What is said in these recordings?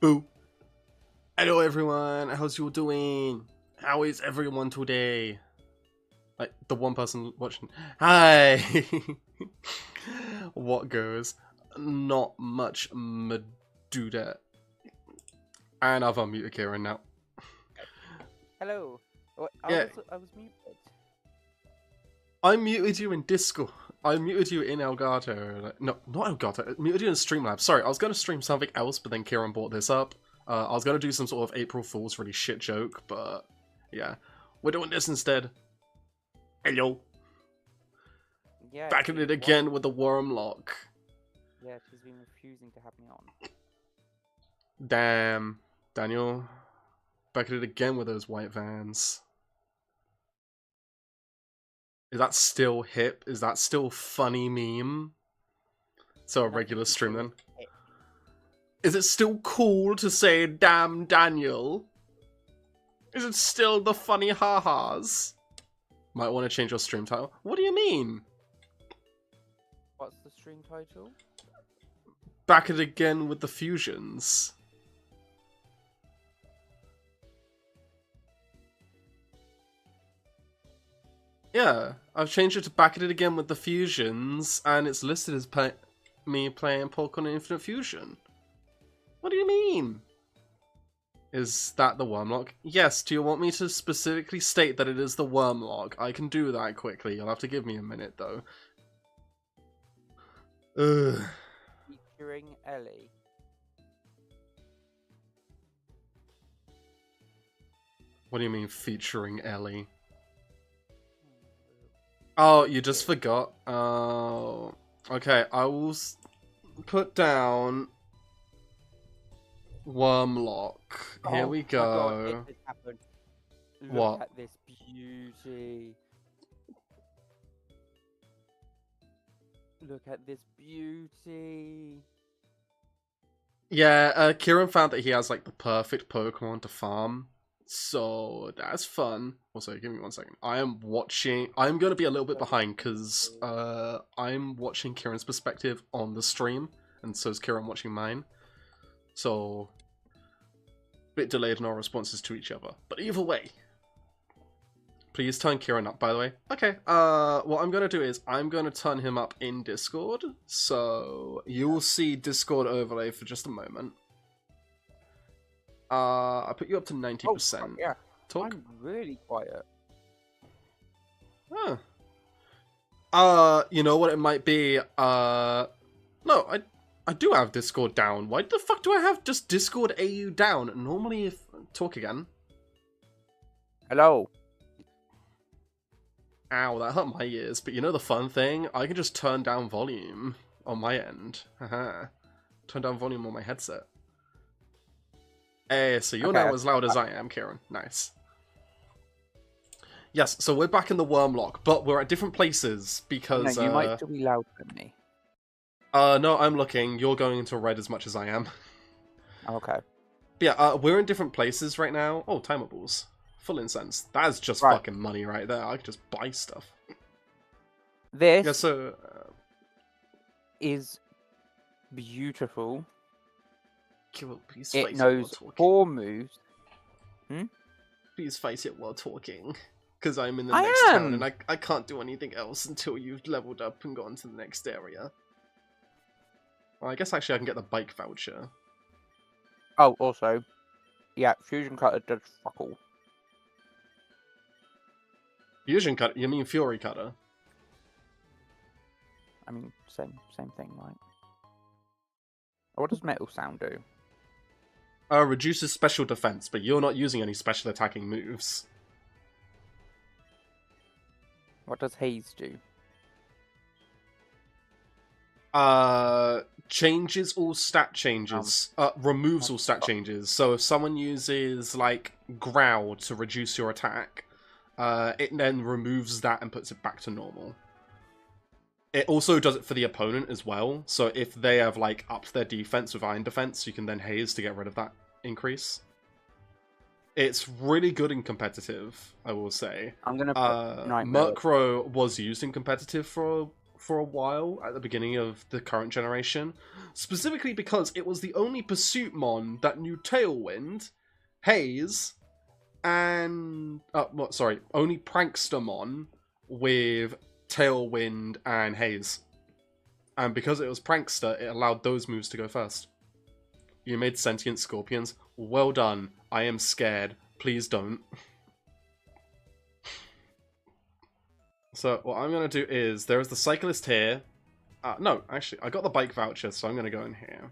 Boo. Hello everyone, how's you all doing? How is everyone today? Like, the one person watching. Hi! What goes? Not much, Maduda. And I've unmuted Kieran now. Hello. Yeah. I was muted. I muted you in Discord. I muted you in Elgato. No, not Elgato. I muted you in Streamlabs. Sorry, I was going to stream something else, but then Kieran brought this up. I was going to do some sort of April Fool's really shit joke, but yeah. We're doing this instead. Hello. Yeah. Back at it again with the Wyrmlock. Yeah, she's been refusing to have me on. Damn. Daniel. Back at it again with those white vans. Is that still hip? Is that still funny meme? So a regular stream then? Is it still cool to say damn Daniel? Is it still the funny ha-has? Might want to change your stream title. What do you mean? What's the stream title? Back at it again with the fusions. Yeah, I've changed it to back at it again with the fusions, and it's listed as me playing Pokemon Infinite Fusion. What do you mean? Is that the Wyrmlock? Yes, do you want me to specifically state that it is the Wyrmlock? I can do that quickly, you'll have to give me a minute though. Ugh. Featuring Ellie. What do you mean featuring Ellie? Oh, you just forgot? Oh. Okay, I will put down Wyrmlock. Here we go. My God, it happened. What? Look at this beauty. Look at this beauty. Yeah, Kieran found that he has like the perfect Pokemon to farm. So that's fun. Also, give me 1 second. I'm going to be a little bit behind because I'm watching Kieran's perspective on the stream, and so is Kieran watching mine. So, a bit delayed in our responses to each other. But either way, please turn Kieran up, by the way. Okay, what I'm going to do is I'm going to turn him up in Discord. So, you'll see Discord overlay for just a moment. I put you up to 90%. Oh, yeah. Talk. I'm really quiet. Huh. You know what it might be? No, I do have Discord down. Why the fuck do I have just Discord AU down? Normally, if talk again. Hello. Ow, that hurt my ears. But you know the fun thing? I can just turn down volume on my end. Haha. Turn down volume on my headset. Hey, so you're now as loud as I am, Kieran. Nice. Yes, so we're back in the Wyrmlock, but we're at different places because... No, you might still be louder than me. No, I'm looking. You're going into red as much as I am. Okay. Yeah, we're in different places right now. Oh, timables. Full incense. That is just fucking money right there. I could just buy stuff. This yeah, so, is beautiful. Please it knows 4 moves. Please face it while talking. Because I'm in the next town and I can't do anything else until you've leveled up and gone to the next area. Well, I guess actually I can get the bike voucher. Oh, also, yeah, Fusion Cutter does fuck all. Fusion Cutter? You mean Fury Cutter? I mean, same thing, right? What does Metal Sound do? Reduces special defense, but you're not using any special attacking moves. What does Haze do? Changes all stat changes. Removes all stat changes. So if someone uses, like, Growl to reduce your attack, it then removes that and puts it back to normal. It also does it for the opponent as well, so if they have, like, upped their defense with Iron Defense, you can then Haze to get rid of that increase. It's really good in competitive, I will say. I'm gonna put Murkrow was used in competitive for for a while at the beginning of the current generation, specifically because it was the only Pursuit Mon that knew Tailwind, Haze, and only Prankster Mon with Tailwind and Haze. And because it was Prankster, it allowed those moves to go first. You made sentient scorpions. Well done. I am scared. Please don't. So what I'm going to do is, there is the cyclist here. No, actually, I got the bike voucher, so I'm going to go in here.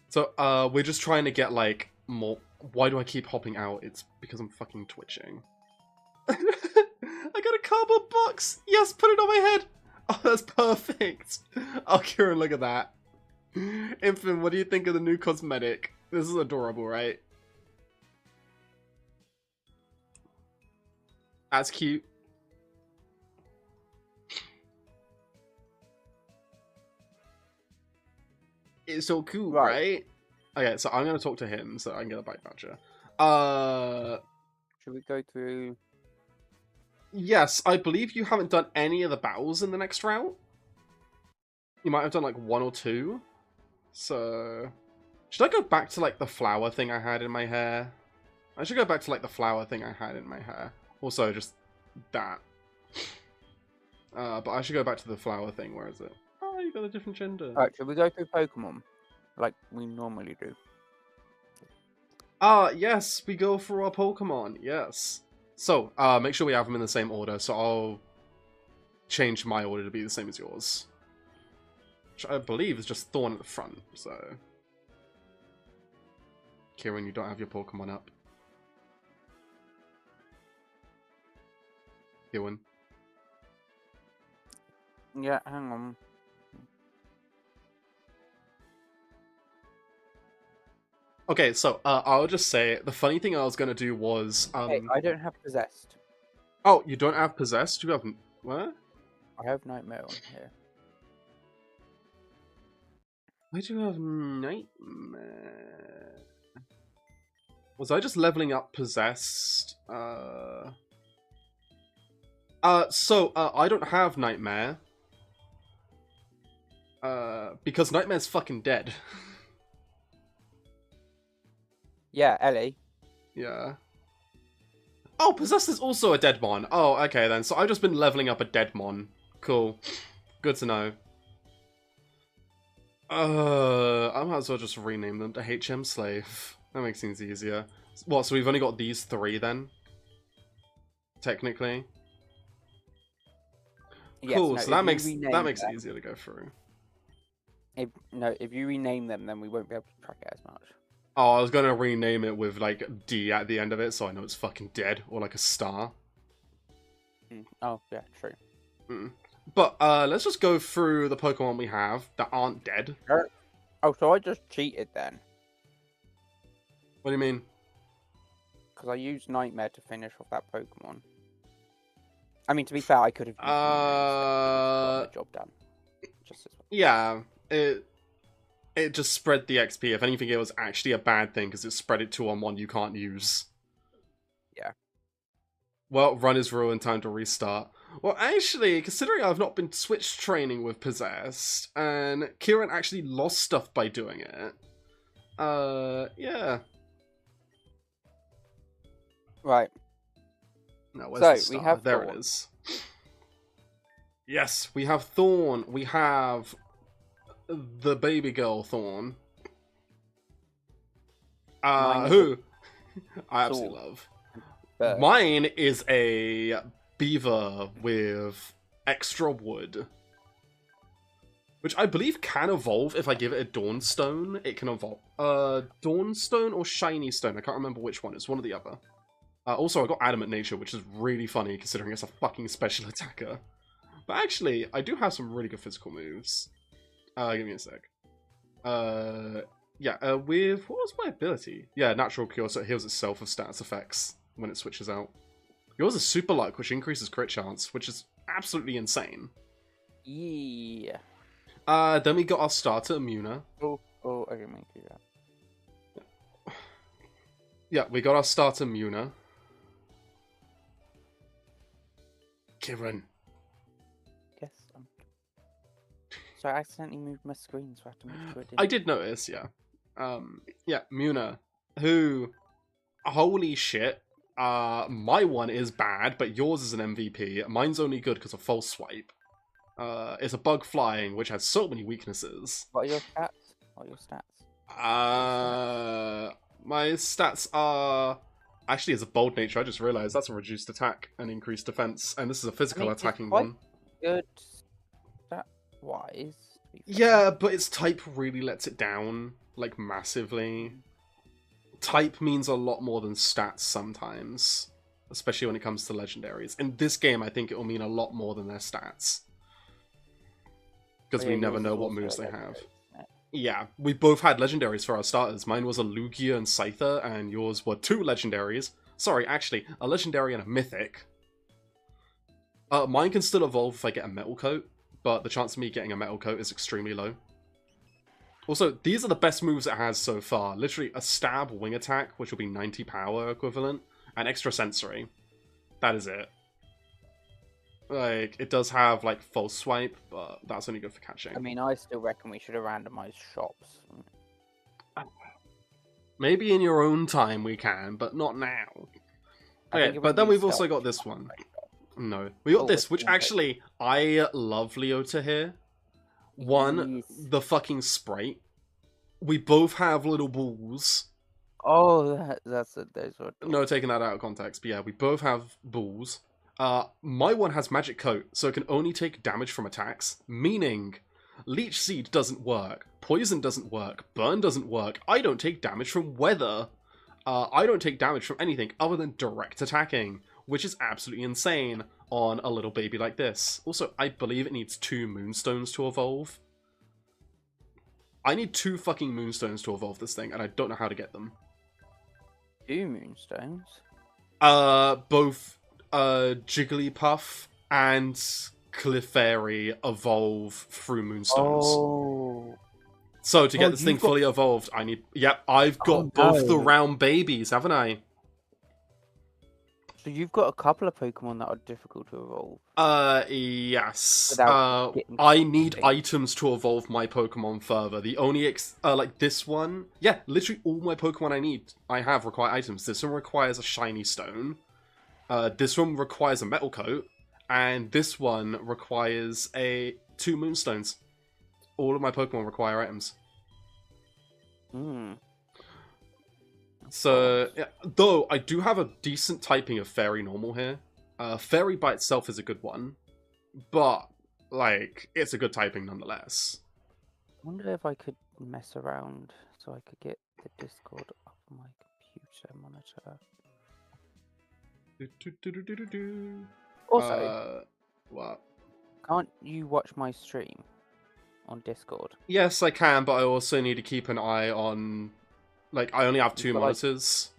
So we're just trying to get, like, more... Why do I keep hopping out? It's because I'm fucking twitching. I got a cardboard box! Yes, put it on my head! Oh, that's perfect! Oh, Kieran, look at that. Infant, what do you think of the new cosmetic? This is adorable, right? That's cute. It's so cool, right? Okay, so I'm gonna talk to him so I can get a bike voucher. Should we go through? Yes, I believe you haven't done any of the battles in the next route. You might have done like 1 or 2. So, should I go back to like the flower thing I had in my hair? I should go back to like the flower thing I had in my hair. Also, just that. But I should go back to the flower thing. Where is it? Oh, you got a different gender. Alright, should we go through Pokemon like we normally do? Yes, we go for our Pokemon. Yes. So, make sure we have them in the same order. So I'll change my order to be the same as yours. Which I believe is just Thorn at the front, so... Kieran, you don't have your Pokemon up. Kieran. Yeah, hang on. Okay, so, I'll just say, the funny thing I was gonna do was, Hey, I don't have Possessed. Oh, you don't have Possessed? You haven't... What? I have Nightmare on here. Why do you have Nightmare? Was I just leveling up Possessed? I don't have Nightmare. Because Nightmare's fucking dead. Yeah, Ellie. Yeah. Oh, Possessed is also a dead mon. Oh, okay then. So I've just been leveling up a dead mon. Cool. Good to know. I might as well just rename them to HM Slave. That makes things easier. What, so we've only got these 3 then? Technically? Yes, cool, no, so that makes them, it easier to go through. If you rename them, then we won't be able to track it as much. Oh, I was gonna rename it with, like, D at the end of it, so I know it's fucking dead, or like a star. Oh, yeah, true. But, let's just go through the Pokemon we have that aren't dead. Oh, so I just cheated then? What do you mean? Because I used Nightmare to finish off that Pokemon. I mean, to be fair, I could have used Nightmare instead, the job done. Just as well. Yeah, it just spread the XP. If anything, it was actually a bad thing, because it spread it to on one you can't use. Yeah. Well, run is ruined, time to restart. Well, actually, considering I've not been switch training with Possessed, and Kieran actually lost stuff by doing it, yeah. Right. Now, where's the star? We have there Thorn. it is. Yes, we have Thorn. We have the baby girl Thorn. Who I absolutely love. Bird. Mine is a beaver with extra wood. Which I believe can evolve if I give it a Dawnstone. It can evolve. Dawnstone or Shiny Stone. I can't remember which one. It's one or the other. Also, I got Adamant Nature, which is really funny considering it's a fucking special attacker. But actually, I do have some really good physical moves. Give me a sec. Yeah, with... What was my ability? Yeah, Natural Cure, so it heals itself of status effects when it switches out. Yours is Super Luck, which increases crit chance, which is absolutely insane. Yeah. Then we got our starter, Muna. Oh, I can make you that. Yeah, we got our starter, Muna. Kieran. Yes. Also, I accidentally moved my screen, so I have to make sure it didn't. I did notice, yeah. Yeah, Muna, who, holy shit, my one is bad, but yours is an MVP. Mine's only good because of false swipe. It's a bug flying, which has so many weaknesses. What are your stats? What are your stats? My stats are... Actually, it's a bold nature. I just realized that's a reduced attack and increased defense, and this is a physical attacking one. Good stat-wise. Yeah, but its type really lets it down, like, massively. Type means a lot more than stats sometimes, especially when it comes to legendaries. In this game, I think it will mean a lot more than their stats. Because we never know what moves they have. Yeah, we both had legendaries for our starters. Mine was a Lugia and Scyther, and yours were 2 legendaries. Sorry, actually, a legendary and a mythic. Mine can still evolve if I get a metal coat, but the chance of me getting a metal coat is extremely low. Also, these are the best moves it has so far. Literally, a stab wing attack, which will be 90 power equivalent, and extra sensory. That is it. Like, it does have, like, false swipe, but that's only good for catching. I mean, I still reckon we should have randomized shops. Maybe in your own time we can, but not now. Okay, but then we've also got this one. No. We got this, which actually, I love Leota here. One, the fucking sprite. We both have little balls. Oh, that's a... No, taking that out of context, but yeah, we both have balls. My one has magic coat, so it can only take damage from attacks, meaning leech seed doesn't work, poison doesn't work, burn doesn't work, I don't take damage from weather, I don't take damage from anything other than direct attacking, which is absolutely insane on a little baby like this. Also, I believe it needs 2 moonstones to evolve. I need 2 fucking moonstones to evolve this thing, and I don't know how to get them. 2 moonstones? Both Jigglypuff and Clefairy evolve through Moonstones. Oh. So to get this thing fully evolved, I need... Yep, I've got both the round babies, haven't I? So you've got a couple of Pokemon that are difficult to evolve? Yes. I need items to evolve my Pokemon further. The only... like this one... Yeah, literally all my Pokemon I have require items. This one requires a shiny stone. This one requires a metal coat, and this one requires 2 moonstones. All of my Pokemon require items. So, yeah, though I do have a decent typing of Fairy Normal here. Fairy by itself is a good one, but, like, it's a good typing nonetheless. I wonder if I could mess around so I could get the Discord up on my computer monitor. Also, what? Can't you watch my stream on Discord? Yes, I can, but I also need to keep an eye on... Like, I only have 2 monitors.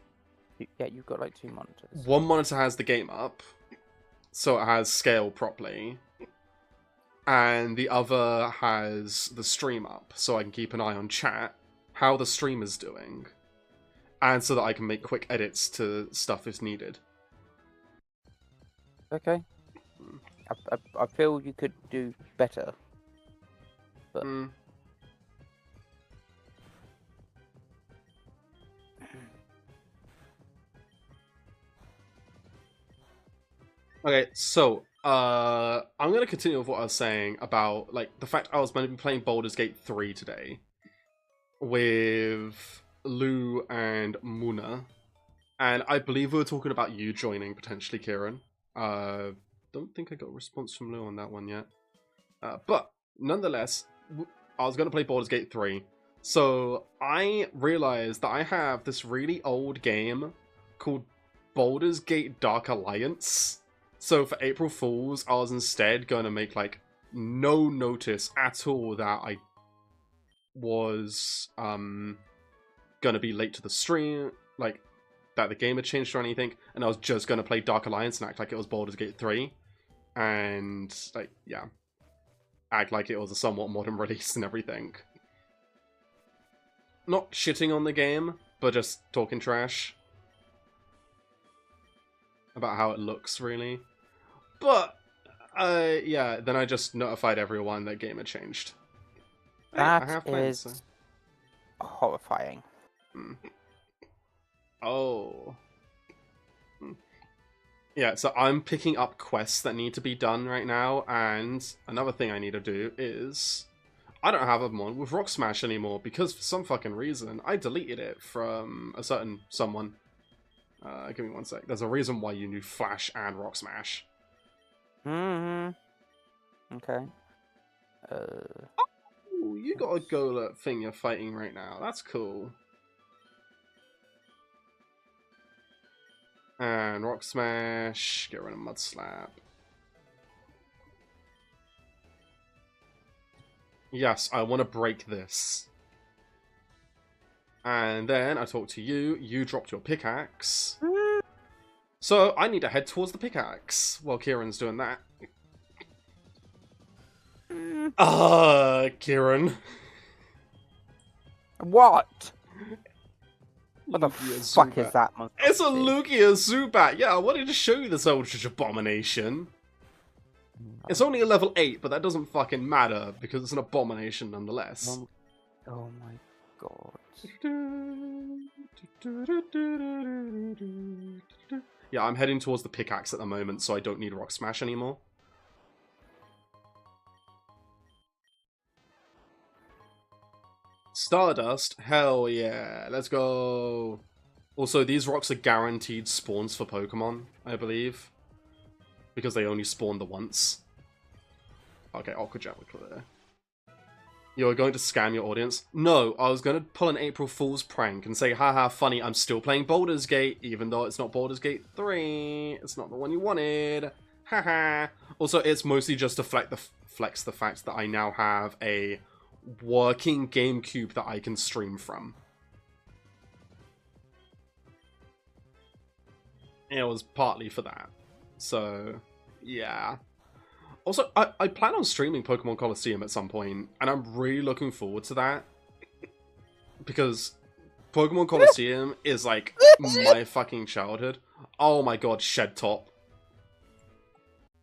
Yeah, you've got, like, 2 monitors. One monitor has the game up, so it has scale properly. And the other has the stream up, so I can keep an eye on chat, how the stream is doing. And so that I can make quick edits to stuff if needed. Okay. I feel you could do better. But... Okay, so, I'm going to continue with what I was saying about, like, the fact I was meant to be playing Baldur's Gate 3 today with Lou and Muna. And I believe we were talking about you joining, potentially, Kieran. Don't think I got a response from Lou on that one yet. But, nonetheless, I was going to play Baldur's Gate 3. So, I realized that I have this really old game called Baldur's Gate Dark Alliance. So, for April Fools, I was instead going to make, like, no notice at all that I was, going to be late to the stream, like, that the game had changed or anything, and I was just going to play Dark Alliance and act like it was Baldur's Gate 3. And, like, yeah. Act like it was a somewhat modern release and everything. Not shitting on the game, but just talking trash about how it looks, really. But, yeah, then I just notified everyone that game had changed. Hey, I That have plans. is horrifying. Hmm. Oh. Hmm. Yeah, so I'm picking up quests that need to be done right now, and another thing I need to do is... I don't have a mod with Rock Smash anymore, because for some fucking reason, I deleted it from a certain someone. Give me one sec. There's a reason why you need Flash and Rock Smash. Okay. Ooh, you got a Golett thing you're fighting right now. That's cool. And Rock Smash. Get rid of Mud Slap. Yes, I want to break this. And then I talked to you. You dropped your pickaxe. So I need to head towards the pickaxe while Kieran's doing that. Kieran. What? What the Lugia fuck Zubat. is that? It's a Lugia Zubat. Yeah, I wanted to show you this Eldritch Abomination. It's only a level 8, but that doesn't fucking matter because it's an abomination nonetheless. Oh my god. Yeah, I'm heading towards the pickaxe at the moment, so I don't need Rock Smash anymore. Stardust? Hell yeah. Let's go. Also, these rocks are guaranteed spawns for Pokemon, I believe. Because they only spawn the once. Okay, Aqua Jet, we're clear. You're going to scam your audience? No, I was going to pull an April Fool's prank and say, haha, funny, I'm still playing Baldur's Gate, even though it's not Baldur's Gate 3. It's not the one you wanted. Haha. Also, it's mostly just to flex the fact that I now have a working GameCube that I can stream from. It was partly for that. So, yeah. Also, I plan on streaming Pokemon Coliseum at some point, and I'm really looking forward to that. Because Pokemon Coliseum is like my fucking childhood. Oh my god, Shed Top.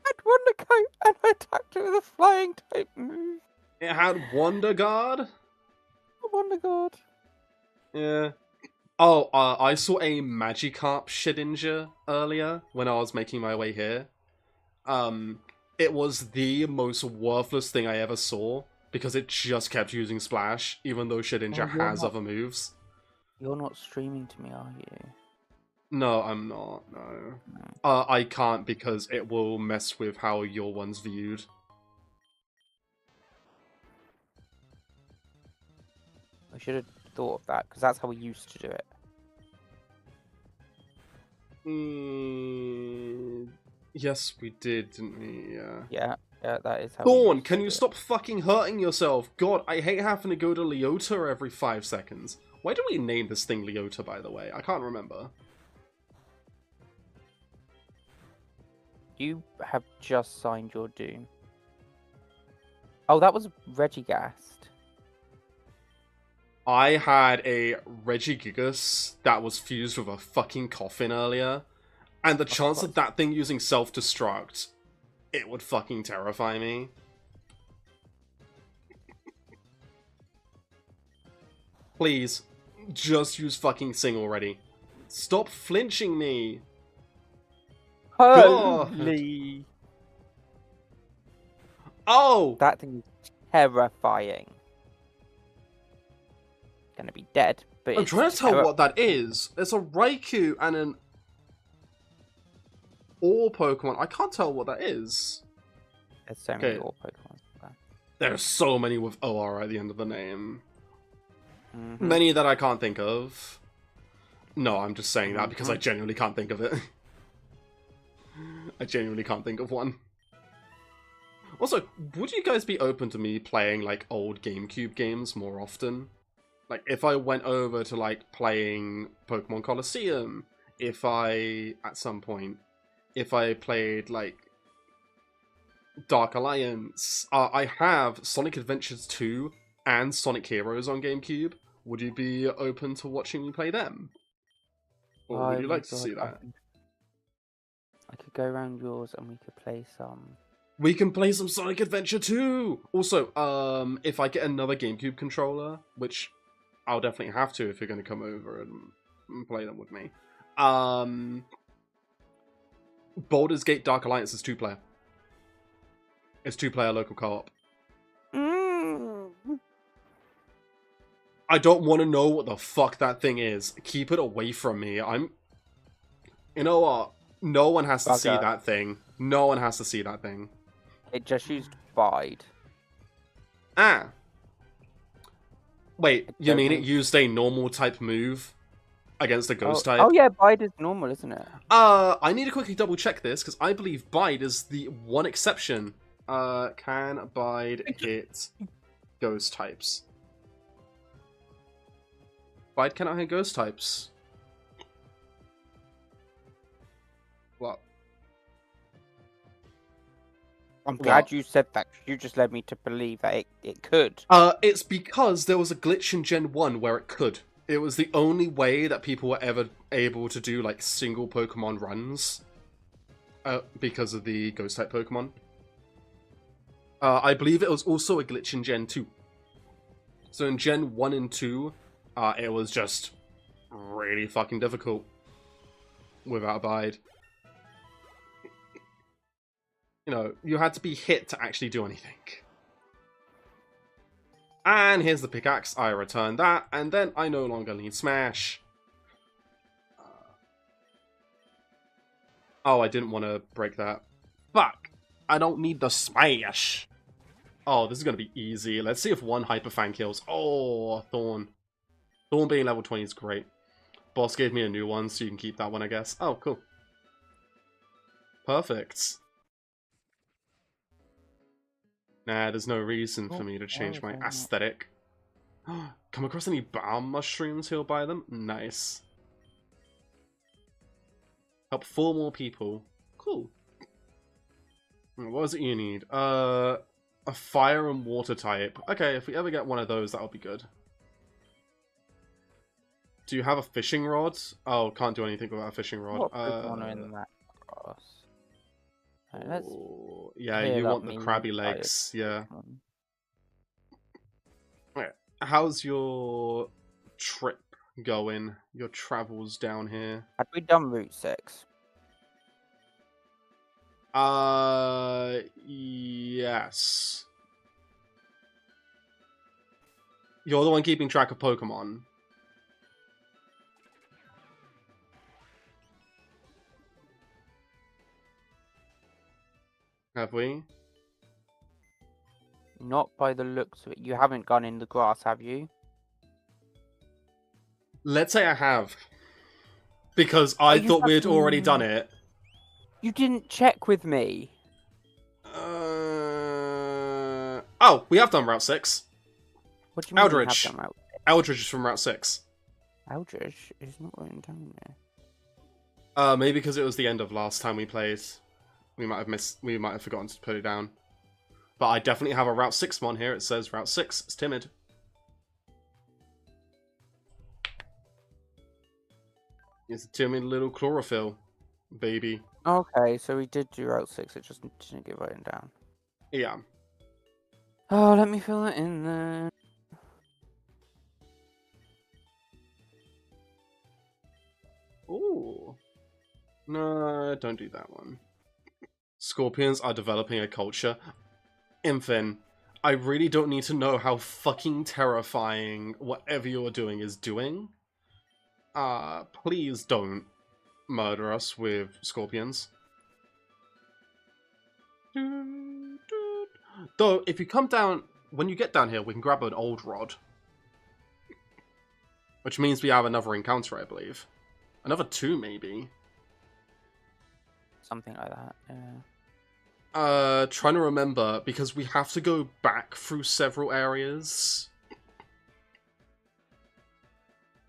I had Wonder Coat and I attacked it with a flying type move. It had Wonder Guard? Wonder Guard. Yeah. Oh, I saw a Magikarp Shedinja earlier when I was making my way here. It was the most worthless thing I ever saw, because it just kept using Splash, even though Shedinja has other moves. You're not streaming to me, are you? No, I'm not, no. I can't because it will mess with how your one's viewed. I should have thought of that, because that's how we used to do it. Yes, we did, didn't we? Yeah, that is how Dawn, can you stop fucking hurting yourself? God, I hate having to go to Leota every 5 seconds. Why do we name this thing Leota, by the way? I can't remember. You have just signed your doom. Oh, that was Regigast. I had a Regigigas that was fused with a fucking coffin earlier, and the chance of that thing using self-destruct, it would fucking terrify me. Please, just use fucking Sing already. Stop flinching me! Holy! Oh! That thing is terrifying. Gonna be dead, but I'm trying to tell what that is. It's a Raikou and an Ore Pokemon. I can't tell what that is. There's so many Ore Pokemon there. There's so many with OR at the end of the name. Many that I can't think of. No, I'm just saying that because I genuinely can't think of it. I genuinely can't think of one. Also, would you guys be open to me playing, like, old GameCube games more often? Like, if I went over to, like, playing Pokemon Coliseum, if I, at some point, if I played, like, Dark Alliance, I have Sonic Adventures 2 and Sonic Heroes on GameCube. Would you be open to watching me play them? Or would you like to see that? I could go around yours and we could play some We can play some Sonic Adventure 2! Also, if I get another GameCube controller, which I'll definitely have to if you're going to come over and play them with me, Baldur's Gate Dark Alliance is 2-player. It's 2-player local co-op. I don't want to know what the fuck that thing is. Keep it away from me. You know what? No one has to see that thing. No one has to see that thing. It just used Bide. Ah. Wait, you mean it used a normal type move against a ghost type? Oh yeah, Bide is normal, isn't it? I need to quickly double check this, because I believe Bide is the one exception. Can Bide hit ghost types? Bide cannot hit ghost types. What? I'm glad you said that. You just led me to believe that it could. It's because there was a glitch in Gen 1 where it could. It was the only way that people were ever able to do, like, single Pokemon runs. Because of the Ghost-type Pokemon. I believe it was also a glitch in Gen 2. So in Gen 1 and 2, it was just really fucking difficult without Bide. You know, you had to be hit to actually do anything. And here's the pickaxe. I return that, and then I no longer need Smash. Oh, I didn't want to break that. Fuck! I don't need the Smash! Oh, this is going to be easy. Let's see if one Hyper Fang kills. Oh, Thorn. Thorn being level 20 is great. Boss gave me a new one, so you can keep that one, I guess. Oh, cool. Perfect. Nah, there's no reason for me to change my aesthetic. Come across any bomb mushrooms? He'll buy them? Nice. Help 4 more people. Cool. What is it you need? A fire and water type. Okay, if we ever get one of those, that'll be good. Do you have a fishing rod? Oh, can't do anything without a fishing rod. What Pokemon are in that grass? Right, yeah, you want the crabby legs. Yeah. Right. How's your trip going? Your travels down here? Had we done Route 6? Yes. You're the one keeping track of Pokemon. Have we? Not by the looks of it. You haven't gone in the grass, have you? Let's say I have. Because I thought we had already done it. You didn't check with me. Oh, we have done Route 6. What do you mean Eldridge. you have done Route 6? Eldridge is from Route 6. Eldridge is not written down there. Maybe because it was the end of last time we played. We might have forgotten to put it down. But I definitely have a Route 6 one here. It says Route 6. It's timid. It's a timid little chlorophyll, baby. Okay, so we did do Route 6. It just didn't get written down. Yeah. Oh, let me fill it in then. Ooh. No, don't do that one. Scorpions are developing a culture. Infin, I really don't need to know how fucking terrifying whatever you're doing is doing. Please don't murder us with scorpions. Though, if you come down, when you get down here, we can grab an old rod. Which means we have another encounter, I believe. Another 2, maybe. Something like that, yeah. Trying to remember, because we have to go back through several areas.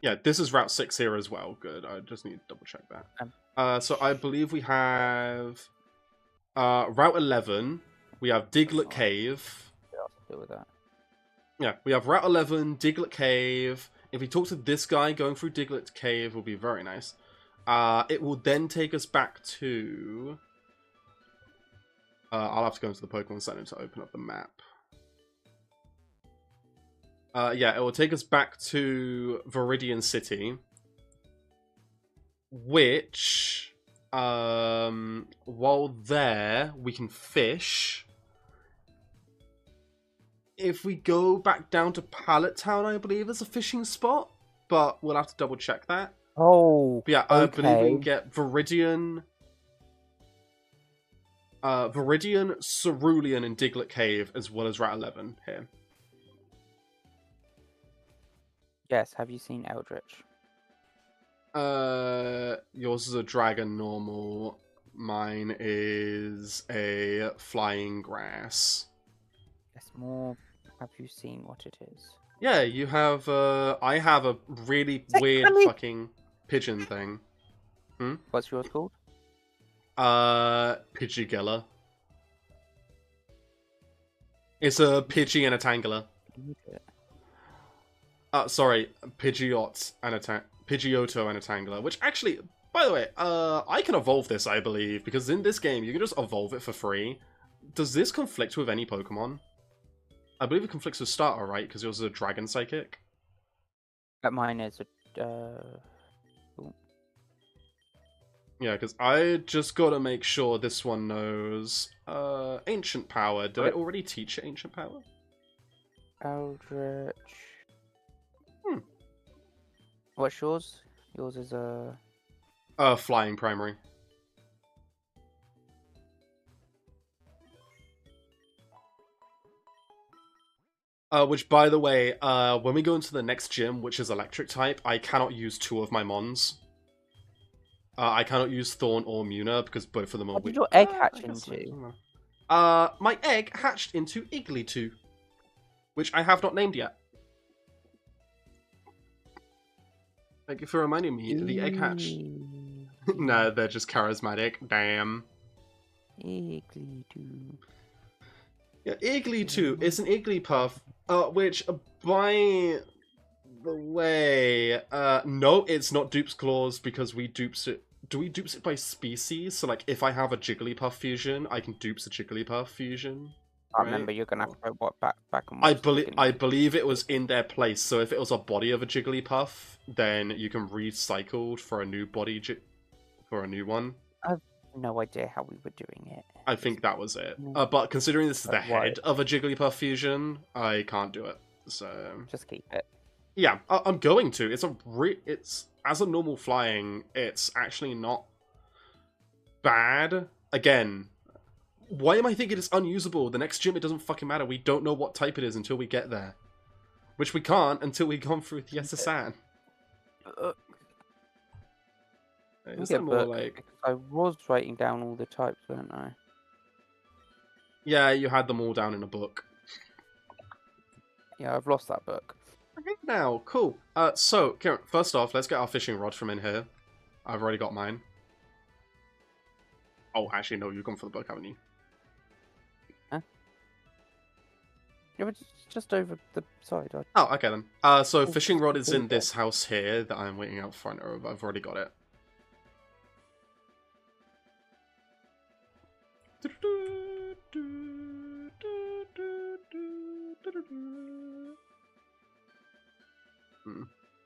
Yeah, this is Route 6 here as well. Good, I just need to double check that. So I believe we have Route 11. We have Diglett Cave. Yeah, I'll deal with that. Yeah, we have Route 11, Diglett Cave. If we talk to this guy, going through Diglett Cave will be very nice. It will then take us back to I'll have to go into the Pokemon Center to open up the map. Yeah, it will take us back to Viridian City, which, while there, we can fish. If we go back down to Pallet Town, I believe there's a fishing spot, but we'll have to double check that. Oh, but yeah, I believe we okay. can get Viridian, Cerulean, and Diglett Cave, as well as Route 11 here. Yes, have you seen Eldritch? Yours is a dragon normal. Mine is a flying grass. It's more. Have you seen what it is? Yeah, you have. I have a really weird fucking pigeon thing. What's yours called? Pidgeygilla. It's a Pidgey and a Tangela. Sorry, Pidgeotto and a Tangela. Which actually, by the way, I can evolve this, I believe, because in this game you can just evolve it for free. Does this conflict with any Pokemon? I believe it conflicts with Starter, right? Because yours is a Dragon Psychic. But mine is a. Yeah, because I just gotta make sure this one knows Ancient Power. Did I already teach it Ancient Power? Eldritch. What's yours? Yours is a. Flying Primary. Which, by the way, when we go into the next gym, which is Electric type, I cannot use 2 of my Mons. I cannot use Thorn or Muna, because both of them are... What did your egg hatch into? My egg hatched into Igglytu, which I have not named yet. Thank you for reminding me. The egg hatch. No, they're just charismatic. Damn. Igglytu. Yeah, Igglytu is an Igglypuff, which, by the way, no, it's not Dupe's Claws because we dupes it. Do we dupes it by species? So, like, if I have a Jigglypuff fusion, I can dupes a Jigglypuff fusion. I remember you're gonna have to go back and watch I believe it was in their place. So if it was a body of a Jigglypuff, then you can recycle for a new body for a new one. I've no idea how we were doing it. I think that was it. But considering this is the head of a Jigglypuff fusion, I can't do it. So just keep it. Yeah, I'm going to. It's as a normal flying, it's actually not bad. Again, why am I thinking it's unusable? The next gym, it doesn't fucking matter. We don't know what type it is until we get there. Which we can't until we've gone through the SSN. I was writing down all the types, weren't I? Yeah, you had them all down in a book. Yeah, I've lost that book. Okay, now, cool. So, Kieran, first off, let's get our fishing rod from in here. I've already got mine. Oh, actually, no, you've gone for the book, haven't you? Huh? Yeah, but it's just over the side. Oh, okay then. So fishing rod is in this house here that I'm waiting out front of. I've already got it.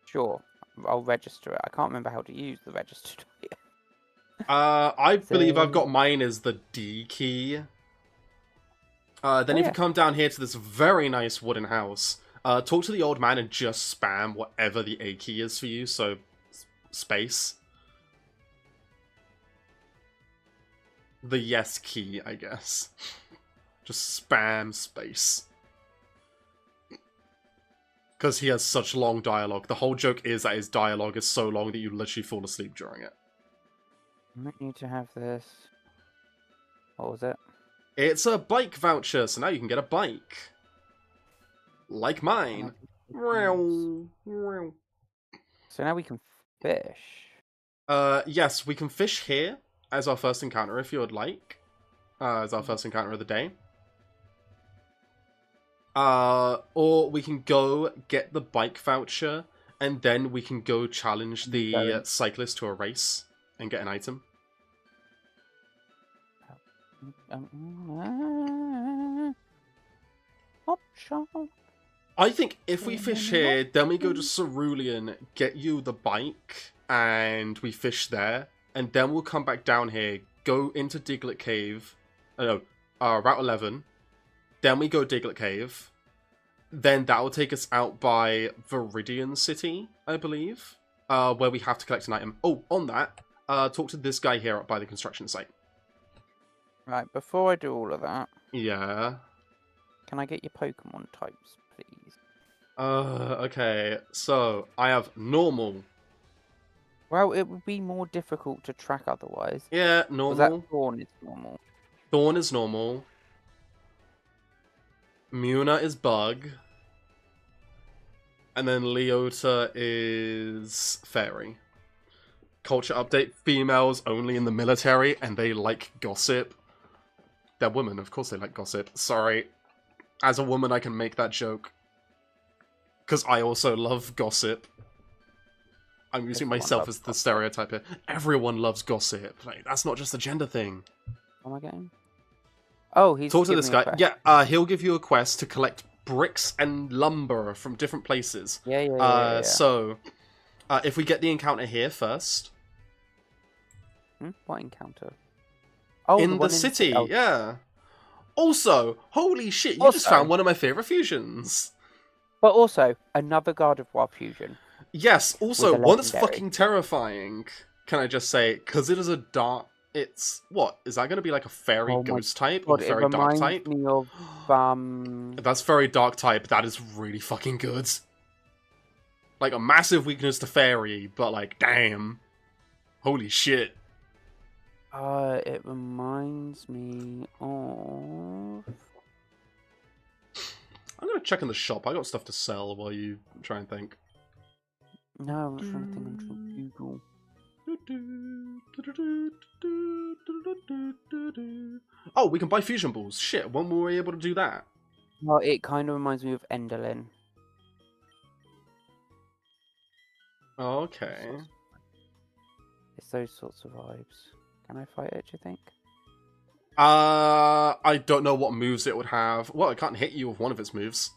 Sure, I'll register it. I can't remember how to use the registered. I believe I've got mine as the D key. Then if you come down here to this very nice wooden house, talk to the old man and just spam whatever the A key is for you, so space. The yes key, I guess. Just spam space. Because he has such long dialogue. The whole joke is that his dialogue is so long that you literally fall asleep during it. I might need to have this. What was it? It's a bike voucher, so now you can get a bike. Like mine. So now we can fish. Yes, we can fish here as our first encounter if you would like. As our first encounter of the day. Or we can go get the bike voucher, and then we can go challenge the cyclist to a race and get an item. Hop shop. I think if we fish here, then we go to Cerulean, get you the bike, and we fish there, and then we'll come back down here, go into Diglett Cave, Route 11, then we go Diglett Cave, then that will take us out by Viridian City, I believe, where we have to collect an item. Oh, on that, talk to this guy here up by the construction site. Right, before I do all of that, Yeah. can I get your Pokemon types, please? Okay, so I have normal. Well, it would be more difficult to track otherwise. Yeah, Was that normal. Thorn is normal? Thorn is normal. Muna is bug. And then Leota is fairy. Culture update, females only in the military, and they like gossip. They're women, of course they like gossip. Sorry. As a woman, I can make that joke. Because I also love gossip. I'm using Everyone myself loves as the stereotype here. Everyone loves gossip. Like, that's not just a gender thing. What am I getting? Oh, he's Talk to giving this me a guy. quest. Yeah, he'll give you a quest to collect bricks and lumber from different places. Yeah. So, if we get the encounter here first. What encounter? Oh, in the city, Oh. yeah. Also, holy shit, you just found one of my favorite fusions. But also, another God of War fusion. Yes, also, With a one that's legendary. fucking terrifying, can I just say, because it is a dark... It's... What? Is that going to be like a fairy Oh my ghost type? Or God, fairy it dark reminds type? me of, That's fairy dark type. That is really fucking good. Like, a massive weakness to fairy, but like, damn. Holy shit. it reminds me of... I'm going to check in the shop. I got stuff to sell while you try and think. No, I'm not trying to think. I'm trying to Google. Oh, we can buy fusion balls. Shit, when were we able to do that? Well, it kind of reminds me of Enderlin. Okay. It's those sorts of vibes. Can I fight it, do you think? I don't know what moves it would have. Well, it can't hit you with one of its moves.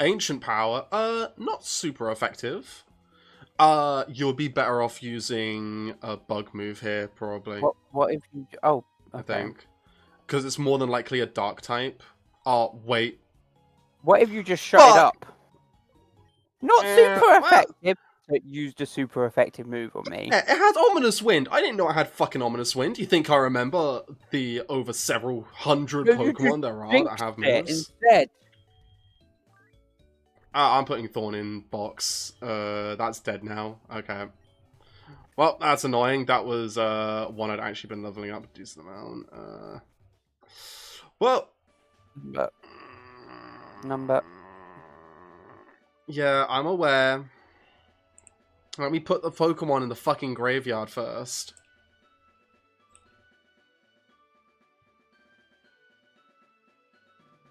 Ancient power, not super effective. You'll be better off using a bug move here, probably. What if you... Oh, okay. I think. Because it's more than likely a dark type. Oh, wait. What if you just shut it up? Not super effective, but used a super effective move on me. Yeah, it has Ominous Wind. I didn't know it had fucking Ominous Wind. You think I remember the over several hundred Pokemon there are that have moves? Instead. I'm putting Thorn in box. That's dead now. Okay. Well, that's annoying. That was one I'd actually been leveling up a decent amount. Well... Number. Yeah, I'm aware. Let me put the Pokemon in the fucking graveyard first.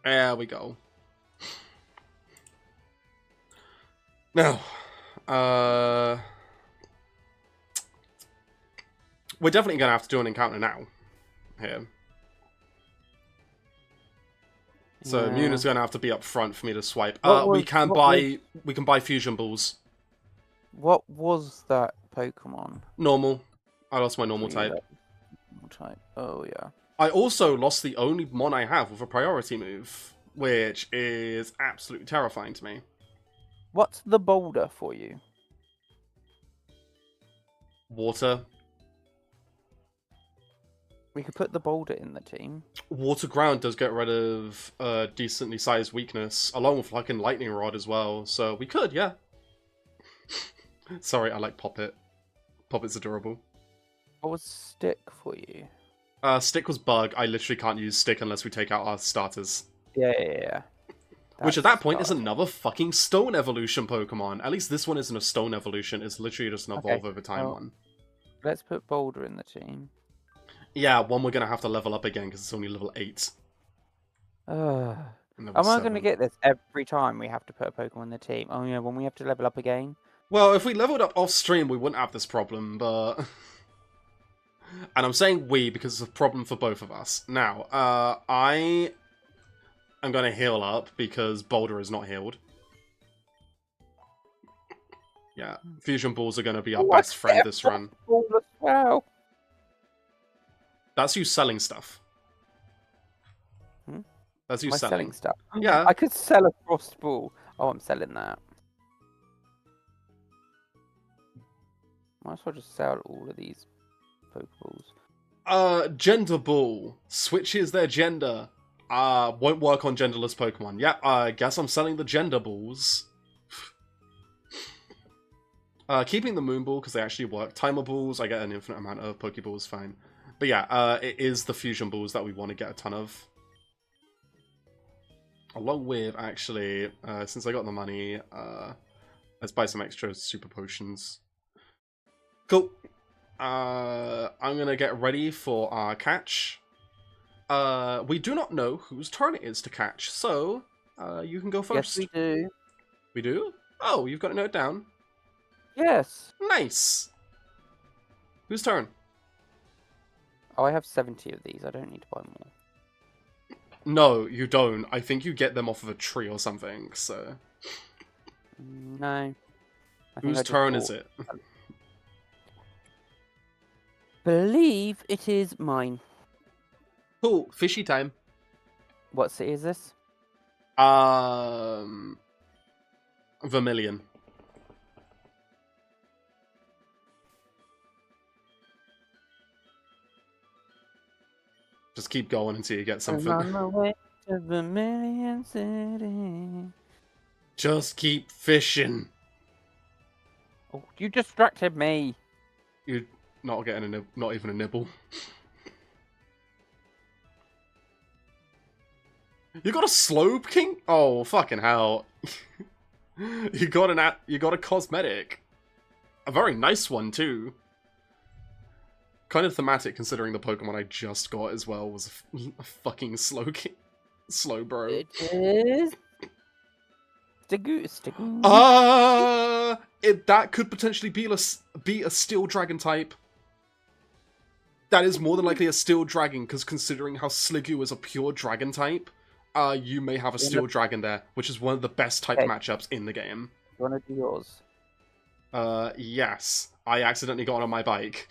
There we go. Now, we're definitely going to have to do an encounter now. Here. So Yeah. Muna's going to have to be up front for me to swipe. We can buy fusion balls. What was that Pokemon? Normal. I lost my normal type. Normal type. Oh yeah. I also lost the only mon I have with a priority move, which is absolutely terrifying to me. What's the boulder for you? Water. We could put the boulder in the team. Water ground does get rid of a decently sized weakness, along with fucking lightning rod as well. So we could, yeah. Sorry, I like Poppet. Poppet's adorable. What was stick for you? Stick was bug. I literally can't use stick unless we take out our starters. Yeah. Which at that point is another fucking stone evolution Pokemon. At least this one isn't a stone evolution. It's literally just an evolve over time one. Let's put boulder in the team. Yeah, one we're going to have to level up again because it's only level 8. Am I going to get this every time we have to put a Pokemon in the team? Oh yeah, when we have to level up again, Well, if we leveled up off stream, we wouldn't have this problem, but... And I'm saying we because it's a problem for both of us. Now, I am going to heal up because Boulder is not healed. Yeah, fusion balls are going to be our best friend this run. Wow. That's you selling stuff. Hmm? That's you Am I selling. selling stuff. Yeah. I could sell a frost ball. Oh, I'm selling that. Might as well just sell all of these Pokeballs. Gender ball switches their gender. Won't work on genderless Pokemon. Yeah, I guess I'm selling the gender balls. Keeping the Moon Ball because they actually work. Timer Balls, I get an infinite amount of Pokeballs, fine. But yeah, it is the Fusion Balls that we want to get a ton of. Along with, actually, since I got the money, let's buy some extra Super Potions. Cool. I'm gonna get ready for our catch. We do not know whose turn it is to catch, so you can go first. Yes, we do. We do? Oh, you've got it noted down. Yes. Nice. Whose turn? Oh, I have 70 of these. I don't need to buy more. No, you don't. I think you get them off of a tree or something, so... No. Whose turn is it? Believe it is mine. Cool. Fishy time. What city is this? Vermilion. Just keep going until you get something. I'm on my way to Vermilion City. Just keep fishing. Oh, you distracted me. You're not getting a not even a nibble. You got a Slope King? Oh, fucking hell. you got a cosmetic. A very nice one too. Kind of thematic considering the Pokemon I just got as well was a fucking slow bro. It is Stegu. That could potentially be a Steel Dragon type. That is more than likely a Steel Dragon, because considering how Sliggoo is a pure Dragon type, you may have a Steel Dragon there, which is one of the best type matchups in the game. You wanna do yours? Yes. I accidentally got on my bike.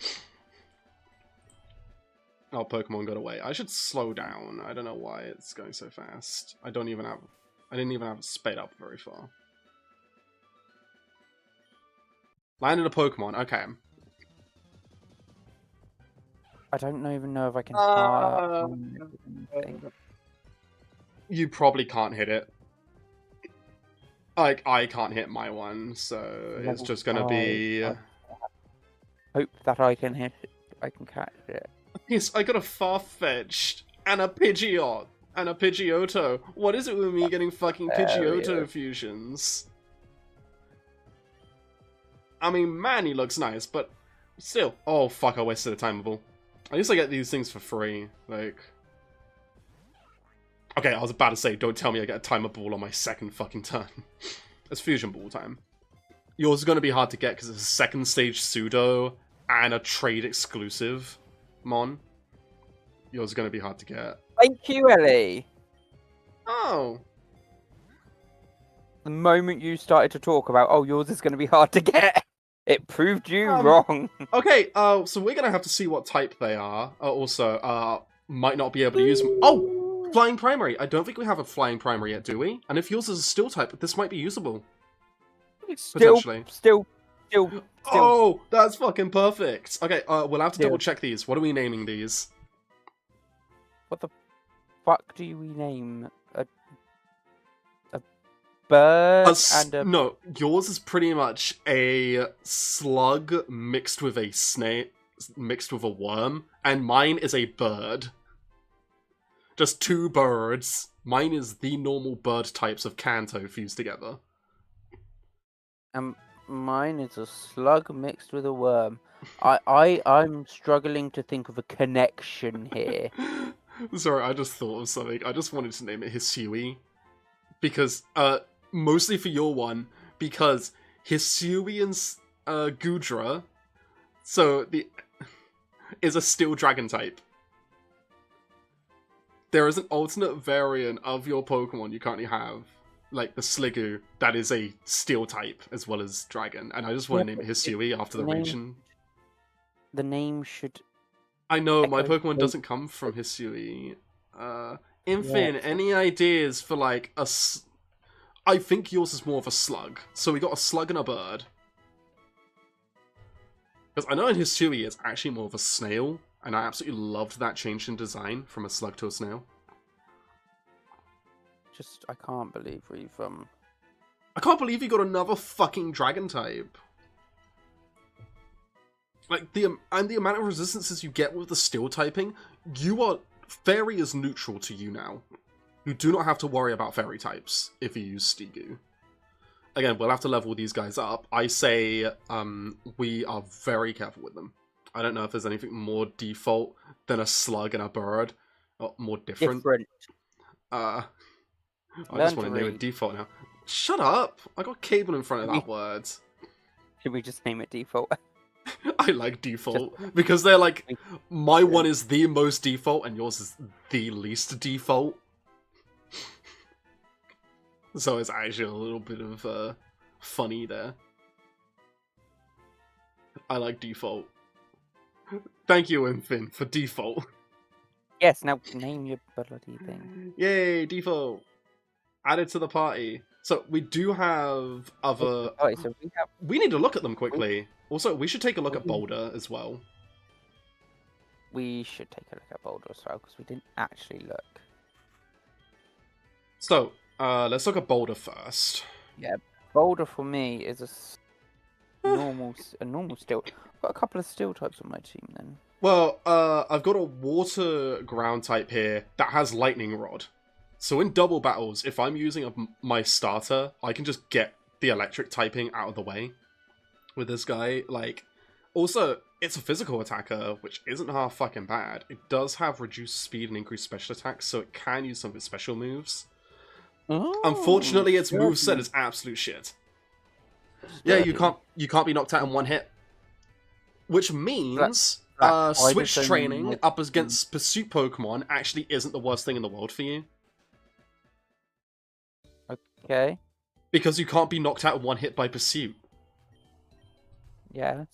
Oh, Pokemon got away. I should slow down. I don't know why it's going so fast. I didn't even have it sped up very far. Landed a Pokemon. Okay. I don't even know if I can. You probably can't hit it. Like, I can't hit my one, so it's just gonna be. Hope that I can hit it. I can catch it. Yes, I got a Farfetch'd and a Pidgeot and a Pidgeotto. What is it with me getting fucking Pidgeotto fusions? I mean, man, he looks nice, but still. Oh, fuck, I wasted a timeable. At least I get these things for free. Like... Okay, I was about to say, don't tell me I get a timer ball on my second fucking turn. It's Fusion Ball time. Yours is going to be hard to get because it's a second stage pseudo and a trade exclusive mon. Yours is going to be hard to get. Thank you, Ellie. Oh. The moment you started to talk about, oh, yours is going to be hard to get, it proved you wrong. Okay, so we're going to have to see what type they are. Also, might not be able to use them. Oh! Flying Primary. I don't think we have a Flying Primary yet, do we? And if yours is a Steel type, this might be usable. Potentially. Still. Oh, that's fucking perfect. Okay, we'll have to double check these. What are we naming these? What the fuck do we name a bird and a... No, yours is pretty much a slug mixed with a snake, mixed with a worm, and mine is a bird. Just two birds. Mine is the normal bird types of Kanto fused together. Mine is a slug mixed with a worm. I'm struggling to think of a connection here. Sorry, I just thought of something. I just wanted to name it Hisui. Because, mostly for your one, because Hisuian Gudra, so is a steel dragon type. There is an alternate variant of your Pokemon you currently have, like the Sliggoo, that is a steel type as well as dragon, and I just want to name it Hisui after the region. The name should... I know, my echo Pokemon doesn't come from Hisui. Infin, any ideas for like a... I think yours is more of a slug. So we got a slug and a bird. Because I know in Hisui it's actually more of a snail, and I absolutely loved that change in design from a slug to a snail. I can't believe we've I can't believe you got another fucking dragon type. Like the amount of resistances you get with the steel typing, fairy is neutral to you now. You do not have to worry about fairy types if you use Sliggoo. Again, we'll have to level these guys up. I say we are very careful with them. I don't know if there's anything more default than a slug and a bird. Or more different. I just want to name it default now. Shut up! I got cable in front of that word. Should we just name it default? I like default because they're like, my one is the most default and yours is the least default. So it's actually a little bit of funny there. I like default. Thank you, Infin, for default. Yes, now name your bloody thing. Yay, default. Added to the party. So we do have other... Oh, so we need to look at them quickly. Also, we should take a look at Boulder as well. We should take a look at Boulder as well, because we didn't actually look. So, let's look at Boulder first. Yeah, Boulder for me is a normal steel. I've got a couple of steel types on my team then. Well, I've got a water ground type here that has lightning rod. So in double battles, if I'm using my starter, I can just get the electric typing out of the way with this guy. Like, also, it's a physical attacker, which isn't half fucking bad. It does have reduced speed and increased special attacks, so it can use some of its special moves. Oh, Unfortunately, its moveset is absolute shit. Yeah, you can't be knocked out in one hit. Which means switch training up against pursuit Pokemon actually isn't the worst thing in the world for you. Okay. Because you can't be knocked out in one hit by pursuit. Yes.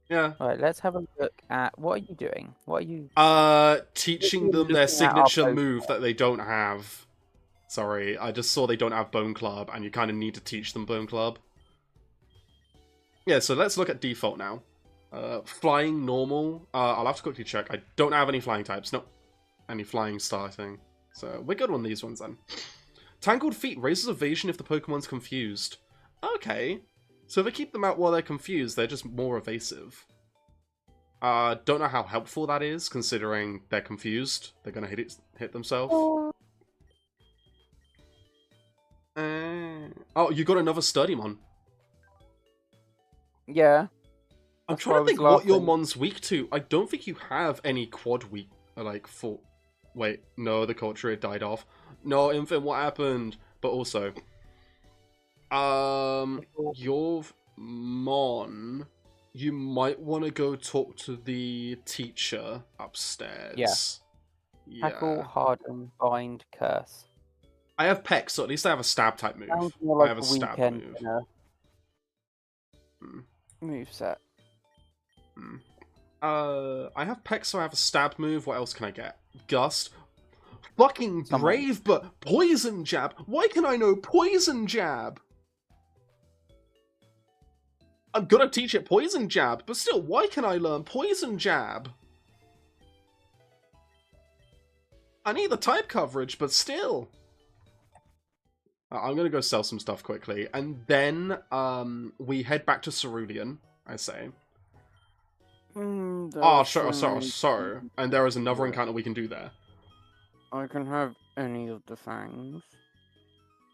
Yeah. Alright, let's have a look at... What are you doing? What are you... Teaching them their signature move that they don't have. Sorry, I just saw they don't have Bone Club, and you kind of need to teach them Bone Club. Yeah, so let's look at default now. Flying normal. I'll have to quickly check. I don't have any flying types. Nope. Any flying starting. So we're good on these ones then. Tangled Feet raises evasion if the Pokemon's confused. Okay. So if I keep them out while they're confused, they're just more evasive. Don't know how helpful that is, considering they're confused. They're gonna hit themselves. Oh, you got another Sturdymon. Yeah. I'm trying to think what your Mon's weak to. I don't think you have any quad weak, like, for... Wait, no, the culture died off. No, Infant, what happened? But also... your Mon... You might want to go talk to the teacher upstairs. Yeah. Tackle, Harden, Bind, Curse. I have Peck, so at least I have a stab type move. Sounds more like I have a stab move. Moveset. I have Peck, so I have a stab move. What else can I get? Gust. Fucking brave, but Poison Jab. Why can I know Poison Jab? I'm gonna teach it Poison Jab, but still, why can I learn Poison Jab? I need the type coverage, but still. I'm gonna go sell some stuff quickly, and then we head back to Cerulean, I say. Sorry. And there is another encounter we can do there. I can have any of the fangs.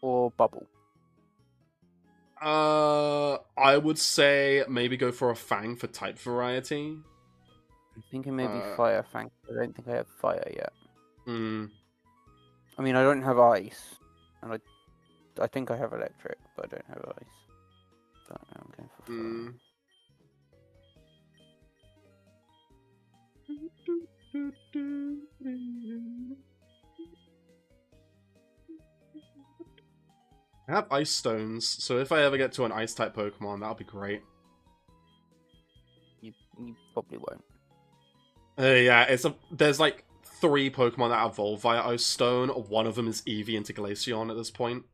Or Bubble. I would say maybe go for a Fang for type variety. I'm thinking maybe Fire Fang. I don't think I have Fire yet. I mean, I don't have Ice. And I think I have Electric, but I don't have Ice. Mm. I have ice stones, so if I ever get to an ice type Pokemon, that'll be great. You probably won't. Yeah, there's like 3 Pokemon that evolve via Ice Stone. One of them is Eevee into Glaceon at this point.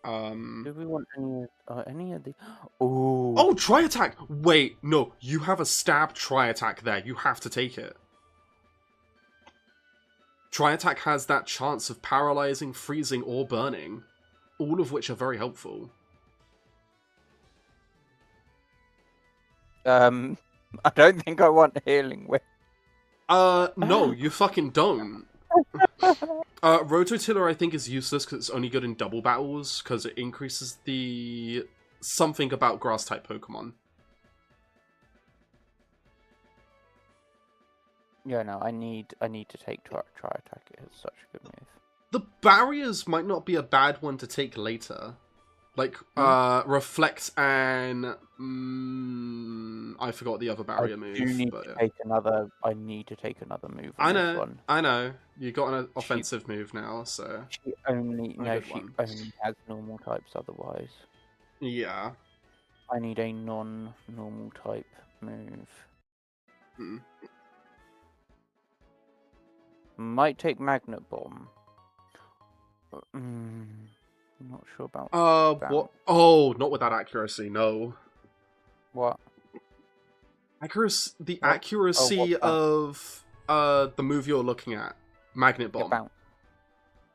Do we want any of the? Oh. Oh, Tri-Attack! Wait, no, you have a stab Tri-Attack there. You have to take it. Tri-Attack has that chance of paralyzing, freezing, or burning, all of which are very helpful. I don't think I want Healing Wave. No, you fucking don't. Rototiller I think is useless because it's only good in double battles because it increases the something about grass type Pokemon. Yeah, no, I need to take Tri-Attack. It's such a good move. The barriers might not be a bad one to take later. Like, Reflect and... I forgot the other barrier move. I need to take another move on this one. I know. You got an offensive move now, so... She only has normal types otherwise. Yeah. I need a non-normal type move. Hmm. Might take Magnet Bomb. I'm not sure about that. What? Oh, not with that accuracy, no. What? The accuracy of the move you're looking at. Magnet Bomb. Yeah,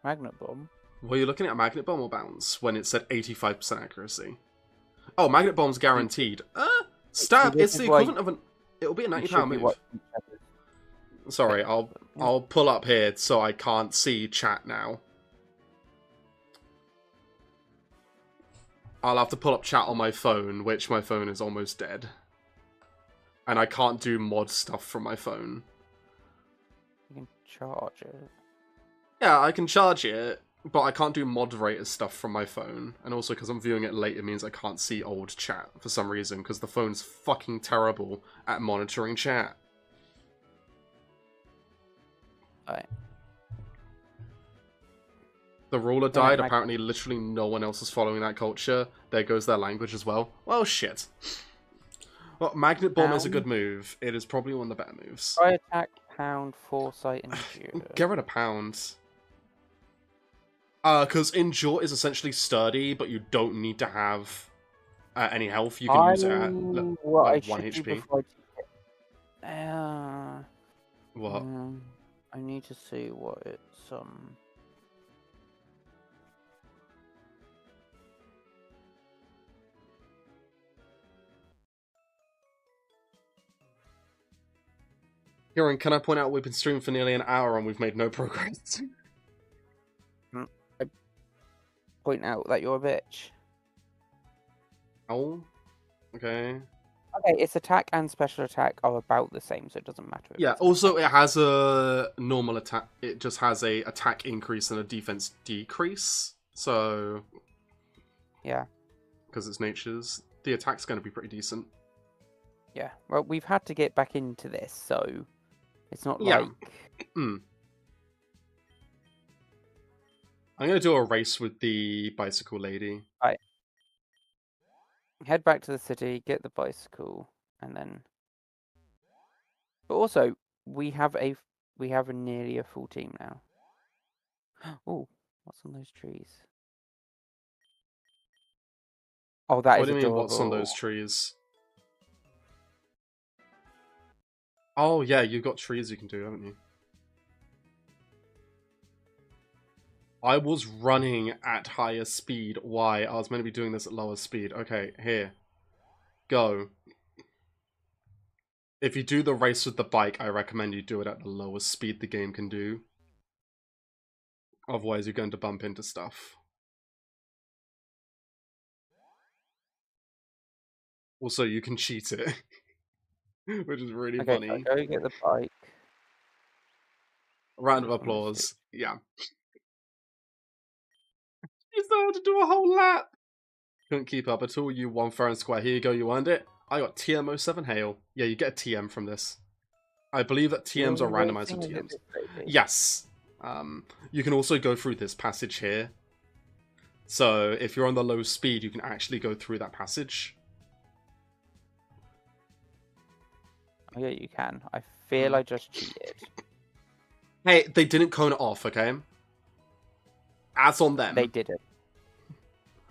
Magnet Bomb? Were you looking at Magnet Bomb or Bounce when it said 85% accuracy? Oh, Magnet Bomb's guaranteed. Stab, it's the equivalent of an... It'll be a £90 move. Sorry, I'll pull up here so I can't see chat now. I'll have to pull up chat on my phone, which my phone is almost dead. And I can't do mod stuff from my phone. You can charge it. Yeah, I can charge it, but I can't do moderator stuff from my phone. And also because I'm viewing it late, it means I can't see old chat for some reason, because the phone's fucking terrible at monitoring chat. Alright. The ruler died, apparently literally no one else is following that culture. There goes their language as well. Well, shit. Well, Magnet Bomb is a good move. It is probably one of the better moves. Tri-Attack, Pound, Foresight, Endure. Get rid of Pound. Because Endure is essentially sturdy, but you don't need to have any health. You can use it at like 1 HP. What? I need to see what it's Kieran, can I point out we've been streaming for nearly an hour and we've made no progress? I point out that you're a bitch. Oh, okay. Okay, its attack and special attack are about the same, so it doesn't matter. Yeah, also it has a normal attack. It just has a attack increase and a defense decrease. So... yeah. Because it's nature's. The attack's going to be pretty decent. Yeah, well, we've had to get back into this, so... It's not yeah. like... I'm going to do a race with the bicycle lady. Right. Head back to the city, get the bicycle, and then... But also, we have nearly a full team now. Oh, what's on those trees? Oh, that is adorable. What do you mean, what's on those trees? Oh, yeah, you've got trees you can do, haven't you? I was running at higher speed. Why? I was meant to be doing this at lower speed. Okay, here. Go. If you do the race with the bike, I recommend you do it at the lowest speed the game can do. Otherwise, you're going to bump into stuff. Also, you can cheat it. Which is really funny. Okay, go get the bike. Round of applause. Yeah. You still have to do a whole lap. Couldn't keep up at all. You won fair and square. Here you go. You earned it. I got TM07 Hail. Yeah, you get a TM from this. I believe that TMs are randomized with TMs. Yes. You can also go through this passage here. So if you're on the low speed, you can actually go through that passage. Oh, yeah, you can. I feel I just cheated. Hey, they didn't cone it off, okay? That's on them. They did it.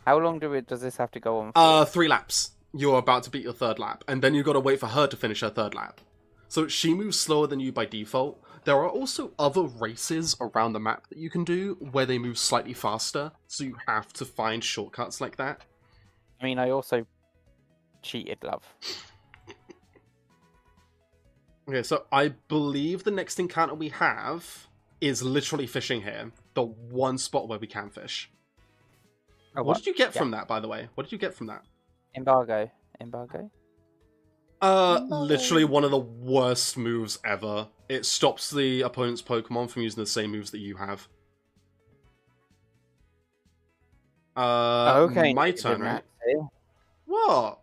How long does this have to go on for? 3 laps. You're about to beat your 3rd lap, and then you've got to wait for her to finish her 3rd lap. So she moves slower than you by default. There are also other races around the map that you can do where they move slightly faster, so you have to find shortcuts like that. I mean, I also cheated, love. Okay, so I believe the next encounter we have is literally fishing here. The one spot where we can fish. Oh, what did you get from that, by the way? What did you get from that? Embargo. Literally one of the worst moves ever. It stops the opponent's Pokemon from using the same moves that you have. Okay. My turn, right? That, What?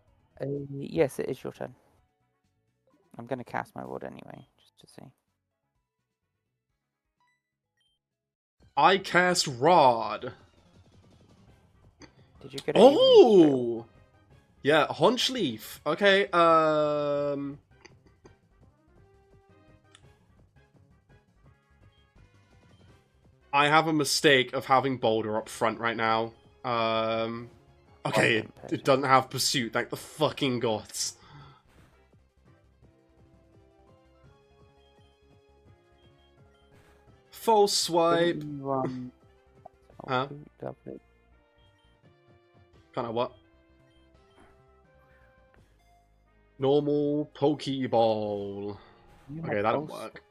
yes, it is your turn. I'm going to cast my ward anyway, just to see. I cast Rod. Did you get it? Oh! Yeah, Haunch Leaf. Okay, I have a mistake of having Boulder up front right now. Okay, it doesn't have Pursuit, thank the fucking gods. False Swipe. Huh? Kinda what? Normal Pokeball. Okay, that'll work.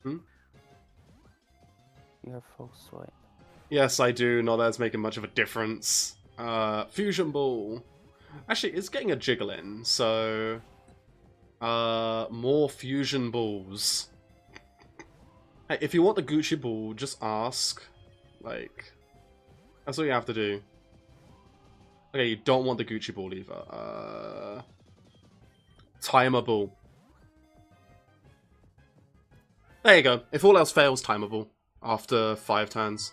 You have false swipe. Yes, I do. Not that it's making much of a difference. Fusion Ball. Actually, it's getting a jiggle in, so... more Fusion Balls. Hey, if you want the Gucci Ball, just ask. Like, that's all you have to do. Okay, you don't want the Gucci Ball either. Timer Ball. There you go. If all else fails, Timer Ball. After 5 turns.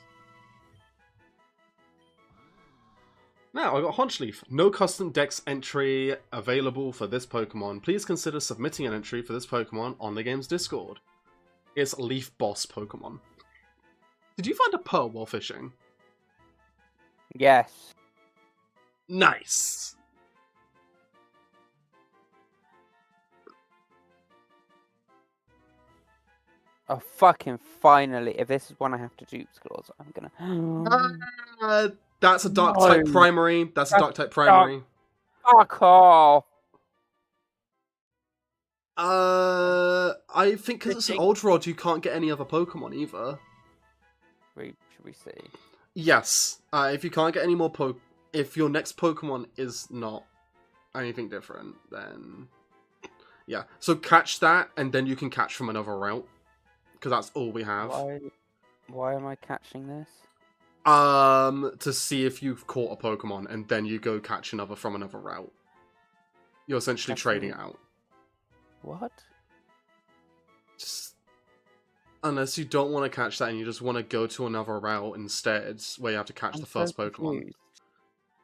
Now, I got Haunch Leaf. No custom dex entry available for this Pokemon. Please consider submitting an entry for this Pokemon on the game's Discord. It's Leaf Boss Pokemon. Did you find a pearl while fishing? Yes. Nice. Oh, fucking finally. If this is one I have to dupe scores, I'm gonna... That's a dark type primary. That's a dark type primary. Fuck off. I think because it's an Old Rod, you can't get any other Pokemon either. Should we see? Yes. If you can't get any more if your next Pokemon is not anything different, then yeah. So catch that, and then you can catch from another route, because that's all we have. Why am I catching this? To see if you've caught a Pokemon, and then you go catch another from another route. You're essentially trading it out. What? Just unless you don't want to catch that and you just want to go to another route instead, where you have to catch the first Pokemon. Confused.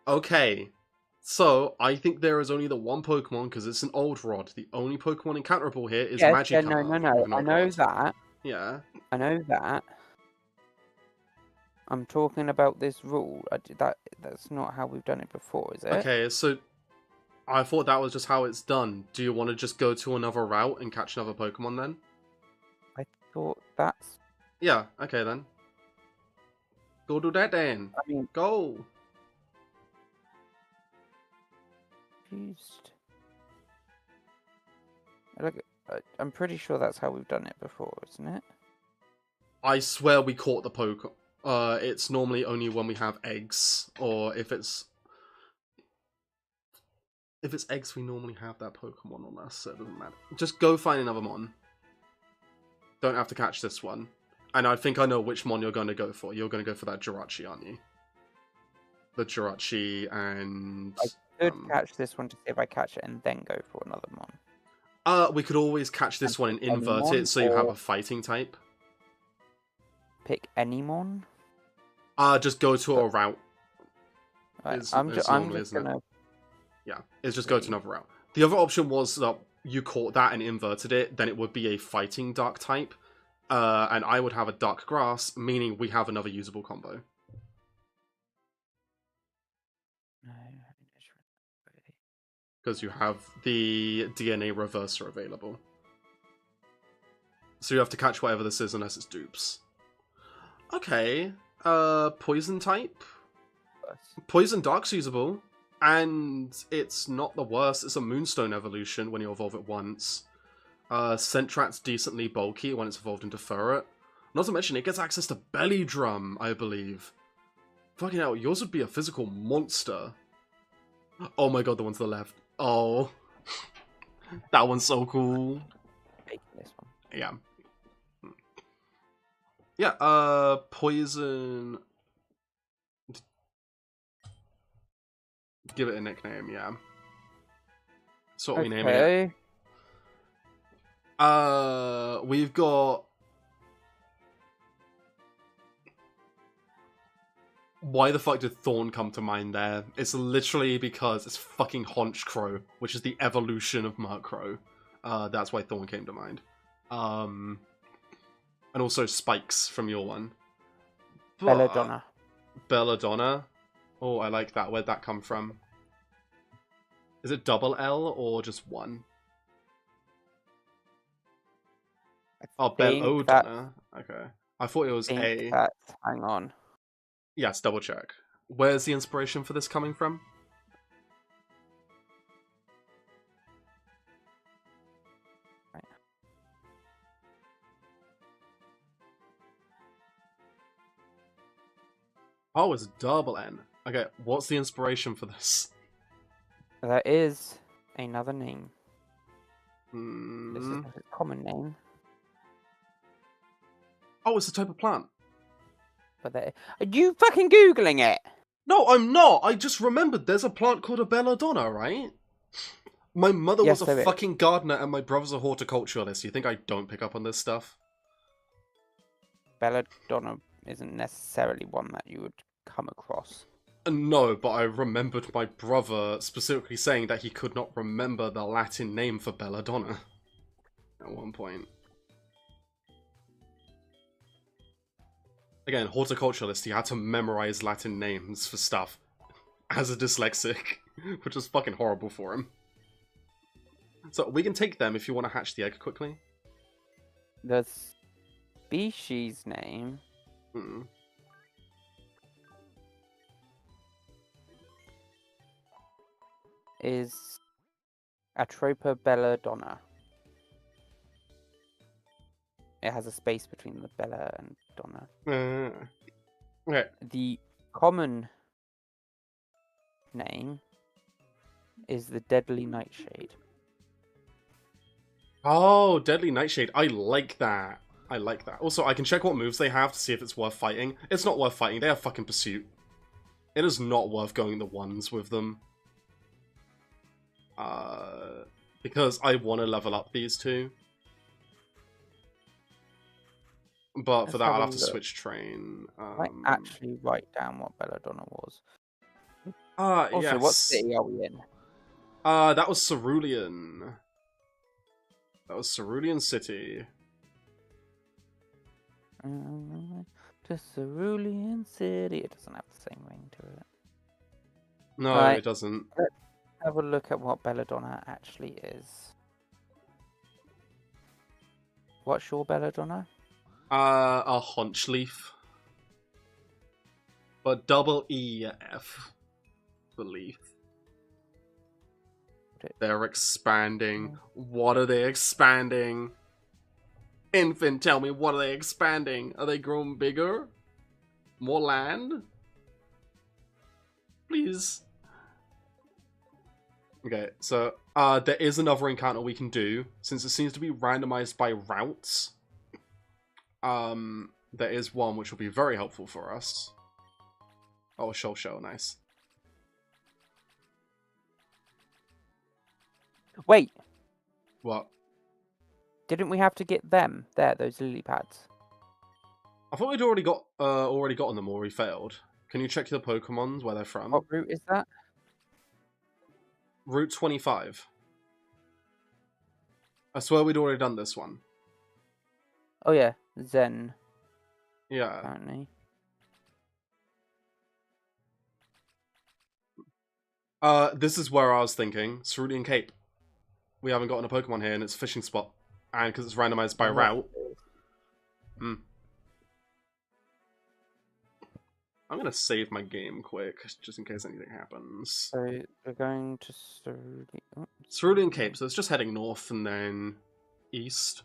Okay, so I think there is only the one Pokemon because it's an Old Rod. The only Pokemon encounterable here is Magikarp. Yeah, no. I know that. Yeah. I know that. I'm talking about this rule. That's not how we've done it before, is it? Okay, so I thought that was just how it's done. Do you want to just go to another route and catch another Pokemon then? I thought that's... Yeah, okay then. Go do that then. I mean... Go! Confused. Look, I'm pretty sure that's how we've done it before, isn't it? I swear we caught the Pokemon. It's normally only when we have eggs, or if it's eggs, we normally have that Pokemon on us, so it doesn't matter. Just go find another Mon. Don't have to catch this one. And I think I know which Mon you're going to go for. You're going to go for that Jirachi, aren't you? the Jirachi and... I could catch this one to see if I catch it and then go for another mon. We could always catch this one and invert it, so you have a fighting type. Pick any mon? Just go to a route. Right, I'm just gonna... Yeah, it's just go to another route. The other option was that you caught that and inverted it, then it would be a fighting dark type. And I would have a dark grass, meaning we have another usable combo. Because you have the DNA reverser available. So you have to catch whatever this is unless it's dupes. Okay. Poison type. Poison dark's usable. And it's not the worst. It's a Moonstone evolution when you evolve it once. Sentrat's decently bulky when it's evolved into Ferret. Not to mention, it gets access to Belly Drum, I believe. Fucking hell, yours would be a physical monster. Oh my god, the one to the left. Oh. That one's so cool. This one. Yeah. Yeah, Poison... Give it a nickname, yeah. That's what we name it. We've got... Why the fuck did Thorn come to mind there? It's literally because it's fucking Honchcrow, which is the evolution of Murkrow. That's why Thorn came to mind. And also Spikes from your one. Belladonna. Belladonna? Oh, I like that. Where'd that come from? Is it double L or just one? Oh, Belladonna. Okay. I thought it was A. Hang on. Yes, double check. Where's the inspiration for this coming from? Right. Oh, it's double N. Okay, what's the inspiration for this? There is another name. Mm. This is not a common name. Oh, it's a type of plant. But are you fucking Googling it? No, I'm not. I just remembered there's a plant called a belladonna, right? My mother was a fucking gardener and my brother's a horticulturalist. You think I don't pick up on this stuff? Belladonna isn't necessarily one that you would come across. No, but I remembered my brother specifically saying that he could not remember the Latin name for belladonna at one point. Again, horticulturalist, he had to memorize Latin names for stuff as a dyslexic, which was fucking horrible for him. So we can take them if you want to hatch the egg quickly. The species name is Atropa belladonna. It has a space between the bella and donna. Okay. The common name is the deadly nightshade. Oh, deadly nightshade. I like that. I like that. Also, I can check what moves they have to see if it's worth fighting. It's not worth fighting. They have fucking pursuit. It is not worth going the ones with them. Because I want to level up these two. But for that, I'll have to switch train. I actually write down what belladonna was. Also, yes. What city are we in? That was Cerulean. That was Cerulean City. To Cerulean City. It doesn't have the same ring to it. No, it doesn't. Let's have a look at what belladonna actually is. What's your belladonna? A haunch leaf. But double EF. Belief. They're expanding. What are they expanding? Infant, tell me, what are they expanding? Are they growing bigger? More land? Please. Okay, so there is another encounter we can do. Since it seems to be randomized by routes. There is one which will be very helpful for us. Oh, a shell, nice. Wait, What? didn't we have to get them? There, those lily pads. I thought we'd already gotten them, or we failed. Can you check the Pokemons where they're from? What route is that? Route 25. I swear we'd already done this one. Oh yeah, Zen. Yeah. Apparently. This is where I was thinking. Cerulean Cape. We haven't gotten a Pokemon here, and it's a fishing spot. And because it's randomized by route. Hmm. I'm gonna save my game quick, just in case anything happens. So we're going to Cerulean Cape, so it's just heading north and then east.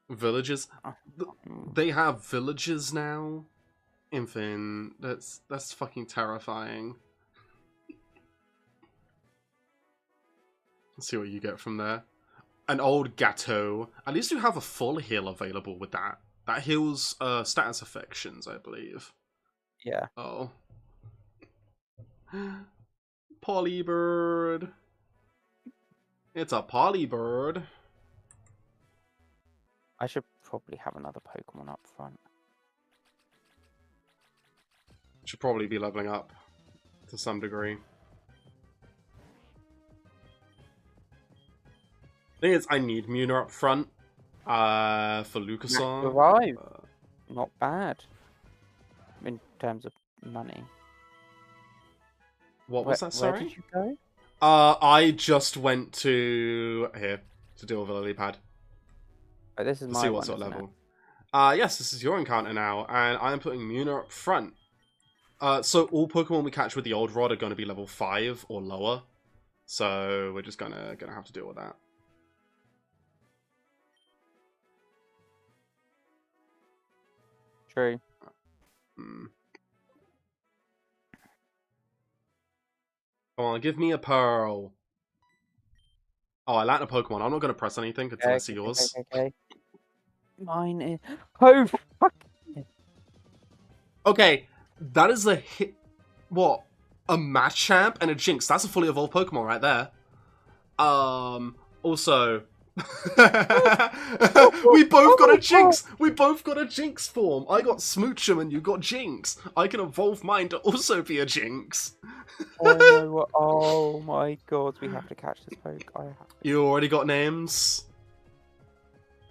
Villages. They have villages now. Infin. That's fucking terrifying. Let's see what you get from there. An old Gateau. At least you have a full heal available with that. That heals status affections, I believe. Yeah. Oh. Polybird. It's a Polybird. I should probably have another Pokemon up front. Should probably be leveling up to some degree. Thing is, I need Muna up front for Lucasar. Arrive. Not bad. In terms of money. What was that, sorry? Where did you go? I just went to here to deal with a lily pad. Oh, this is my see one, what sort of isn't level. Yes, this is your encounter now, and I am putting Muna up front. So all Pokemon we catch with the old rod are going to be level 5 or lower. So we're just gonna have to deal with that. True. Hmm. Come on, give me a pearl. Oh, I landed a Pokemon. I'm not going to press anything until I see yours. Okay. Mine is... Oh, fuck! Okay, that is a hit... What? A Machamp and a Jinx. That's a fully evolved Pokemon right there. Also... we both got a Jinx! We both got a Jinx form! I got Smoochum and you got Jinx. I can evolve mine to also be a Jinx. Oh no, oh my god, we have to catch this poke. I have to. You already got names?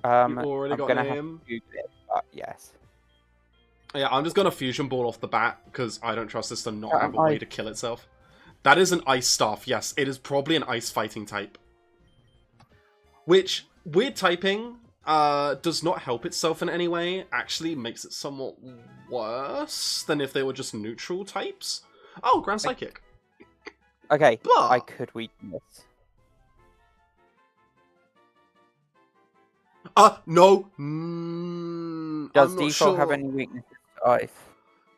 You already got gonna name? have to Google it, but yes. Yeah, I'm just gonna Fusion Ball off the bat, because I don't trust this to not have a way to kill itself. That is an Ice Staff, yes. It is probably an Ice Fighting type. Which, weird typing, does not help itself in any way. Actually makes it somewhat worse than if they were just neutral types. Oh, Grand Psychic. Okay, But... I could weaken this. No. Does I'm not default have sure. any weaknesses to ice?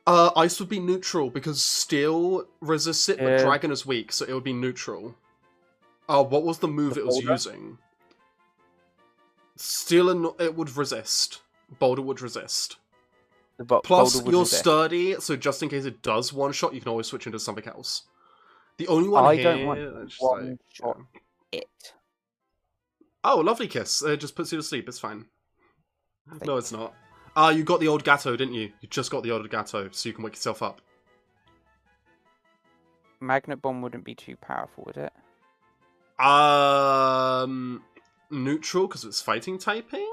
Ice would be neutral, because Steel resists it, but Dragon is weak, so it would be neutral. What was the move it was using? Steel and it would resist. Boulder would resist. Plus, you're sturdy, so just in case it does one-shot, you can always switch into something else. The only one I here... don't want one-shot it. Oh, lovely kiss. It just puts you to sleep, it's fine. No, it's not. You got the old Gateau, didn't you? You just got the old Gateau, so you can wake yourself up. Magnet Bomb wouldn't be too powerful, would it? Neutral, because it's fighting typing?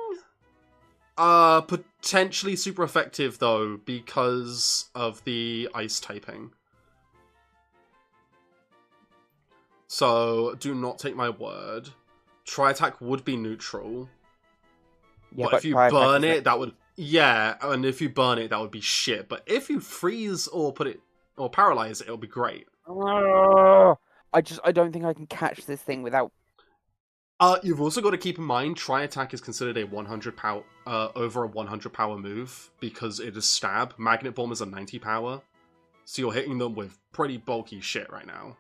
Potentially super effective, though, because of the ice typing. So, do not take my word. Tri-Attack would be neutral. Yeah, but if you burn it, that would... Yeah, and if you burn it, that would be shit. But if you freeze or put it... Or paralyze it, it'll be great. I don't think I can catch this thing without... You've also got to keep in mind, Tri-Attack is considered a 100 power, over a 100 power move, because it is stab. Magnet Bomb is a 90 power. So you're hitting them with pretty bulky shit right now.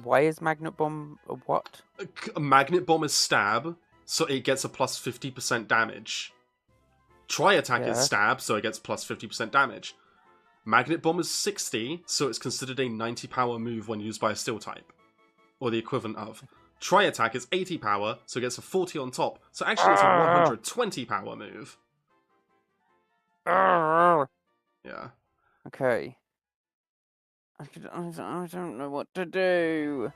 Why is Magnet Bomb a what? Magnet Bomb is stab, so it gets a plus 50% damage. Tri-Attack is stab, so it gets plus 50% damage. Magnet Bomb is 60, so it's considered a 90 power move when used by a Steel type, or the equivalent of. Tri Attack is 80 power, so it gets a 40 on top, so actually it's a 120 power move. Yeah. Okay. I don't know what to do.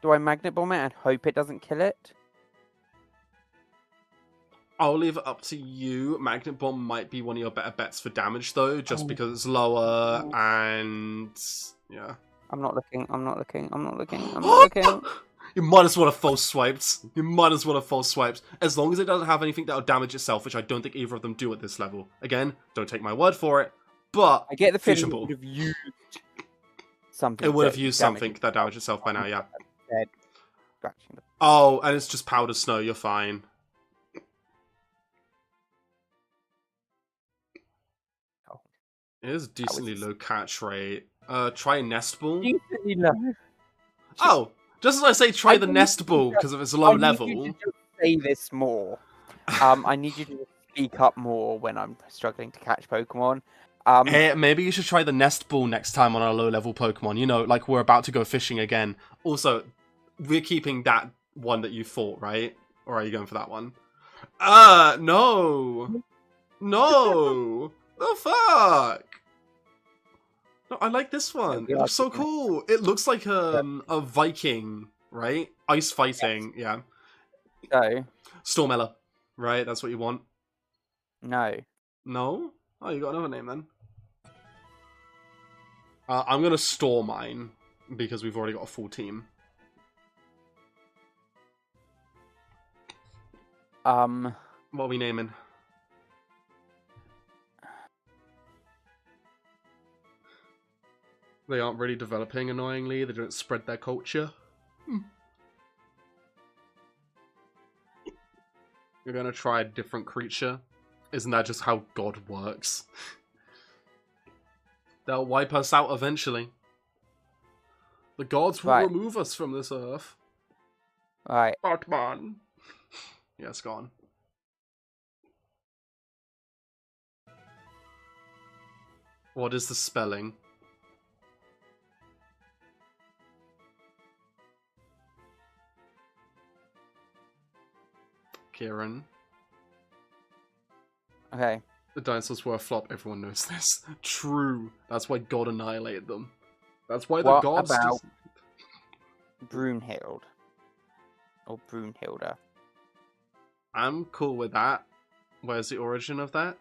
Do I Magnet Bomb it and hope it doesn't kill it? I'll leave it up to you. Magnet Bomb might be one of your better bets for damage, though, just because it's lower and... yeah. I'm not looking. You might as well have false swiped. As long as it doesn't have anything that'll damage itself, which I don't think either of them do at this level. Again, don't take my word for it, but... I get the feeling Fusion it Ball. would have used something. It would have used something that damaged itself by now, yeah. Scratching the... Oh, and it's just powdered snow, you're fine. Oh. It is decently low catch rate. Try Nest Ball. Decently low. Oh, just as I say, try the Nest Ball because of its low level. I need you to just say this more. I need you to speak up more when I'm struggling to catch Pokemon. Hey, maybe you should try the Nest Ball next time on a low-level Pokemon. You know, like we're about to go fishing again. Also, we're keeping that one that you fought, right? Or are you going for that one? No. No. The fuck? No, I like this one. It looks so cool. It looks like a Viking, right? Ice fighting, yeah. So? Stormella, right? That's what you want? No. No? Oh, you got another name then. I'm gonna store mine because we've already got a full team. What are we naming? They aren't really developing, annoyingly. They don't spread their culture. You're gonna try a different creature? Isn't that just how God works? They'll wipe us out eventually. The gods will remove us from this earth. Right. Batman. Yeah, it's gone. What is the spelling? Kieran. Okay. The dinosaurs were a flop, everyone knows this. True. That's why God annihilated them. That's why the gods... What about Brunhild? Or Brunhilda? I'm cool with that. Where's the origin of that?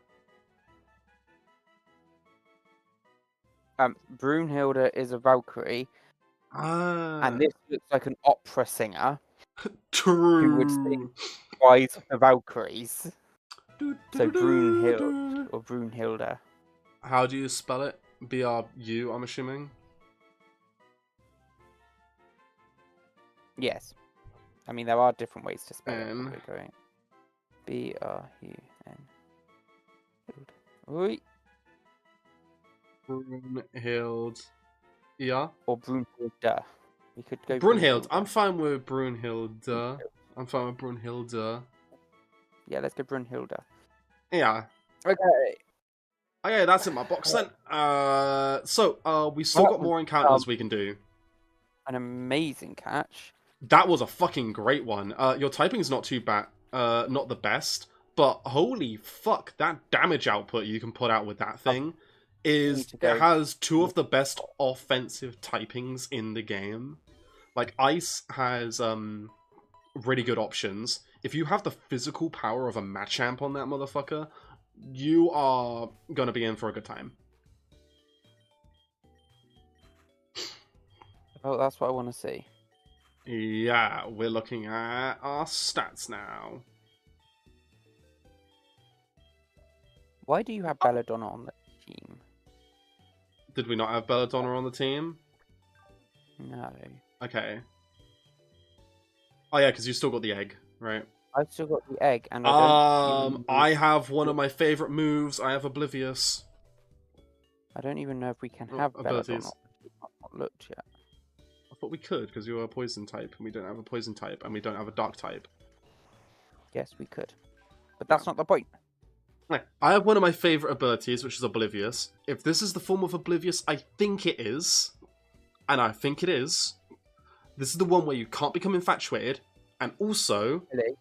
Brunhilda is a Valkyrie. And this looks like an opera singer. True. Who would sing Rise of the Valkyries. So Brunhild or Brunhilda. How do you spell it? B-R-U, I'm assuming? Yes. I mean, there are different ways to spell it. B-R-U-N. Oi. Brunhild. Yeah? Or Brunhilda. We could go Brunhild. I'm fine with Brunhilda. I'm fine with Brunhilda. Yeah, let's go Brunhilda. Yeah. Okay. Okay, that's in my box then. We still got more encounters we can do. An amazing catch. That was a fucking great one. Your typing's not too bad. Not the best. But holy fuck, that damage output you can put out with that thing it has two of the best offensive typings in the game. Like, Ice has really good options. If you have the physical power of a Machamp on that motherfucker, you are gonna be in for a good time. Oh, that's what I want to see. Yeah, we're looking at our stats now. Why do you have Belladonna on the team? Did we not have Belladonna on the team? No. Okay. Oh yeah, because you still got the egg, right? I've still got the egg, and I have one of my favorite moves. I have Oblivious. I don't even know if we can have Belladonna. I've not looked yet. I thought we could, because you were a poison type, and we don't have a poison type, and we don't have a dark type. Yes, we could. But that's not the point. Right, I have one of my favorite abilities, which is Oblivious. If this is the form of Oblivious, I think it is, and I think it is. This is the one where you can't become infatuated, and also Really?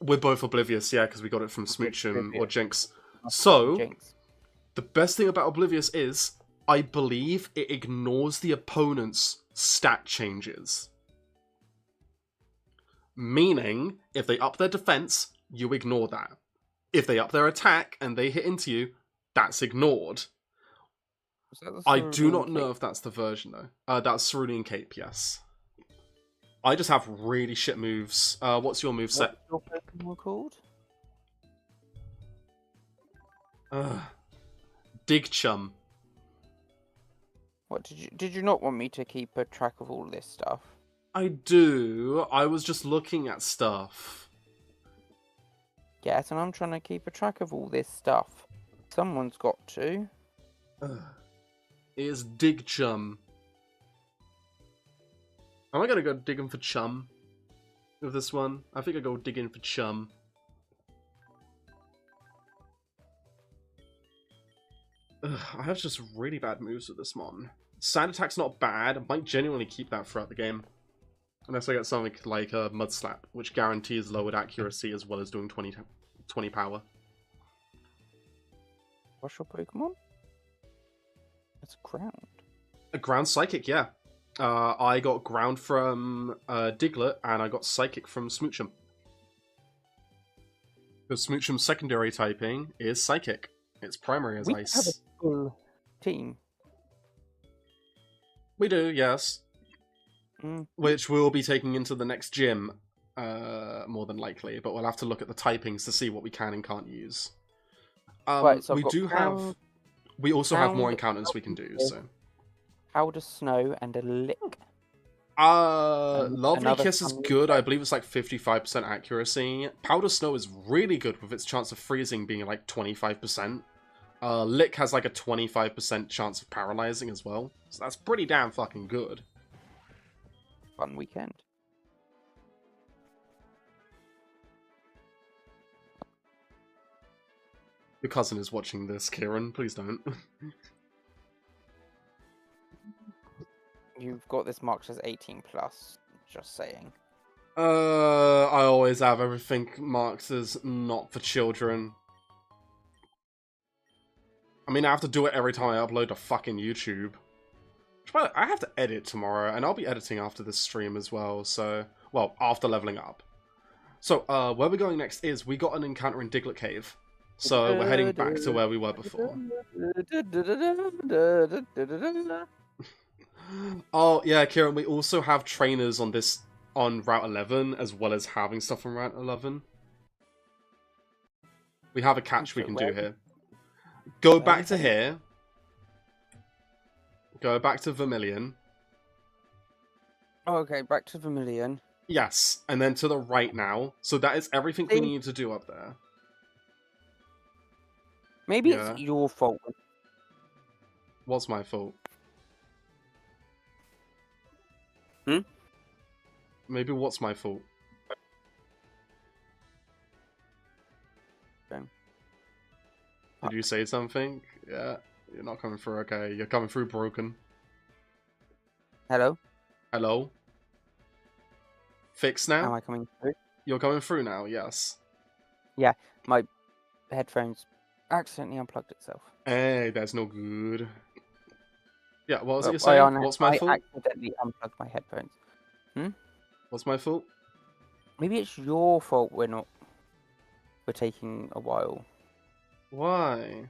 we're both Oblivious, yeah, because we got it from Smoochum or Oblivious. Jinx. Not So Jinx. the best thing about Oblivious is, I believe it ignores the opponent's stat changes. Meaning, if they up their defense, you ignore that. If they up their attack and they hit into you, that's ignored. Was that the I do Cerulean not know Cape? if that's the version though. That's Cerulean Cape, yes. I just have really shit moves. What's your move set? What's your Pokemon called? Dig Chum. What did you not want me to keep a track of all this stuff? I do. I was just looking at stuff. Yes, and I'm trying to keep a track of all this stuff. Someone's got to. It is Dig Chum. Am I gonna go digging for Chum with this one? I think I go digging for Chum. I have just really bad moves with this mon. Sand Attack's not bad. I might genuinely keep that throughout the game. Unless I get something like a Mud Slap, which guarantees lowered accuracy as well as doing 20 power. What's your Pokemon? It's Ground. A Ground Psychic, yeah. I got Ground from Diglett, and I got Psychic from Smoochum. Because Smoochum's secondary typing is Psychic. Its primary is We Ice. have a full team. We do, yes. Mm. Which we'll be taking into the next gym, more than likely. But we'll have to look at the typings to see what we can and can't use. Right, so we do have... We also have more encounters we can do, so... Powder Snow and a Lick. Lovely Kiss is good. Lick. I believe it's like 55% accuracy. Powder Snow is really good with its chance of freezing being like 25%. Lick has like a 25% chance of paralyzing as well. So that's pretty damn fucking good. Fun weekend. Your cousin is watching this, Kieran. Please don't. You've got this marked as 18 plus. Just saying. I always have everything marked as not for children. I mean, I have to do it every time I upload to fucking YouTube. But I have to edit tomorrow, and I'll be editing after this stream as well, so... Well, after leveling up. So, where we're going next is, we got an encounter in Diglett Cave. So, we're heading back to where we were before. Oh, yeah, Kieran, we also have trainers on Route 11, as well as having stuff on Route 11. We have a catch we can do here. Go back to here. Go back to Vermilion. Oh, okay, back to Vermilion. Yes, and then to the right now. So that is everything we need to do up there. Maybe it's your fault. What's my fault? Maybe what's my fault? Okay. Did you say something? Yeah, you're not coming through. Okay, you're coming through broken. Hello? Hello? Fixed now? Am I coming through? You're coming through now, yes. Yeah, my headphones accidentally unplugged itself. Hey, that's no good. Yeah, what was it you're saying? What's my fault? I accidentally unplugged my headphones. What's my fault? Maybe it's your fault we're taking a while. Why?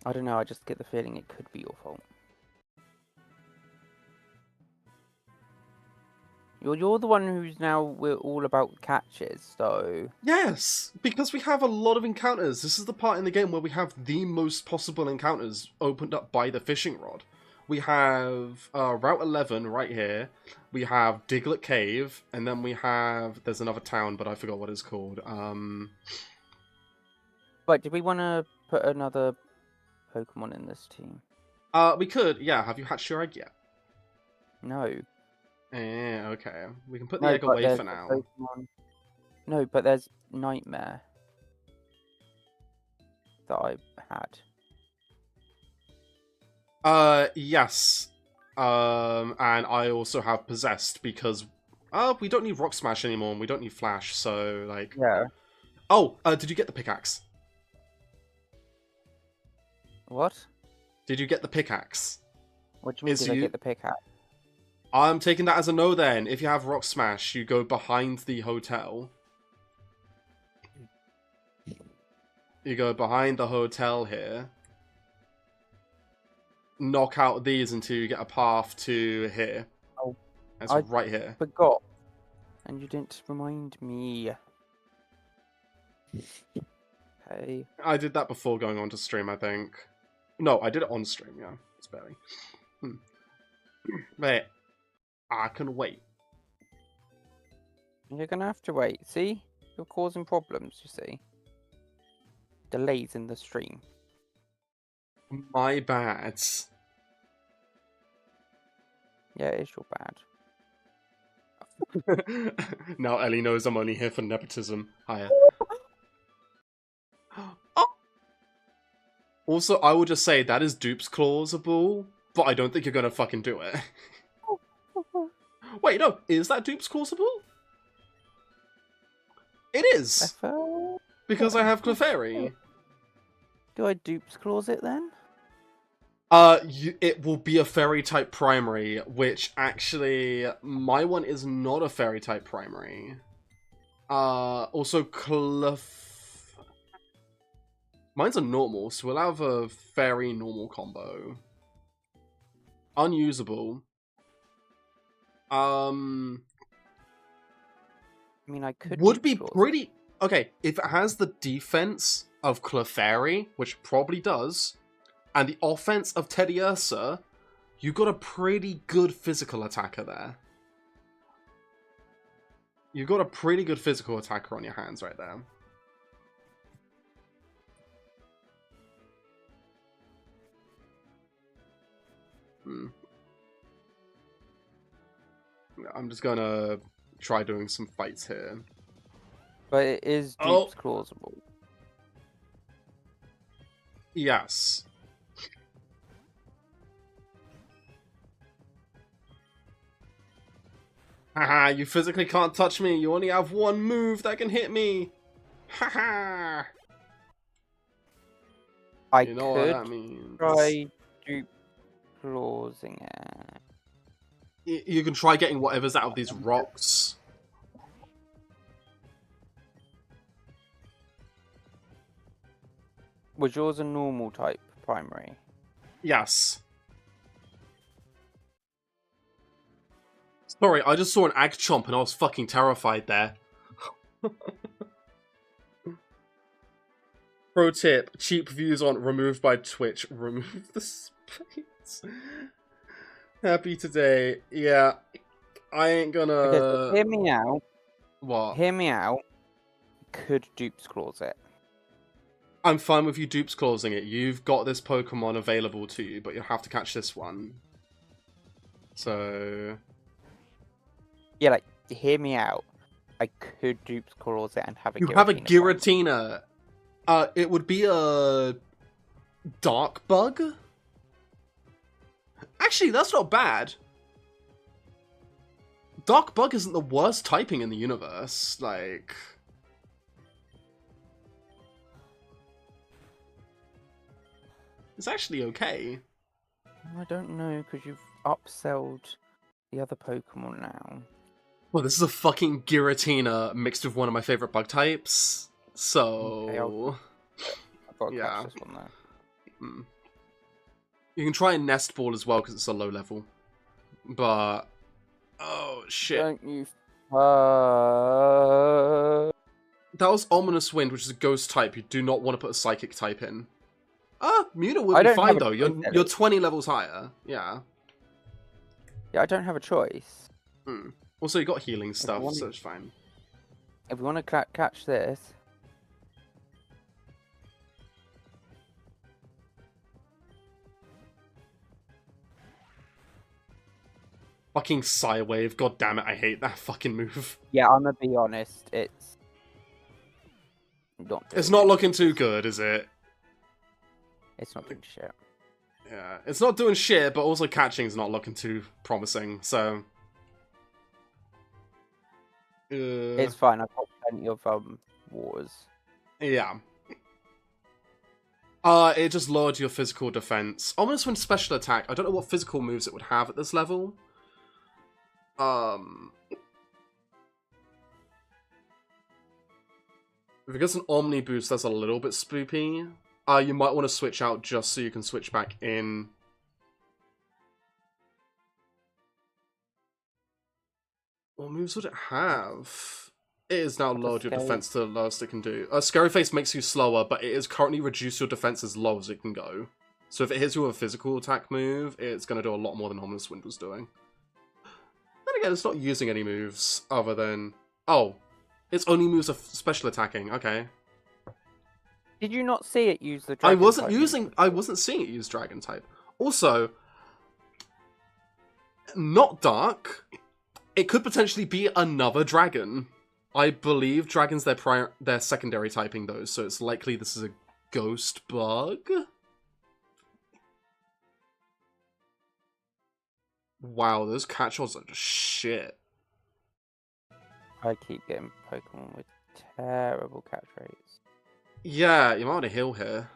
I don't know, I just get the feeling it could be your fault. You're the one who's now we're all about catches, so... Yes, because we have a lot of encounters. This is the part in the game where we have the most possible encounters opened up by the fishing rod. We have Route 11 right here. We have Diglett Cave, and then we have... There's another town, but I forgot what it's called. Wait, did we want to put another Pokemon in this team? We could, yeah. Have you hatched your egg yet? No. Okay. We can put the egg away for now. No, but there's Nightmare that I had. Yes. And I also have Possessed because we don't need Rock Smash anymore and we don't need Flash, so like Yeah. Oh, did you get the pickaxe? What? Did you get the pickaxe? What do you mean, did I get the pickaxe? I'm taking that as a no then. If you have Rock Smash, you go behind the hotel. You go behind the hotel here. Knock out these until you get a path to here. Oh, That's right here. Forgot. And you didn't remind me. Hey. I did that before going on to stream, I think. No, I did it on stream, yeah. It's barely. Wait. I can wait. You're gonna have to wait. See? You're causing problems, you see. Delays in the stream. My bad. Yeah, it is your bad. Now Ellie knows I'm only here for nepotism. Hiya. Oh. Also, I would just say that is Dupe's Clausable, but I don't think you're gonna fucking do it. Wait, no, is that Dupe's Clausable? It is! Because I have Clefairy. Do I Dupe's Clause it then? It will be a fairy type primary, which actually, my one is not a fairy type primary. Also mine's a normal, so we'll have a fairy normal combo. Unusable. I mean, I could. Would be pretty... Okay, if it has the defense of Clefairy, which probably does, and the offense of Teddiursa, you got a pretty good physical attacker there. You've got a pretty good physical attacker on your hands right there. I'm just gonna try doing some fights here. But it is Dupe's Clausable. Yes. Haha, you physically can't touch me. You only have one move that can hit me. Haha. You know what that means. Try Dupe Clausing it. You can try getting whatever's out of these rocks. Was yours a normal type primary? Yes. Sorry, I just saw an Ag Chomp and I was fucking terrified there. Pro tip, cheap views on removed by Twitch. Remove the space. Happy today. Yeah. I ain't gonna... Okay, so hear me out. What? Hear me out. Could Dupe's Clause it? I'm fine with you Dupe's Clausing it. You've got this Pokemon available to you, but you'll have to catch this one. So... Yeah, like, hear me out. I could Dupe's Clause it and have a You have a Giratina. It would be a... Dark Bug? Actually, that's not bad. Dark Bug isn't the worst typing in the universe. Like... It's actually okay. I don't know, because you've upselled the other Pokemon now. Well, this is a fucking Giratina mixed with one of my favorite bug types. So... Okay, I've got to catch this one, though. You can try a Nest Ball as well, because it's a low level. But... Oh, shit. Don't you... That was Ominous Wind, which is a ghost type. You do not want to put a psychic type in. Muta would be fine, though. You're 20 levels higher. Yeah. Yeah, I don't have a choice. Also, you got healing stuff, so it's fine. If we want to catch this... Fucking Psy Wave. God damn it, I hate that fucking move. Yeah, I'm gonna be honest. It's not. It's not looking too good, is it? It's not doing shit. Yeah, it's not doing shit, but also catching's not looking too promising, so... It's fine, I've got plenty of waters. Yeah. It just lowered your physical defense. Almost when special attack. I don't know what physical moves it would have at this level. If it gets an Omni boost, that's a little bit spoopy. You might want to switch out just so you can switch back in. What moves would it have? It is now lowered your defense to the lowest it can do. Scary Face makes you slower, but it is currently reduced your defense as low as it can go. So if it hits you with a physical attack move, it's going to do a lot more than Ominous Wind was doing. Then again, it's not using any moves other than... Oh, its only moves are special attacking. Okay. Did you not see it use the dragon I wasn't seeing it use dragon type. Also, not dark. It could potentially be another dragon. I believe dragon's their secondary typing though, so it's likely this is a ghost bug. Wow, those catch-alls are just shit. I keep getting Pokemon with terrible catch rates. Yeah, you might want to heal here.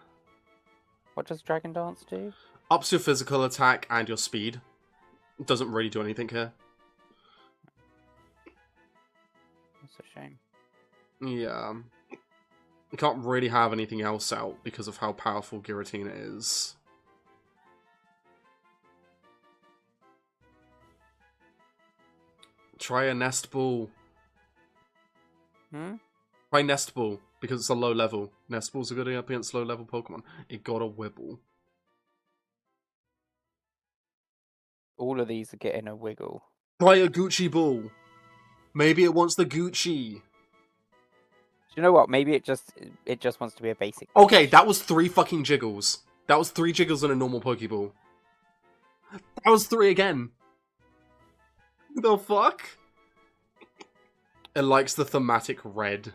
What does Dragon Dance do? Ups your physical attack and your speed. It doesn't really do anything here. That's a shame. Yeah. You can't really have anything else out because of how powerful Giratina is. Try a Nest Ball. Try Nest Ball, because it's a low level. Nest Balls are good up against low level Pokemon. It got a Wibble. All of these are getting a wiggle. Try a Gucci Ball. Maybe it wants the Gucci. Do you know what? Maybe it just wants to be a basic. Okay, that was 3 fucking Jiggles. That was 3 Jiggles in a normal Pokeball. That was 3 again. The fuck? It likes the thematic red.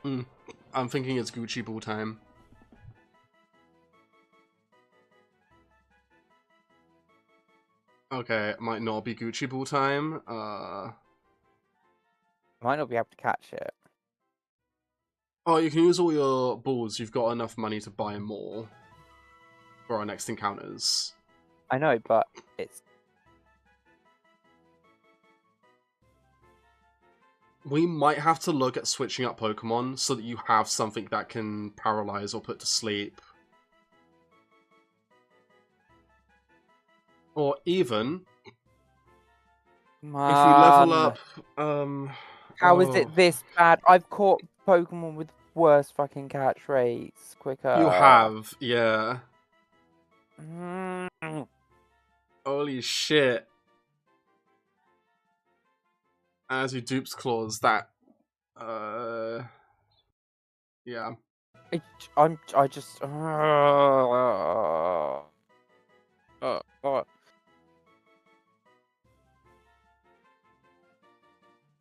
I'm thinking it's Gucci Ball time. Okay, it might not be Gucci Ball time. Might not be able to catch it. Oh, you can use all your balls. You've got enough money to buy more for our next encounters. I know, but it's... We might have to look at switching up Pokemon so that you have something that can paralyze or put to sleep. Or even... if we level up... How is it this bad? I've caught Pokemon with worse fucking catch rates quicker. You have, yeah. Mm. Holy shit. As you dupes claws, that... yeah. I just...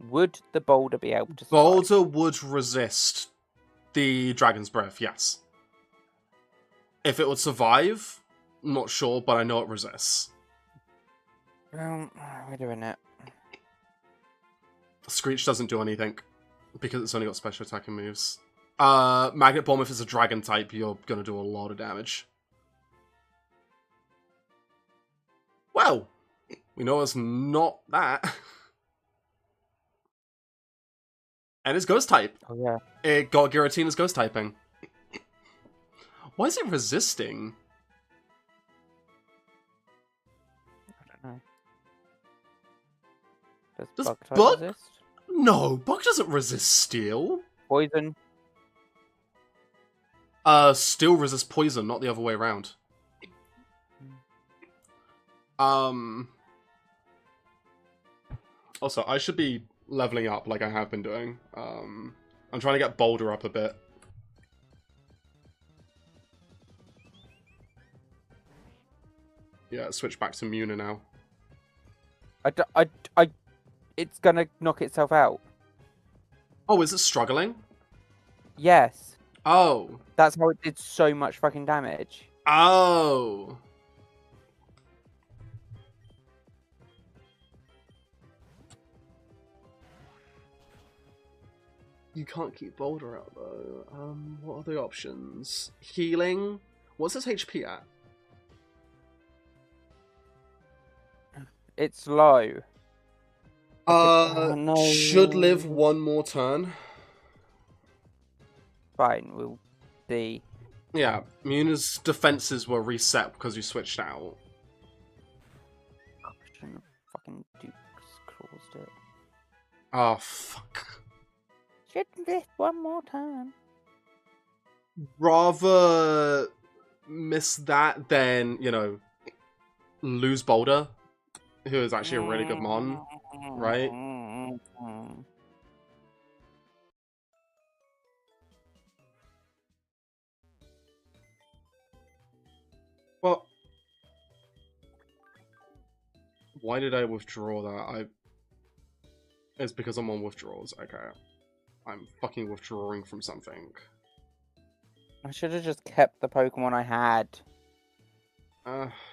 Would the boulder be able to survive? Boulder would resist the Dragon's Breath, yes. If it would survive, not sure, but I know it resists. We're doing it. Screech doesn't do anything, because it's only got special attacking moves. Magnet Bomb, if it's a Dragon type, you're gonna do a lot of damage. Well, we know it's not that. And it's Ghost type. Oh, yeah. It got Giratina's Ghost typing. Why is it resisting? I don't know. Does Bug type Bug? resist? No, Bug doesn't resist Steel. Poison? Steel resists Poison, not the other way around. Also, I should be leveling up like I have been doing. I'm trying to get Boulder up a bit. Yeah, switch back to Muna now. it's gonna knock itself out. Oh, is it struggling? Yes. Oh. That's how it did so much fucking damage. Oh. You can't keep Boulder out though. What are the options? Healing? What's his HP at? It's low. No. Should live one more turn. Fine, we'll see. Yeah, Muna's defenses were reset because you switched out. I shouldn't have fucking Duke's caused it. Oh, fuck. Should live one more time. Rather miss that than, you know, lose Boulder, who is actually a really good mon, right? Well, why did I withdraw that? It's because I'm on withdrawals. Okay. I'm fucking withdrawing from something. I should have just kept the Pokemon I had.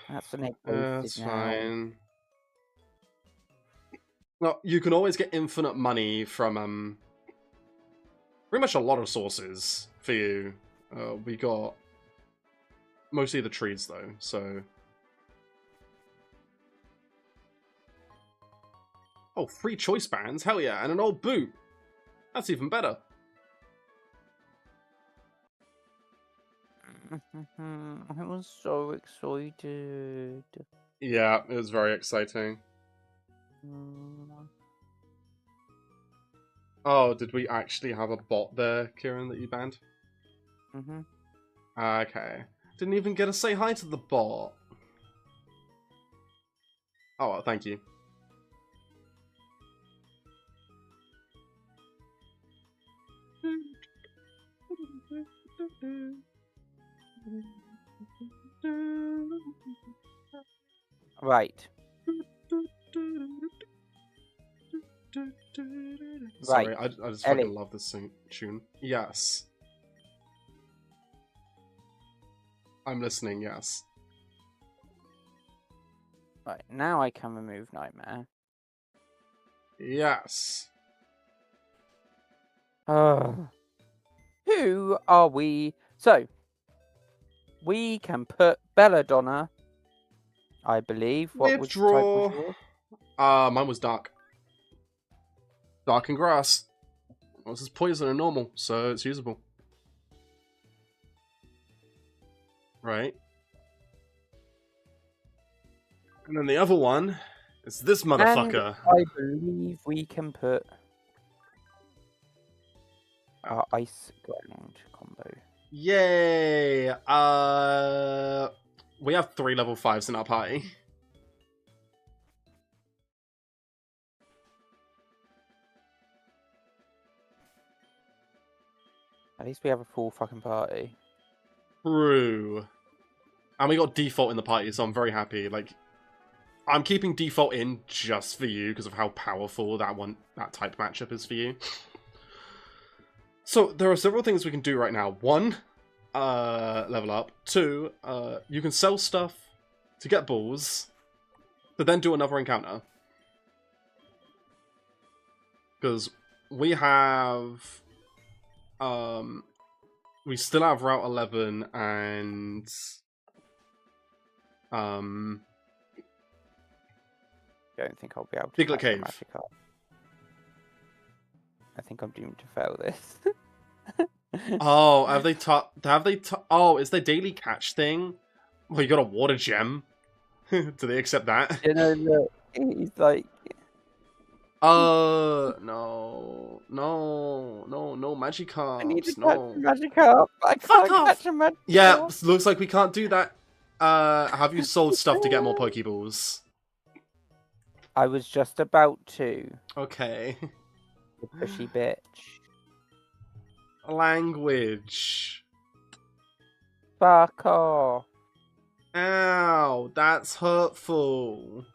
That's an That's fine. Well, you can always get infinite money from pretty much a lot of sources for you. We got mostly the trees though, so. Oh, 3 choice bands? Hell yeah, and an old boot. That's even better. I was so excited. Yeah, it was very exciting. Oh, did we actually have a bot there, Kieran, that you banned? Okay. Didn't even get to say hi to the bot. Oh, well, thank you. Right. Sorry, I just Ellie. fucking love this tune. Yes. I'm listening, yes. Right, now I can remove Nightmare. Yes. Who are we? So, we can put Belladonna, I believe. What type was yours? Mine was dark. Dark and grass. Well, this is poison and normal, so it's usable. Right. And then the other one is this motherfucker. And I believe we can put our Ice Ground combo. Yay! We have 3 level 5s in our party. At least we have a full fucking party. True. And we got default in the party, so I'm very happy. Like, I'm keeping default in just for you because of how powerful that type matchup is for you. So there are several things we can do right now. 1, level up. 2, you can sell stuff to get balls, to then do another encounter. Because we have, we still have Route 11 and, Don't think I'll be able to. Diglett Cave. I think I'm doomed to fail this. Oh, have they oh, is their daily catch thing? Well, you got a water gem. Do they accept that? You know, look, he's like... No, Magikarps. I need to no. catch a Magikarp. I can't catch a Magikarp. Yeah, looks like we can't do that. Have you sold stuff to get more Pokeballs? I was just about to. Okay. You pushy bitch. Language. Fuck off. Ow, that's hurtful.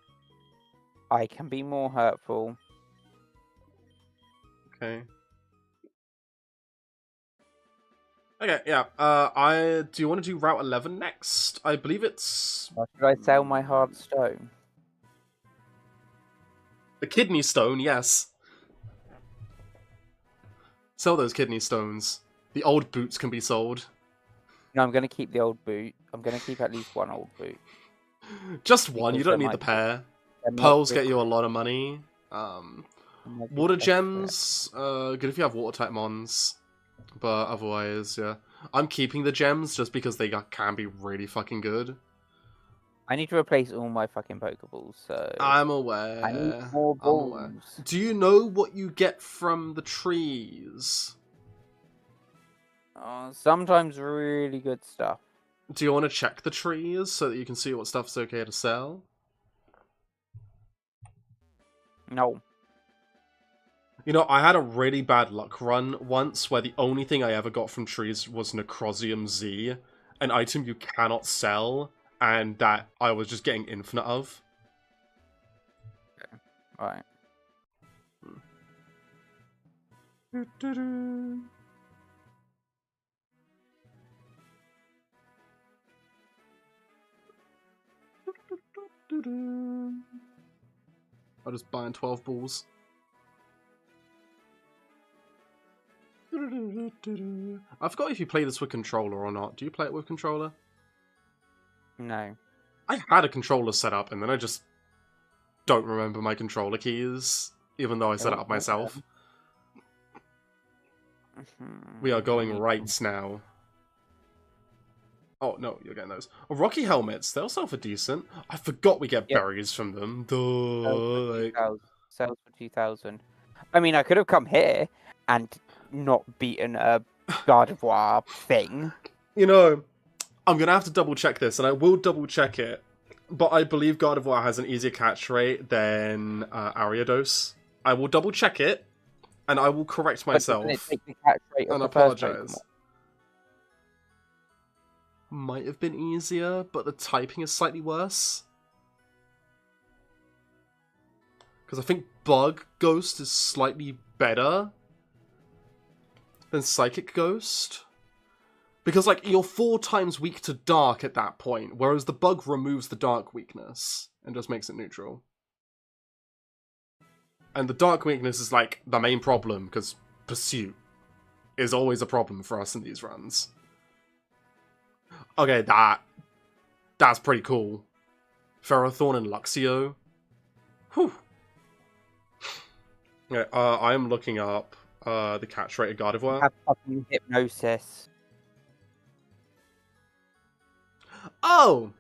I can be more hurtful. Okay. Okay, yeah. Do you want to do Route 11 next? I believe it's Or should I sell my hard stone? the kidney stone. Yes. Sell those kidney stones. The old boots can be sold. No, I'm going to keep the old boot. I'm going to keep at least one old boot. Just one. You Because don't there need the might be- pair. there might Pearls be a get you a quest- lot of money. there might be a Water quest there. gems. Good if you have water type mons. But otherwise, yeah. I'm keeping the gems just because they can be really fucking good. I need to replace all my fucking Pokeballs, so... I'm aware. I need more I'm aware. balls. Do you know what you get from the trees? Sometimes really good stuff. Do you want to check the trees so that you can see what stuff's okay to sell? No. You know, I had a really bad luck run once where the only thing I ever got from trees was Necrosium Z, an item you cannot sell, and that I was just getting infinite of. Alright. I'll just buy in 12 balls. I forgot if you play this with controller or not. Do you play it with controller? No. I had a controller set up and then I just don't remember my controller keys, even though I set it up myself. We are going rights now. Oh, no, you're getting those. Oh, Rocky helmets, they'll sell for decent. I forgot we get berries from them. Sales for 2,000. I mean, I could have come here and not beaten a Gardevoir thing. You know, I'm going to have to double check this, and I will double check it. But I believe Gardevoir has an easier catch rate than Ariados. I will double check it, and I will correct myself. But doesn't it take the catch rate of And the first apologize. Pokemon? Might have been easier, but the typing is slightly worse. Because I think Bug Ghost is slightly better than Psychic Ghost. Because, like, you're 4 times weak to Dark at that point, whereas the Bug removes the Dark weakness and just makes it neutral. And the Dark weakness is, like, the main problem, because Pursuit is always a problem for us in these runs. Okay, that's pretty cool. Ferrothorn and Luxio. Whew. Okay, I'm looking up the catch rate of Gardevoir. Have fucking Hypnosis. Oh!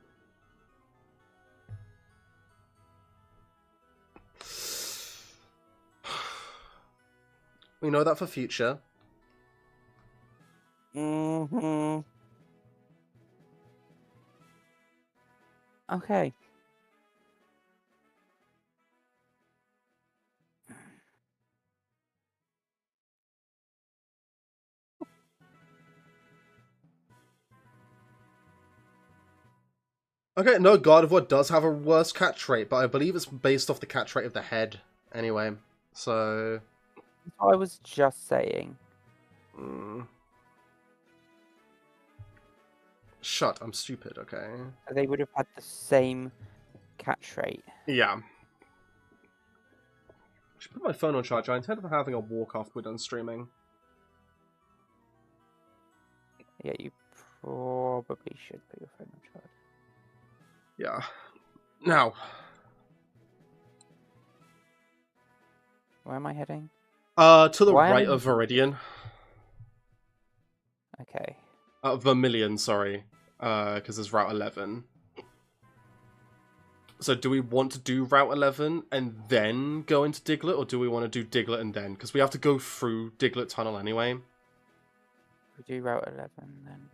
We know that for future. Mm-hmm. Okay. Okay, no, Gardevoir does have a worse catch rate, but I believe it's based off the catch rate of the head. Anyway, so... I was just saying. Shut, I'm stupid, okay? They would have had the same catch rate. Yeah. I should put my phone on charge. I intend on having a walk after we're done streaming. Yeah, you probably should put your phone on charge. Yeah. Now. Where am I heading? To the Why right am I- of Viridian. Okay. Vermilion, sorry. Because there's Route 11. So do we want to do Route 11 and then go into Diglett, or do we want to do Diglett and then? Because we have to go through Diglett Tunnel anyway. We do Route 11 then.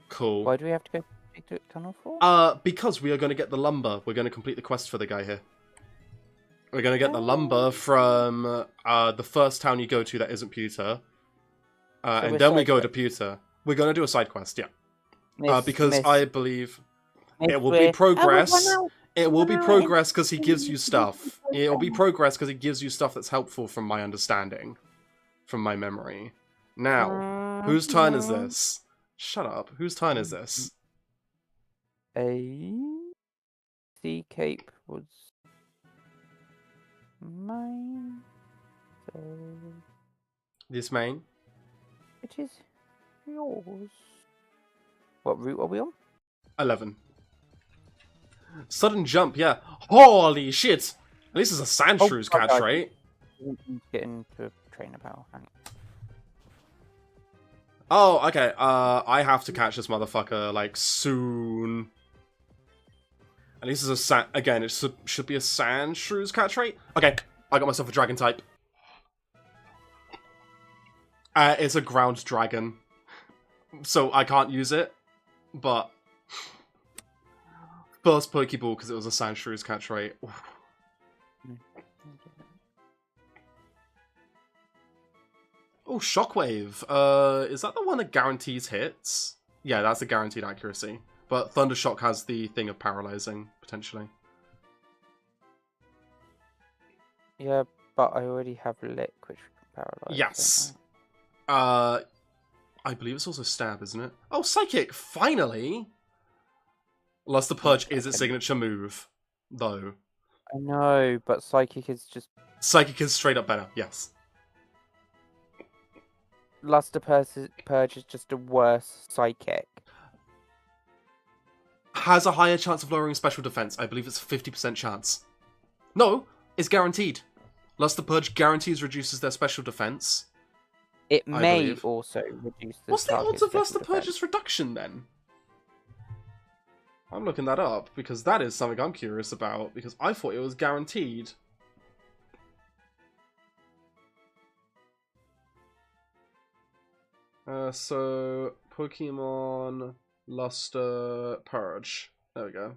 Cool. Why do we have to go to Tunnel 4? Because we are going to get the lumber. We're going to complete the quest for the guy here. We're going to get the lumber from the first town you go to that isn't Pewter. And then we go to Pewter. We're going to do a side quest, yeah. Because I believe it will be progress. It will be progress because he gives you stuff. It will be progress because he gives you stuff that's helpful from my understanding. from my memory. Now, whose turn is this? Shut up. Whose turn is this? A sea cape was mine. So This main? it is yours. What route are we on? 11. Sudden jump, yeah. Holy shit! At least it's a Sandshrews catch, right? Get into trainer power. Hang on. Oh, okay. I have to catch this motherfucker, like, soon. At least it's a again, it should be a Sandshrews catch, right? Okay, I got myself a dragon type. It's a ground dragon. So I can't use it, but... First Pokeball, because it was a Sandshrews catch, right? Oh, Shockwave. Is that the one that guarantees hits? Yeah, that's a guaranteed accuracy. But Thundershock has the thing of paralyzing, potentially. Yeah, but I already have Lick, which can paralyze. Yes. I believe it's also Stab, isn't it? Oh, Psychic! Finally! Luster Purge is its signature move, though. I know, but Psychic is just... Psychic is straight up better, yes. Luster Purge is just a worse Psychic. Has a higher chance of lowering special defense. I believe it's a 50% chance. No, it's guaranteed. Luster Purge guarantees reduces their special defense. It may also reduce the What's the odds of Luster defense. Purge's reduction, then? I'm looking that up, because that is something I'm curious about, because I thought it was guaranteed. So, Pokemon Luster Purge. There we go.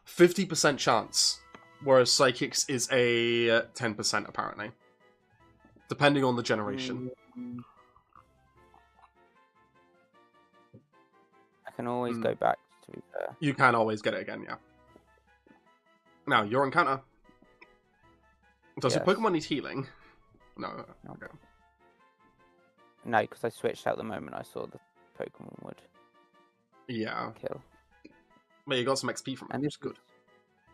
50% chance, whereas Psychics is a 10% apparently. Depending on the generation. I can always go back, to be fair. You can always get it again, yeah. Now, your encounter. Does your Pokemon need healing? No. Okay. No, because I switched out the moment I saw the Pokemon would kill. But you got some XP from it, which is good.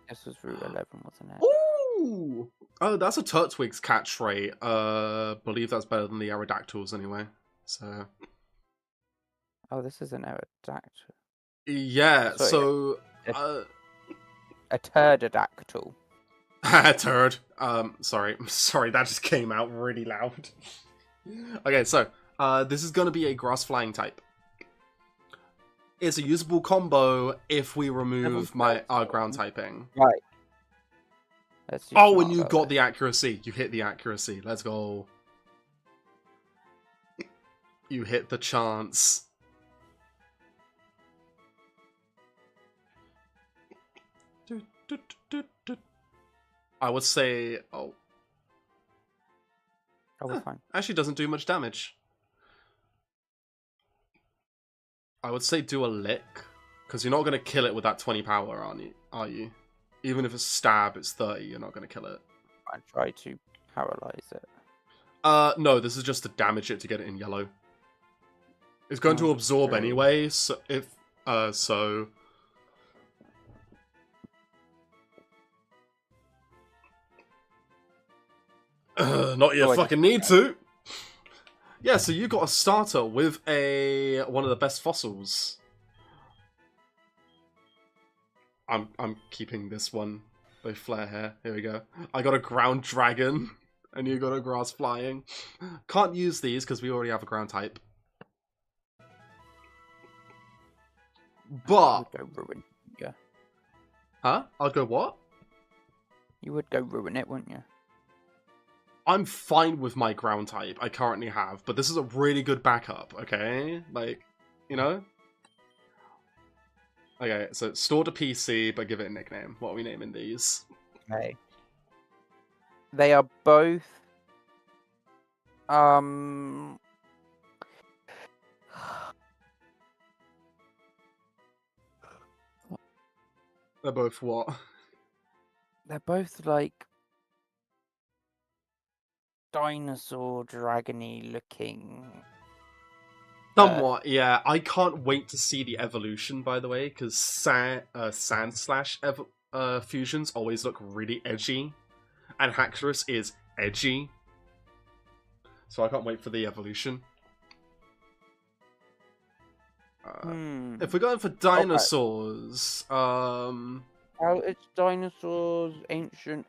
This was Route 11, wasn't it? Ooh! Oh, that's a Turtwig's catch rate. Believe that's better than the Aerodactyls anyway. So. Oh, this is an Aerodactyl. Yeah, so... A Turdadactyl. A turd. Sorry, that just came out really loud. Okay, so, this is going to be a grass flying type. It's a usable combo if we remove our ground typing. Right. Oh, and you got the accuracy. You hit the accuracy. Let's go. You hit the chance. I would say... Oh. Oh, we're fine. Actually doesn't do much damage. I would say do a lick. Because you're not going to kill it with that 20 power, are you? Even if it's stab, it's 30, you're not going to kill it. I try to paralyze it. No, this is just to damage it to get it in yellow. It's going to absorb anyway, so if... Not you fucking need to. Yeah, so you got a starter with one of the best fossils. I'm keeping this one with flare hair. Here we go. I got a ground dragon, and you got a grass flying. Can't use these because we already have a ground type. But you would go ruin, yeah. Huh? I'll go what? You would go ruin it, wouldn't you? I'm fine with my ground type I currently have, but this is a really good backup, okay? Like, you know? Okay, so store to PC, but give it a nickname. What are we naming these? Okay. They are both... They're both what? They're both, like... dinosaur dragony looking. Somewhat, yeah. I can't wait to see the evolution, by the way, because Sand Slash fusions always look really edgy, and Haxorus is edgy. So I can't wait for the evolution. If we're going for dinosaurs, How it's dinosaurs, ancient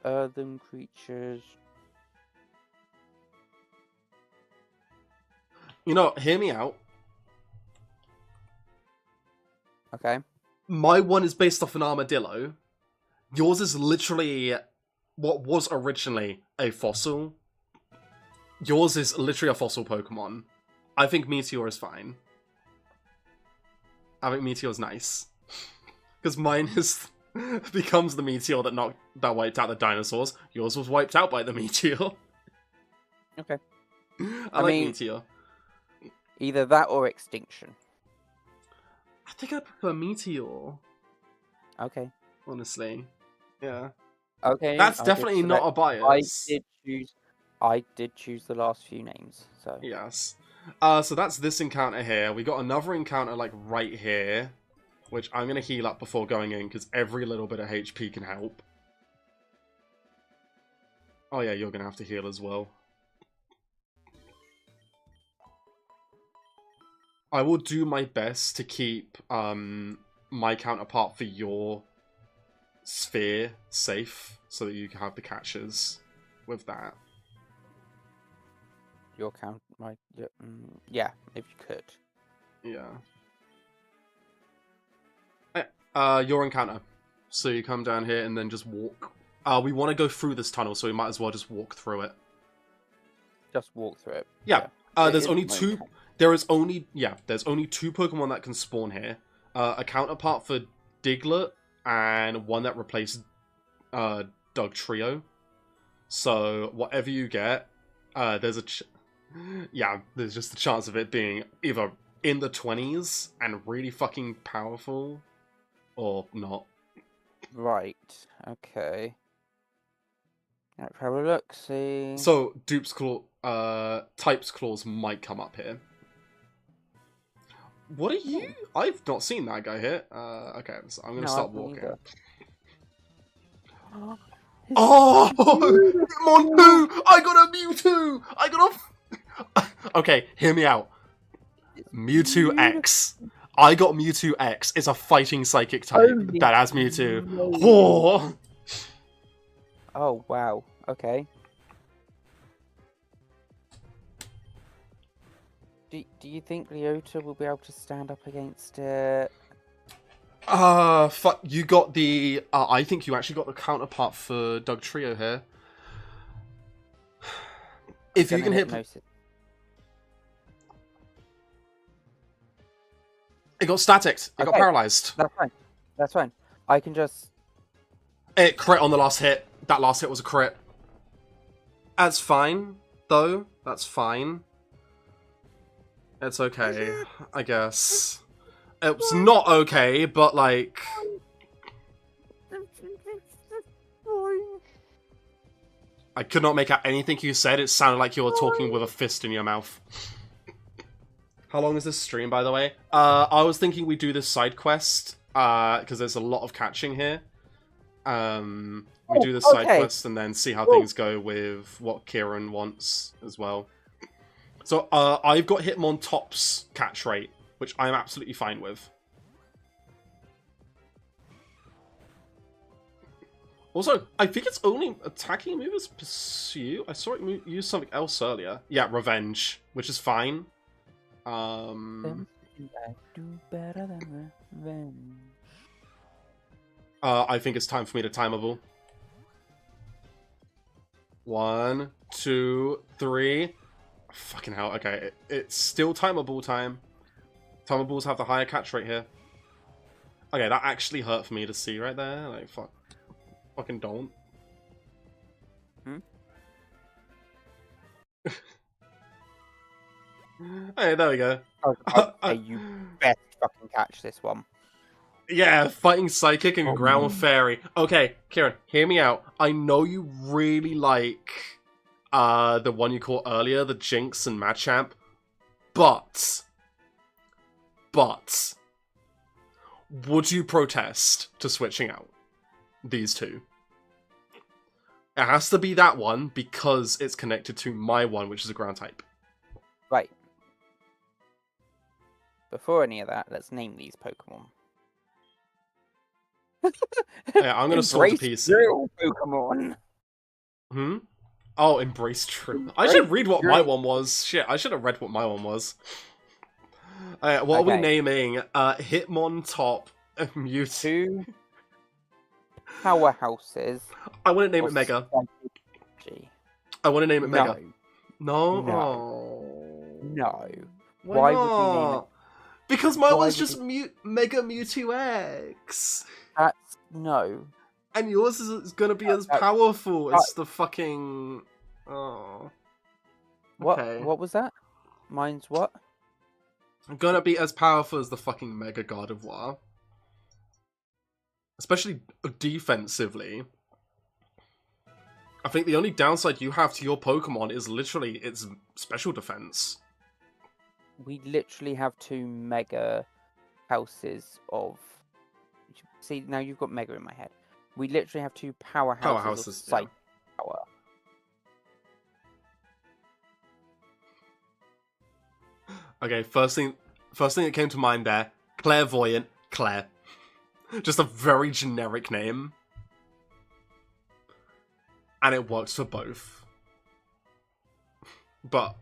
earthen creatures. You know, hear me out. Okay. My one is based off an armadillo. Yours is literally what was originally a fossil. Yours is literally a fossil Pokemon. I think Meteor is fine. I think Meteor's nice. Because mine is becomes the Meteor that wiped out the dinosaurs. Yours was wiped out by the Meteor. Okay. I mean, Meteor. Either that or extinction. I think I prefer Meteor. Okay. Honestly. Yeah. Okay. That's definitely not a bias. I did choose the last few names, so. Yes. So that's this encounter here. We got another encounter like right here, which I'm gonna heal up before going in because every little bit of HP can help. Oh yeah, you're gonna have to heal as well. I will do my best to keep my counterpart for your sphere safe so that you can have the catches with that. Your count, yeah, if you could. Yeah. Your encounter. So you come down here and then just walk. We want to go through this tunnel, so we might as well just walk through it. Just walk through it. Yeah. There's only two. There's only two Pokemon that can spawn here. A counterpart for Diglett and one that replaced Dugtrio. So whatever you get, there's there's just a chance of it being either in the 20s and really fucking powerful, or not. Right. Okay. Let's have a look. See. So Type's Claws might come up here. What are you? I've not seen that guy here. Okay, so I'm gonna start walking. Oh! Mewtwo! I got a Mewtwo! I got a... Okay, hear me out. Mewtwo X. I got Mewtwo X. It's a fighting psychic type that has Mewtwo. Oh! Oh, wow. Okay. Do you think Leota will be able to stand up against it? Fuck, you got the... I think you actually got the counterpart for Dugtrio here. If you can hit... It got staticked. It got paralyzed. That's fine. That's fine. I can just... It crit on the last hit. That last hit was a crit. That's fine, though. That's fine. It's okay, I guess. It's not okay, but like... I could not make out anything you said. It sounded like you were talking with a fist in your mouth. How long is this stream, by the way? I was thinking we do this side quest, because there's a lot of catching here. We do the side quest and then see how things go with what Kieran wants as well. So, I've got Hitmontop's catch rate, which I'm absolutely fine with. Also, I think it's only attacking move as Pursue. I saw it use something else earlier. Yeah, Revenge, which is fine. I do better than revenge. I think it's time for me to timeable. 1, 2, 3. Fucking hell, okay. It's still timeable time. Timeables have the higher catch rate here. Okay, that actually hurt for me to see right there. Like, fuck. Fucking don't. Hey, there we go. Okay, you best fucking catch this one. Yeah, Fighting Psychic and Ground Fairy. Okay, Kieran, hear me out. I know you really like the one you caught earlier, the Jinx and Machamp. But, would you protest to switching out these two? It has to be that one because it's connected to my one, which is a ground type. Right. Before any of that, let's name these Pokemon. Yeah, I'm gonna sort to pieces. Real Pokemon. Oh, embrace truth. I should read what my one was. Shit, I should have read what my one was. What are we naming? Hitmon, Top, Mewtwo. Powerhouses. I want to name it Mega. I want to name it Mega. No. No. Why would we name it? Because my one's just Mega Mewtwo X. That's no. And yours is gonna be as powerful as the fucking. Oh. Okay. What was that? Mine's what? Gonna be as powerful as the fucking Mega Gardevoir. Especially defensively. I think the only downside you have to your Pokemon is literally its special defense. We literally have 2 Mega houses of... See, now you've got Mega in my head. We literally have 2 powerhouses of Psychic power. Okay, first thing that came to mind there, Clairvoyant, Claire. Just a very generic name. And it works for both. But,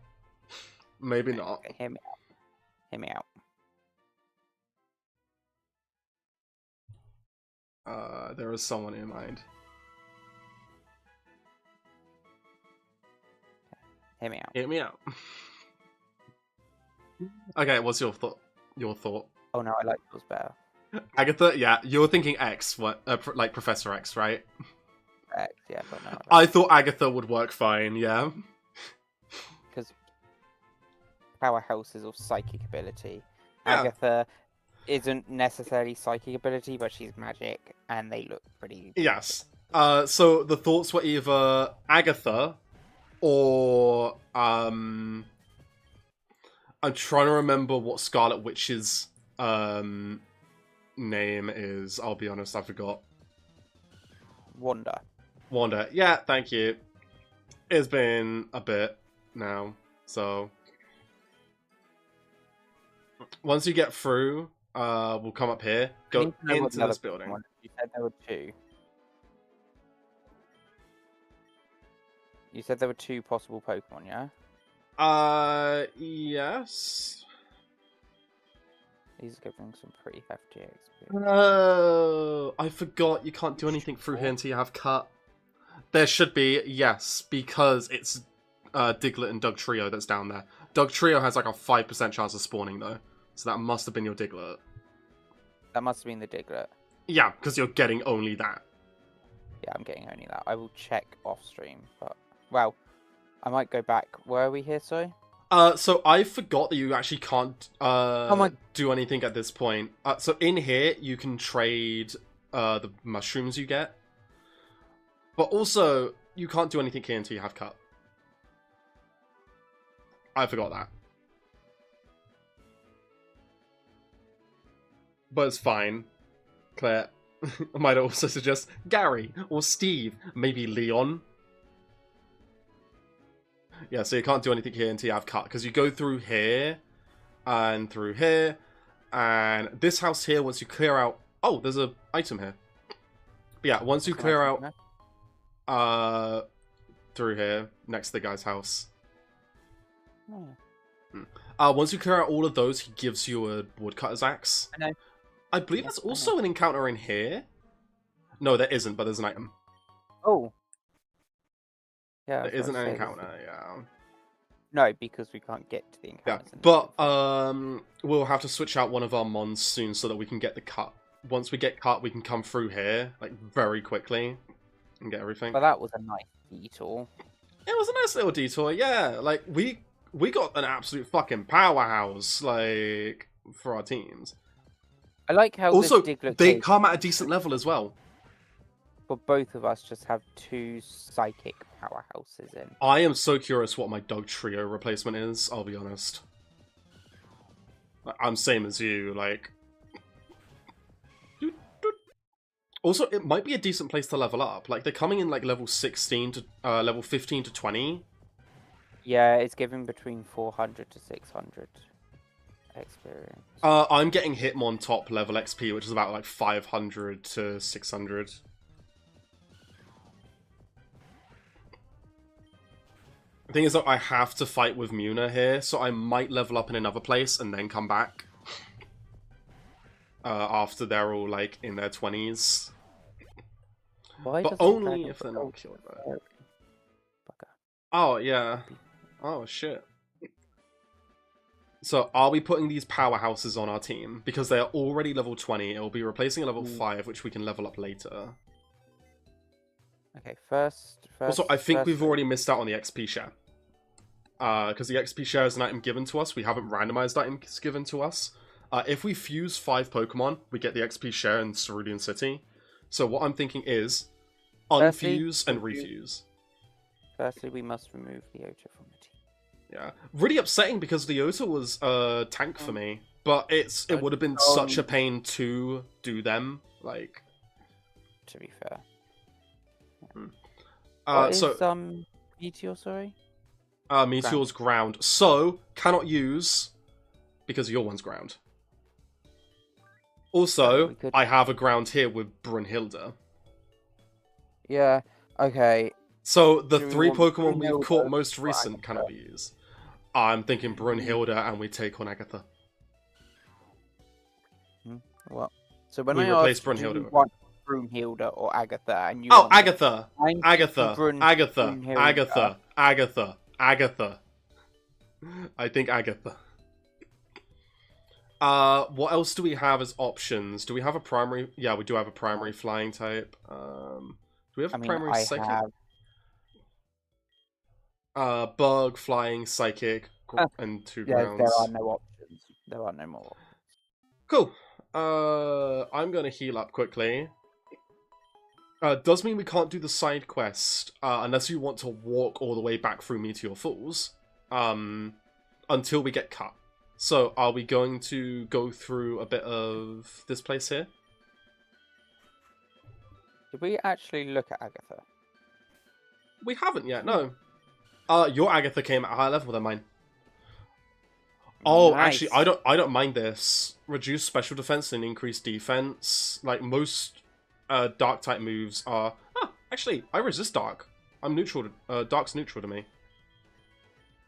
maybe not. Okay, hear me out. Hear me out. There is someone in mind. Hear me out. Hear me out. Okay, what's your thought? Oh no, I like yours better. Agatha, yeah, you're thinking X, what? Like Professor X, right? X, yeah, but no. I thought Agatha would work fine, yeah. Because powerhouses of psychic ability. Yeah. Agatha isn't necessarily psychic ability, but she's magic, and they look pretty. Yes. So the thoughts were either Agatha or I'm trying to remember what Scarlet Witch's name is. I'll be honest, I forgot. Wanda. Yeah, thank you. It's been a bit now, so once you get through, we'll come up here, go into this building. You said there were 2. You said there were 2 possible Pokemon, yeah? Yes. These are giving some pretty hefty experience. Oh, I forgot you can't do anything through here until you have cut. There should be, yes, because it's Diglett and Dugtrio that's down there. Dugtrio has like a 5% chance of spawning though, so that must have been your Diglett. That must have been the Diglett. Yeah, because you're getting only that. Yeah, I'm getting only that. I will check off stream, but well, I might go back. Where are we here, sorry? So I forgot that you actually can't do anything at this point. So in here, you can trade the mushrooms you get. But also, you can't do anything here until you have cut. I forgot that. But it's fine. Claire, I might also suggest Gary or Steve, maybe Leon. Yeah, so you can't do anything here until you have cut, because you go through here, and through here, and this house here, once you clear out... Oh, there's an item here. But yeah, once you clear out... through here, next to the guy's house. Once you clear out all of those, he gives you a woodcutter's axe. I know. I believe there's also an encounter in here. No, there isn't, but there's an item. Oh. Yeah, there isn't an encounter, yeah. No, because we can't get to the encounter. Yeah, but we'll have to switch out one of our mons soon so that we can get the cut. Once we get cut, we can come through here, like, very quickly and get everything. But that was a nice detour. It was a nice little detour, yeah. Like, we got an absolute fucking powerhouse, like, for our teams. I like how also, this they come at a decent level as well. But both of us just have 2 psychic powerhouses in. I am so curious what my Doug Trio replacement is, I'll be honest. I'm same as you, like... Also, it might be a decent place to level up. Like, they're coming in, like, level 16 to... level 15 to 20. Yeah, it's giving between 400 to 600 experience. I'm getting Hitmon top level XP, which is about, like, 500 to 600. The thing is that I have to fight with Muna here, so I might level up in another place and then come back. After they're all, like, in their 20s. But only if they're not killed, though. Oh, yeah. Oh, shit. So, are we putting these powerhouses on our team? Because they are already level 20, it will be replacing a level 5, which we can level up later. Okay, first... Also, I think we've already missed out on the XP share. Because the XP share is an item given to us. We haven't randomized items given to us. If we fuse 5 Pokemon, we get the XP share in Cerulean City. So what I'm thinking is, unfuse and refuse. Firstly, we must remove Leota from the team. Yeah. Really upsetting because Leota was tank for me. But it would have been such a pain to do them. Like... To be fair. What is, Meteor, sorry? Meteor's ground. So, cannot use, because your one's ground. Also, I have a ground here with Brunhilde. Yeah, okay. So, the 3 Pokemon we've caught most recent cannot be used. I'm thinking Brunhilde and we take on Agatha. What? So when we I replace asked Brunhilde. you want Brunhilde or Agatha, and you Agatha! Agatha. I think Agatha. What else do we have as options? Do we have a primary? Yeah, we do have a primary flying type. Do we have a primary psychic? Bug, flying, psychic, and 2 grounds. There are no options. There are no more options. Cool. I'm gonna heal up quickly. Does mean we can't do the side quest unless you want to walk all the way back through Meteor Falls until we get cut. So, are we going to go through a bit of this place here? Did we actually look at Agatha? We haven't yet, no. Your Agatha came at a higher level than mine. Oh, nice. Actually, I don't mind this. Reduce special defense and increase defense. Like, most dark type moves are... actually, I resist dark. I'm neutral to... dark's neutral to me.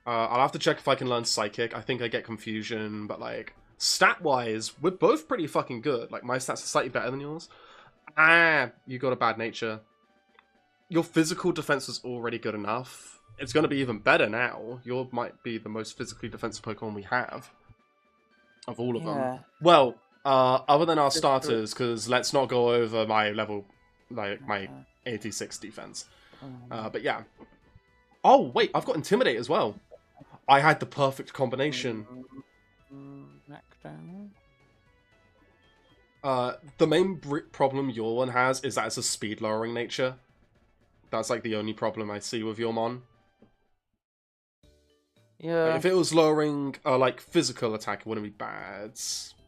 I'll have to check if I can learn psychic. I think I get confusion, but like... Stat-wise, we're both pretty fucking good. Like, my stats are slightly better than yours. You got a bad nature. Your physical defense is already good enough. It's going to be even better now. You might be the most physically defensive Pokemon we have. Of all of them. Well, other than our starters, because let's not go over my level, like, my 86 defense. But yeah. Oh, wait, I've got Intimidate as well. I had the perfect combination. The main problem your one has is that it's a speed lowering nature. That's like the only problem I see with your Mon. Yeah. Like, if it was lowering like physical attack, it wouldn't be bad.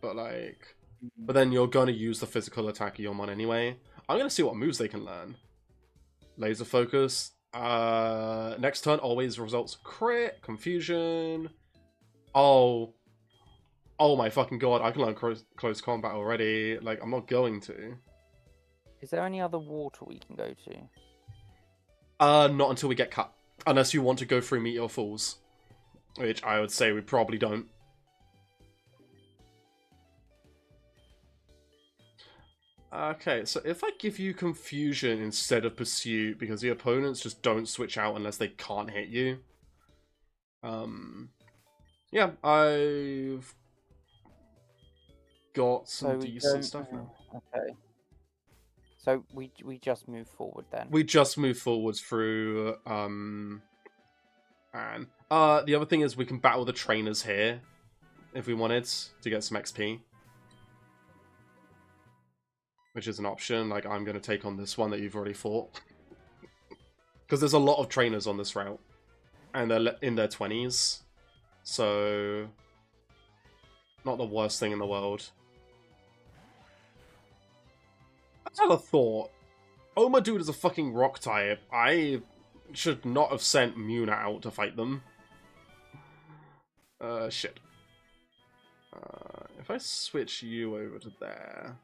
But like, but then you're gonna use the physical attack of your Mon anyway. I'm gonna see what moves they can learn. Laser focus. Next turn always results crit, confusion. Oh my fucking god! I can learn close combat already. Like, I'm not going to. Is there any other water we can go to? Not until we get cut. Unless you want to go through Meteor Falls. Which I would say we probably don't. Okay, so if I give you Confusion instead of Pursuit, because the opponents just don't switch out unless they can't hit you. Yeah, I've got some decent stuff now. Okay. So we just move forward then. We just move forwards through and the other thing is we can battle the trainers here if we wanted to get some XP. Which is an option. Like, I'm going to take on this one that you've already fought. Because there's a lot of trainers on this route. And they're in their 20s. So... not the worst thing in the world. I had a thought. Dude is a fucking rock type. I should not have sent Muna out to fight them. Shit. If I switch you over to there...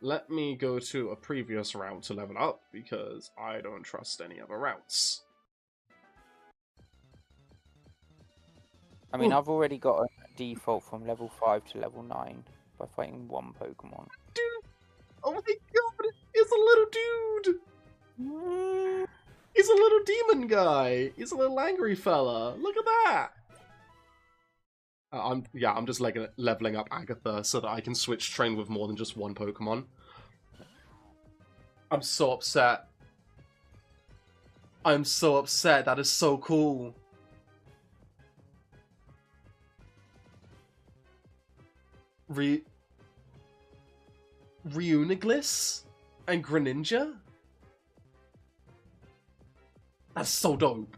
let me go to a previous route to level up, because I don't trust any other routes. I mean, I've already got a default from level 5 to level 9 by fighting one Pokemon. Dude! Oh my god! It's a little dude! He's a little demon guy! He's a little angry fella! Look at that! I'm just like leveling up Agatha so that I can switch train with more than just one Pokemon. I'm so upset. I'm so upset. That is so cool. Reuniglis and Greninja? That's so dope.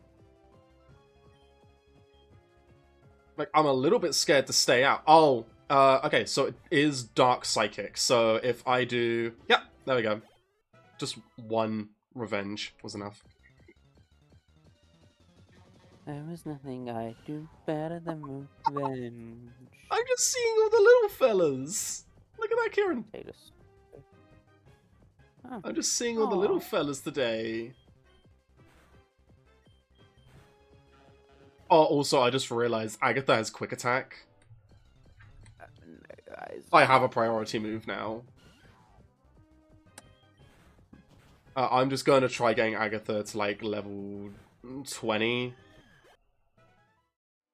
Like, I'm a little bit scared to stay out. Oh, okay, so it is Dark Psychic. So if I do... yeah, there we go. Just one revenge was enough. There was nothing I'd do better than revenge. I'm just seeing all the little fellas. Look at that, Kieran. Oh. I'm just seeing all the little fellas today. Oh, also, I just realized Agatha has Quick Attack. No, guys. I have a priority move now. I'm just going to try getting Agatha to, like, level 20.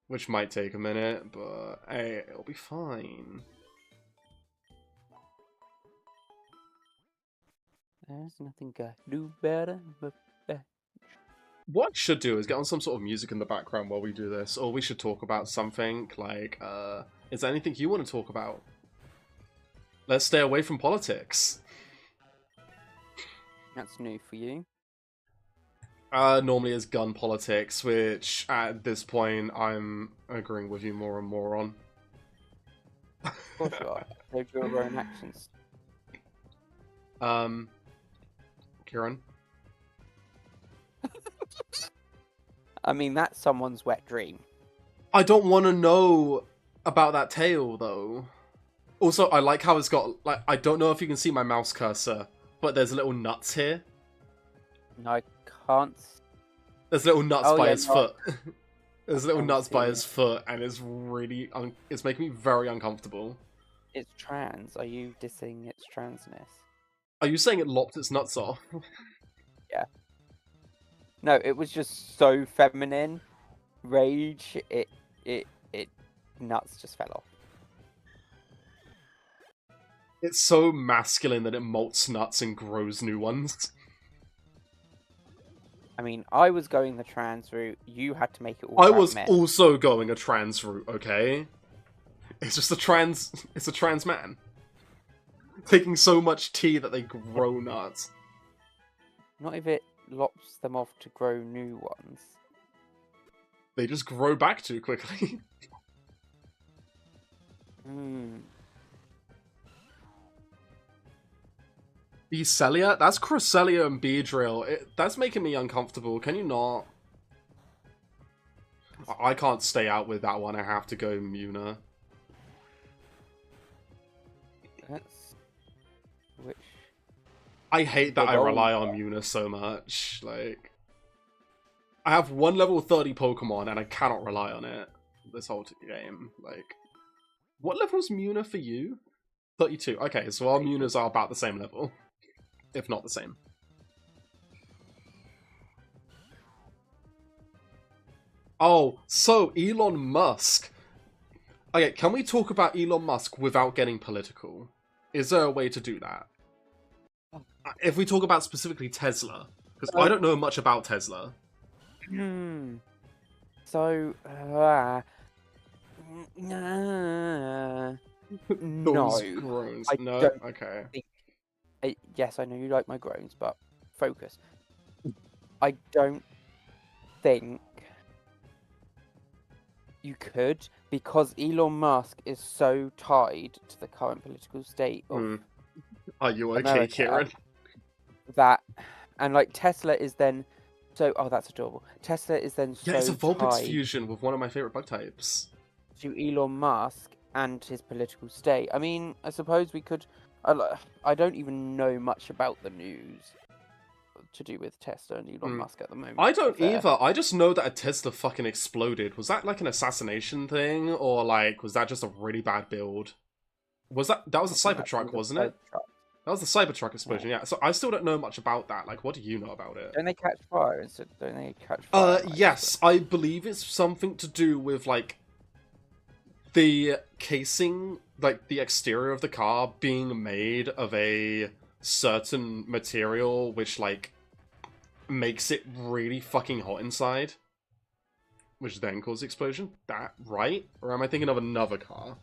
Which might take a minute, but hey, it'll be fine. There's nothing I do better but What I should do is get on some sort of music in the background while we do this, or we should talk about something, like, is there anything you want to talk about? Let's stay away from politics. That's new for you. Normally it's gun politics, which at this point I'm agreeing with you more and more on. Of course you are. They're your own actions. Kieran? I mean, that's someone's wet dream. I don't want to know about that tail, though. Also, I like how it's got, like, I don't know if you can see my mouse cursor, but there's little nuts here. No, I can't. There's little nuts by his foot. There's little can't nuts by see his foot, and it's really, it's making me very uncomfortable. It's trans. Are you dissing its transness? Are you saying it lopped its nuts off? Yeah. No, it was just so feminine. Rage, it nuts just fell off. It's so masculine that it molts nuts and grows new ones. I mean, I was going the trans route. You had to make it all I about was men. also going a trans route, okay? It's just it's a trans man. Taking so much tea that they grow nuts. Not if it lops them off to grow new ones. They just grow back too quickly. Beacelia? That's Cresselia and Beedrill. That's making me uncomfortable. Can you not? I can't stay out with that one. I have to go Muna. That's... Which... I hate that I rely on Muna so much. Like, I have one level 30 Pokemon and I cannot rely on it this whole game. Like, what level is Muna for you? 32. Okay, so our Munas are about the same level. If not the same. Oh, so Elon Musk. Okay, can we talk about Elon Musk without getting political? Is there a way to do that? If we talk about specifically Tesla, because I don't know much about Tesla. So, Those groans. No? Okay. Yes, I know you like my groans, but focus. I don't think you could, because Elon Musk is so tied to the current political state of Are you okay, America Kieran? that, and like Tesla is then so. Oh, that's adorable. Tesla is then Yeah, it's a so Vulpix tied fusion with one of my favorite bug types. to Elon Musk and his political state. I mean, I suppose we could. I don't even know much about the news to do with Tesla and Elon Musk at the moment. I don't either. I just know that a Tesla fucking exploded. Was that like an assassination thing, or like was that just a really bad build? Was that was a Cybertruck, wasn't it? That was the Cybertruck explosion. Yeah. So I still don't know much about that. Like, what do you know about it? Don't they catch fire instead? Don't they catch fire? Yes, I believe it's something to do with like the casing, like the exterior of the car being made of a certain material, which like makes it really fucking hot inside, which then causes the explosion. That right? Or am I thinking of another car?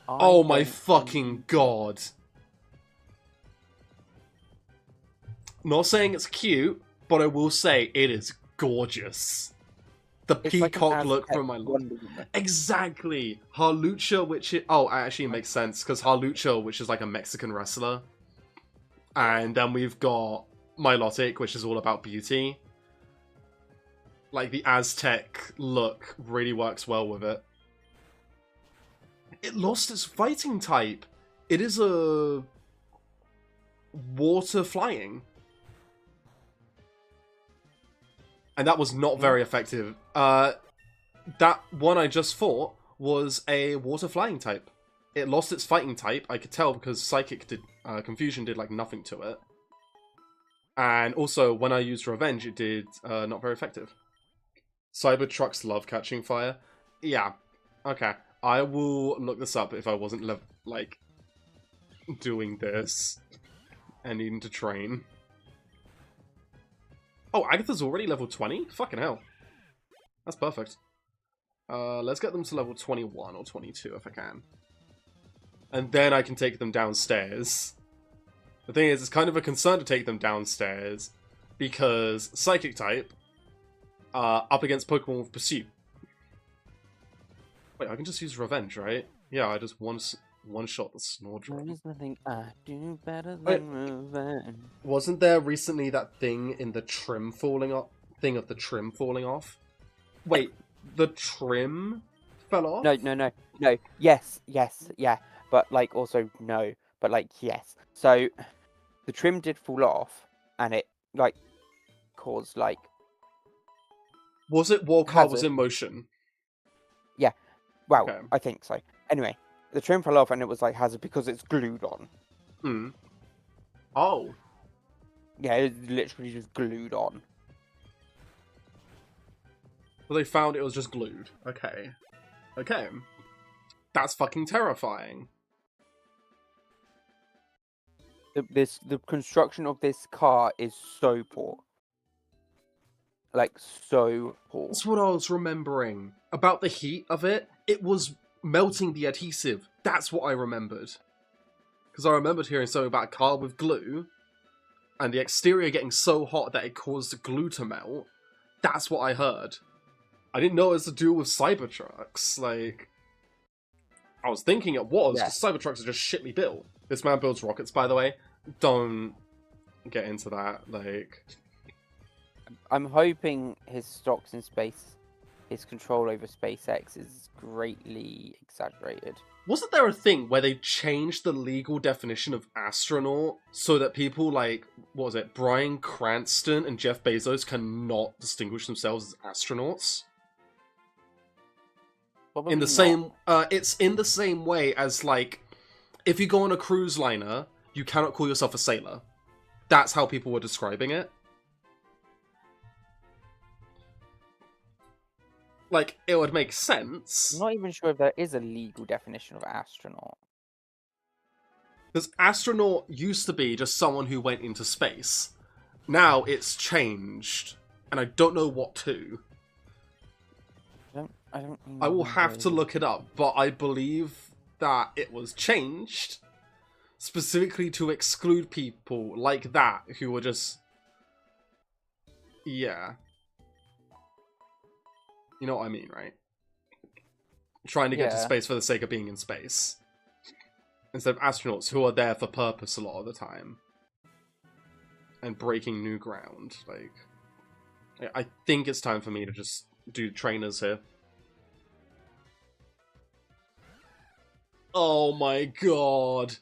Oh my fucking god. Not saying it's cute, but I will say it is gorgeous. The peacock look from my life. Exactly. Harlucha, which it actually makes sense, because Harlucha, which is like a Mexican wrestler. And then we've got Milotic, which is all about beauty. Like, the Aztec look really works well with it. It lost its fighting type. It is a water flying. And that was not very effective. That one I just fought was a water flying type. It lost its fighting type. I could tell because Psychic did Confusion did like nothing to it. And also when I used Revenge, it did not very effective. Cybertrucks love catching fire. Yeah. Okay. I will look this up if I wasn't like doing this and needing to train. Oh, Agatha's already level 20? Fucking hell. That's perfect. Let's get them to level 21 or 22 if I can. And then I can take them downstairs. The thing is, it's kind of a concern to take them downstairs because Psychic type up against Pokemon with Pursuit. Wait, I can just use Revenge, right? Yeah, I just one-shot the Snowdrop. There's nothing I do better than revenge. Wasn't there recently that thing in the trim falling off? Thing of the trim falling off? Wait, the trim fell off? No. Yes, yeah. But like also no. But like yes. So the trim did fall off, and it like caused like. Was it while car was in motion? Yeah. Well, okay. I think so. Anyway, the trim fell off, and it was like hazard because it's glued on. Hmm. Oh. Yeah, it literally just glued on. Well, they found it was just glued. Okay. Okay. That's fucking terrifying. The construction of this car is so poor. Like, so poor. That's what I was remembering. About the heat of it, it was melting the adhesive. That's what I remembered. Because I remembered hearing something about a car with glue, and the exterior getting so hot that it caused the glue to melt. That's what I heard. I didn't know it was to do with Cybertrucks. Like, I was thinking it was, because Cybertrucks are just shitly built. This man builds rockets, by the way. Don't get into that, like... I'm hoping his stocks in space, his control over SpaceX is greatly exaggerated. Wasn't there a thing where they changed the legal definition of astronaut so that people like, what was it, Bryan Cranston and Jeff Bezos cannot distinguish themselves as astronauts? Probably in the same, it's in the same way as like, if you go on a cruise liner, you cannot call yourself a sailor. That's how people were describing it. Like, it would make sense. I'm not even sure if there is a legal definition of astronaut. Because astronaut used to be just someone who went into space. Now it's changed. And I don't know what to. I will have to look it up, but I believe that it was changed specifically to exclude people like that who were just Yeah. You know what I mean, right? Trying to get to Yeah. space for the sake of being in space. Instead of astronauts who are there for purpose a lot of the time. And breaking new ground. Like, I think it's time for me to just do trainers here. Oh my god.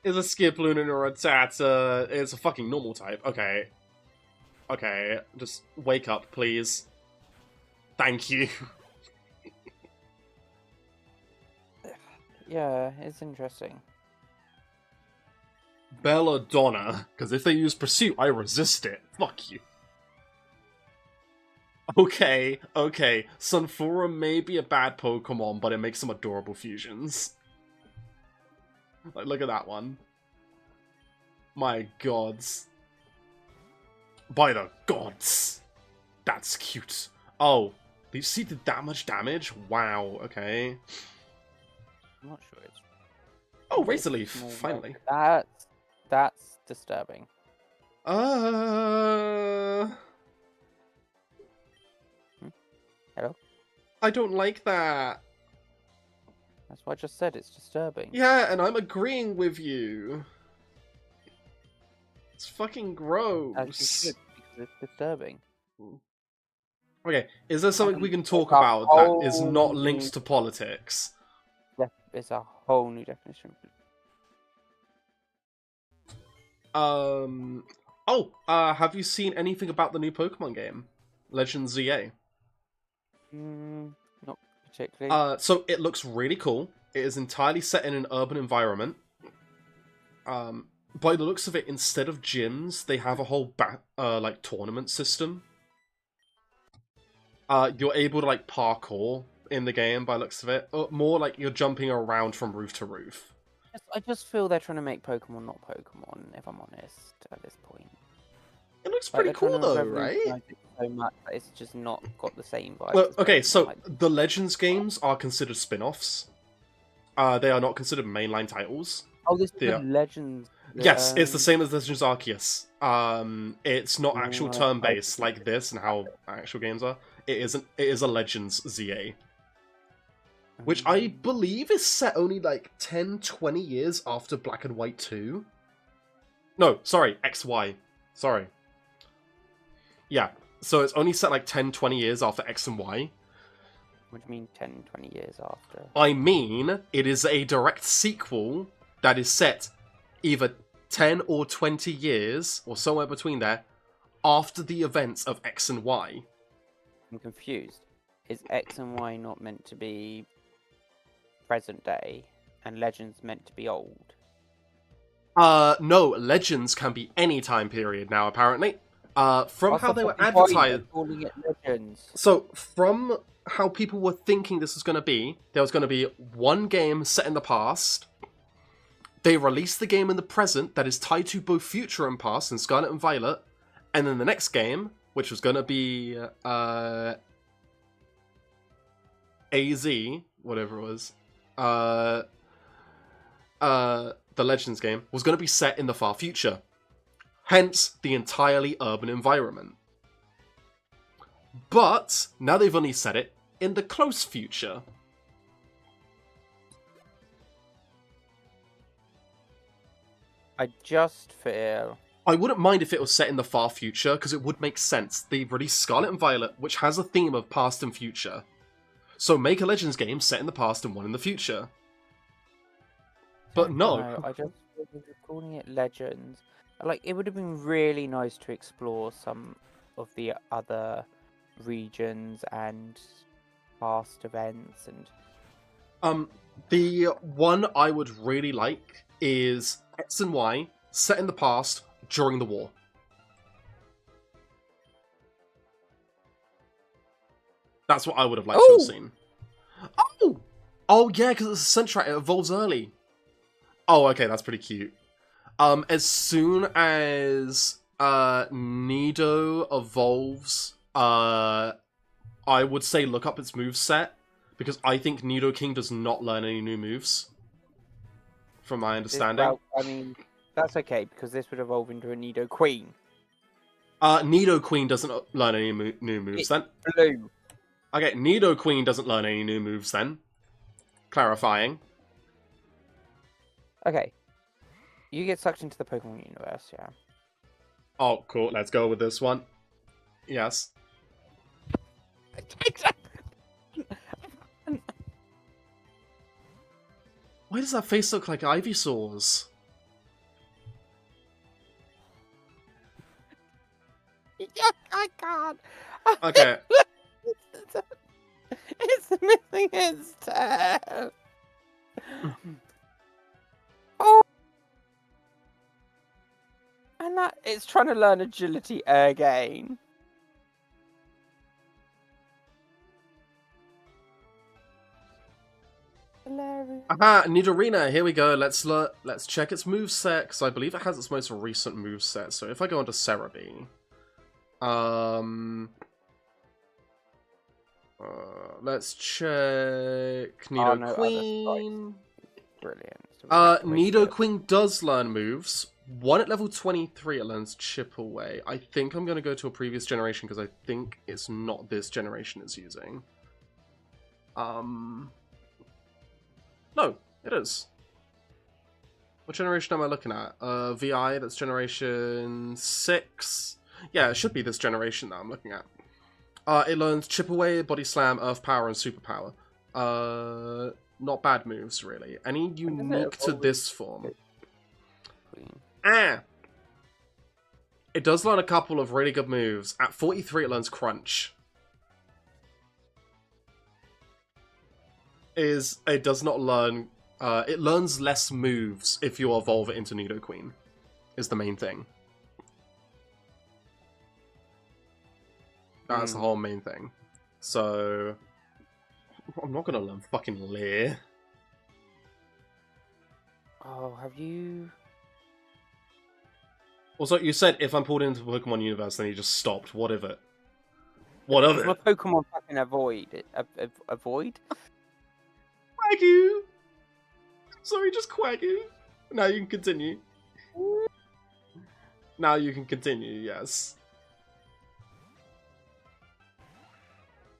Is a Skiploon or a Tata? It's a fucking normal type. Okay. Okay, just wake up, please. Thank you. Yeah, it's interesting. Belladonna, because if they use Pursuit, I resist it. Fuck you. Okay, okay. Sunfura may be a bad Pokemon, but it makes some adorable fusions. Like, look at that one. My gods. By the gods. That's cute. Oh, you see did that much damage? Wow, okay. I'm not sure it's... Oh, Razor Leaf, finally. That's disturbing. Hello? I don't like that. That's what I just said, it's disturbing. Yeah, and I'm agreeing with you. It's fucking gross. As you should, because it's disturbing. Okay, is there something we can talk about that is not linked to politics? Yeah, it's a whole new definition. Have you seen anything about the new Pokemon game? Legends ZA? Not particularly. So it looks really cool. It is entirely set in an urban environment. By the looks of it, instead of gyms, they have a whole like tournament system. You're able to like parkour in the game by the looks of it. More like you're jumping around from roof to roof. I just feel they're trying to make Pokemon not Pokemon, if I'm honest, at this point. It looks pretty cool though, right? So much, but it's just not got the same vibe. Well, okay, so the Legends games are considered spin-offs. They are not considered mainline titles. Oh, this is the Legends. Yes, it's the same as Legends Arceus. It's not actual turn-based like this and how actual games are. It is a Legends ZA. Which I believe is set only like 10, 20 years after Black and White 2. No, sorry, XY. Sorry. Yeah, so it's only set like 10, 20 years after X and Y. What do you mean 10, 20 years after? I mean, it is a direct sequel that is set either 10 or 20 years, or somewhere between there, after the events of X and Y. I'm confused. Is X and Y not meant to be present day, and Legends meant to be old? No, Legends can be any time period now, apparently. From how they were advertised... Calling it Legends. So, from how people were thinking this was going to be, there was going to be one game set in the past. They released the game in the present that is tied to both future and past in Scarlet and Violet. And then the next game, which was going to be AZ, whatever it was, the Legends game, was going to be set in the far future. Hence, the entirely urban environment. But, now they've only set it in the close future. I just feel... I wouldn't mind if it was set in the far future, because it would make sense. They released Scarlet and Violet, which has a theme of past and future. So make a Legends game set in the past and one in the future. But no. I just feel they're calling it Legends. Like, it would have been really nice to explore some of the other regions and past events and... The one I would really like is X and Y, set in the past, during the war. That's what I would have liked to have seen. Oh! Oh, yeah, because it's a Centrat, it evolves early. Oh, okay, that's pretty cute. As soon as Nido evolves, I would say look up its moveset, because I think Nidoking does not learn any new moves, from my understanding. I mean, That's okay, because this would evolve into a Nidoqueen. Nidoqueen doesn't learn any new moves It's then. blue. Okay, Nidoqueen doesn't learn any new moves then. Clarifying. Okay. You get sucked into the Pokemon universe, yeah. Oh, cool. Let's go with this one. Yes. Why does that face look like Ivysaur's? Yeah, I can't. Okay. It's missing its tail. Oh. And that it's trying to learn agility again. Hilarious. Aha, Nidorina, here we go. Let's check its moveset, because I believe it has its most recent moveset. So if I go onto Cerebi, let's check Nidoqueen. Brilliant. So Nidoqueen does learn moves. One at level 23, it learns Chip Away. I think I'm going to go to a previous generation, because I think it's not this generation it's using. No, it is. What generation am I looking at? VI, that's generation 6. Yeah, it should be this generation that I'm looking at. It learns Chip Away, Body Slam, Earth Power, and Superpower. Not bad moves, really. Any unique to this form? It does learn a couple of really good moves. At 43, it learns Crunch. It does not learn... it learns less moves if you evolve it into Nidoqueen, is the main thing. That's the whole main thing. So... I'm not gonna learn fucking Leer. Oh, have you... Also, you said if I'm pulled into the Pokemon universe, then you just stopped. What of it? What of it? My Pokemon fucking avoid. Avoid? Quaggu! Sorry, just Quaggu. Now you can continue. Now you can continue, yes.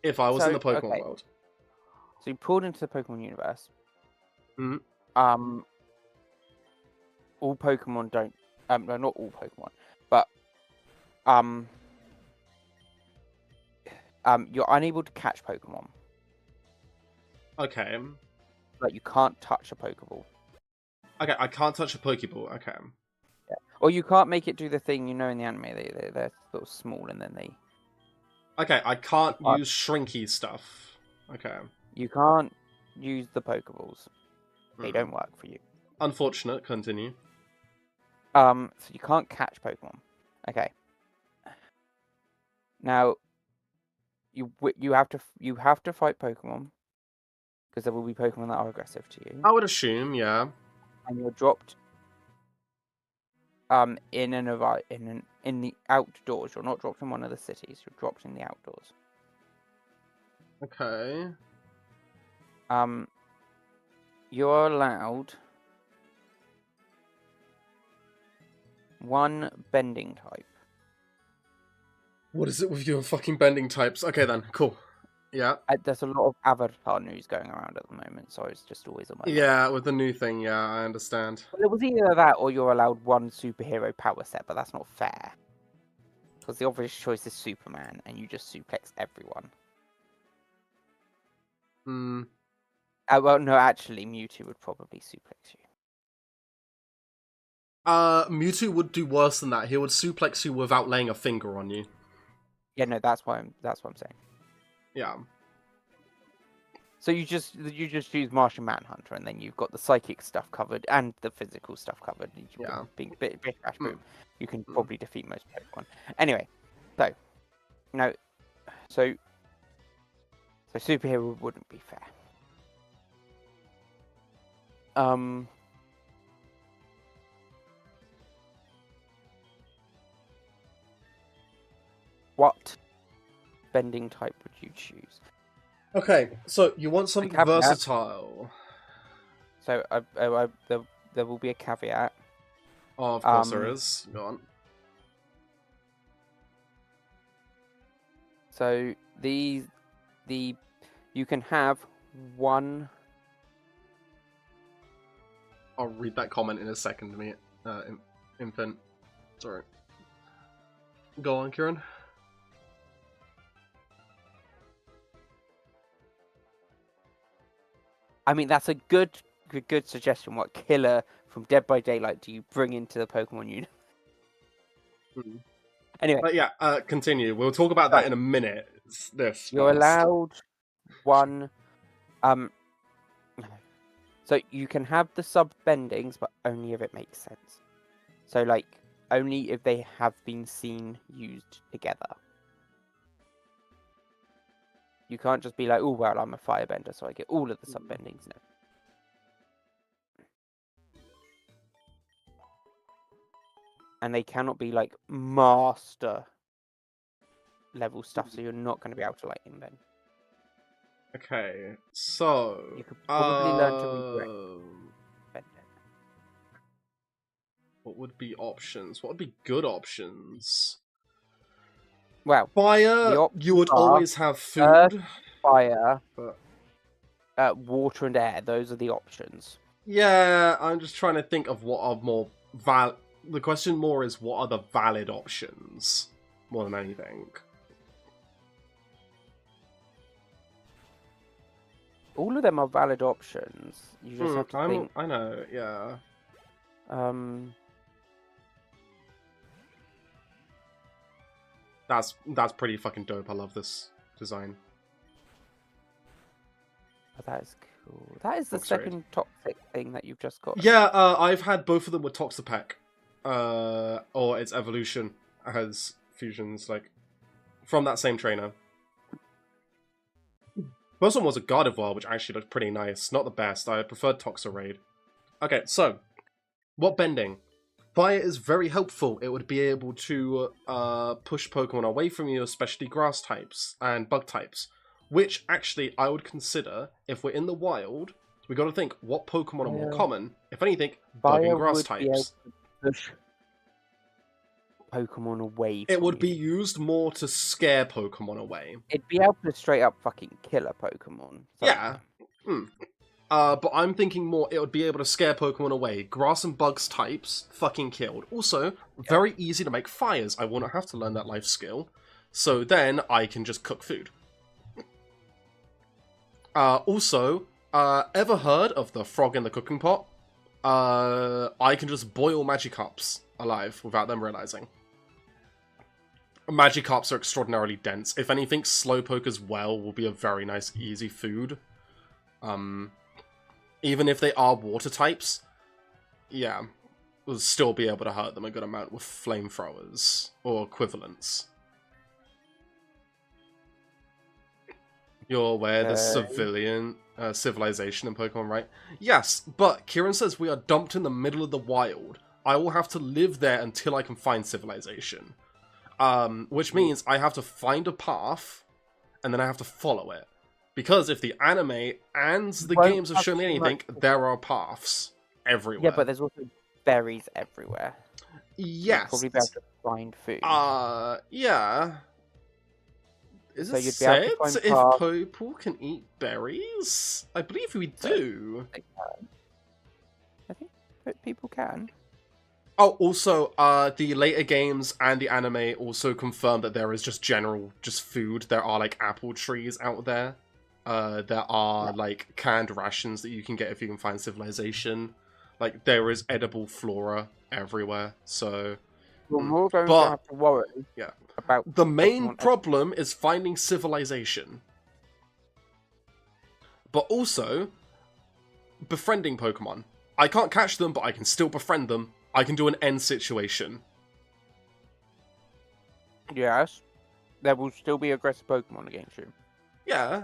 If I was in the Pokemon world. So you pulled into the Pokemon universe. Mm-hmm. All Pokemon don't... no, not all Pokemon. But... you're unable to catch Pokemon. Okay. Like, you can't touch a Pokeball. Okay, I can't touch a Pokeball. Okay. Yeah. Or you can't make it do the thing, you know, in the anime. They're sort of small and then they... Okay, I can't use shrinky stuff. Okay. You can't use the Pokeballs. They don't work for you. Unfortunate. Continue. So you can't catch Pokemon. Okay. Now, you have to fight Pokemon because there will be Pokemon that are aggressive to you. I would assume, yeah. And you're dropped in the outdoors. You're not dropped in one of the cities. You're dropped in the outdoors. Okay. You're allowed one bending type. What is it with you and fucking bending types? Okay then, cool. Yeah. There's a lot of Avatar news going around at the moment, so it's just always on my mind. Yeah, with the new thing, yeah, I understand. Well, it was either that or you're allowed one superhero power set, but that's not fair. Because the obvious choice is Superman, and you just suplex everyone. Well, no, actually, Mewtwo would probably suplex you. Mewtwo would do worse than that. He would suplex you without laying a finger on you. Yeah, no, that's what I'm saying. Yeah. So you just use Martian Manhunter, and then you've got the psychic stuff covered and the physical stuff covered. Yeah. Big crash boom. You can probably defeat most Pokemon. Anyway, so superhero wouldn't be fair. What bending type would you choose? Okay, so you want something versatile. So there will be a caveat. Oh, of course there is. Go on. So you can have one. I'll read that comment in a second, mate. Infant. Sorry. Go on, Kieran. I mean, that's a good suggestion. What killer from Dead by Daylight do you bring into the Pokemon universe? Anyway. But yeah, continue. We'll talk about that in a minute. You're allowed one. So you can have the sub bendings, but only if it makes sense. So, like, only if they have been seen used together. You can't just be like, oh, well, I'm a firebender, so I get all of the sub bendings. No. And they cannot be, like, master level stuff, so you're not going to be able to, like, invent. Okay, so you could probably learn to redirect. What would be options? What would be good options? Well, fire. You would always have food. Fire, water, and air. Those are the options. Yeah, I'm just trying to think of what are more valid. The question more is what are the valid options more than anything. All of them are valid options. You just have to think. I know, yeah. That's pretty fucking dope. I love this design. Oh, that is cool. That is the second toxic thing that you've just got. Yeah, I've had both of them with Toxapeck. Or its evolution has fusions, like, from that same trainer. First one was a Gardevoir, which actually looked pretty nice. Not the best. I preferred Toxaraid. Okay, so, what bending? Fire is very helpful. It would be able to push Pokemon away from you, especially grass types and bug types. Which, actually, I would consider, if we're in the wild, we got to think, what Pokemon are more common? If anything, bug and grass types. Push Pokemon away. It would be used more to scare Pokemon away. It'd be able to straight up fucking kill a Pokemon. So. Yeah. But I'm thinking more it would be able to scare Pokemon away. Grass and bugs types, fucking killed. Also, very easy to make fires. I won't have to learn that life skill. So then I can just cook food. Also, ever heard of the frog in the cooking pot? I can just boil Magikarps alive without them realizing. Magikarps are extraordinarily dense. If anything, Slowpoke as well will be a very nice, easy food. Even if they are water types, yeah, we'll still be able to hurt them a good amount with flamethrowers or equivalents. You're aware the civilization in Pokemon, right? Yes, but Kieran says we are dumped in the middle of the wild. I will have to live there until I can find civilization. Which means I have to find a path, and then I have to follow it. Because if the anime and the games have shown me anything, there are paths everywhere. Yeah, but there's also berries everywhere. Yes. You'd probably be able to find food. Yeah. Is so it you'd said be able to find if people can eat berries? I believe we do. They can. I think people can. Oh, also, the later games and the anime also confirm that there is just food. There are, like, apple trees out there. There are, like, canned rations that you can get if you can find civilization. Like, there is edible flora everywhere, so... Well, we're going to have to worry about... The main problem is finding civilization. But also, befriending Pokemon. I can't catch them, but I can still befriend them. I can do an end situation. Yes. There will still be aggressive Pokemon against you. Yeah.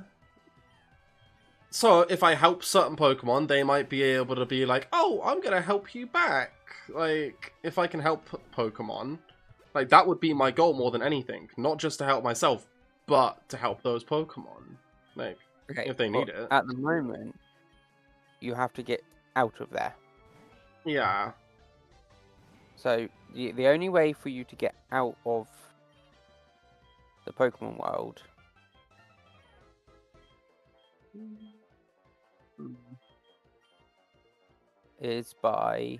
So, if I help certain Pokemon, they might be able to be like, oh, I'm gonna help you back. Like, if I can help Pokemon, like, that would be my goal more than anything. Not just to help myself, but to help those Pokemon. Like, if they need it. At the moment, you have to get out of there. Yeah. So the only way for you to get out of the Pokemon world is by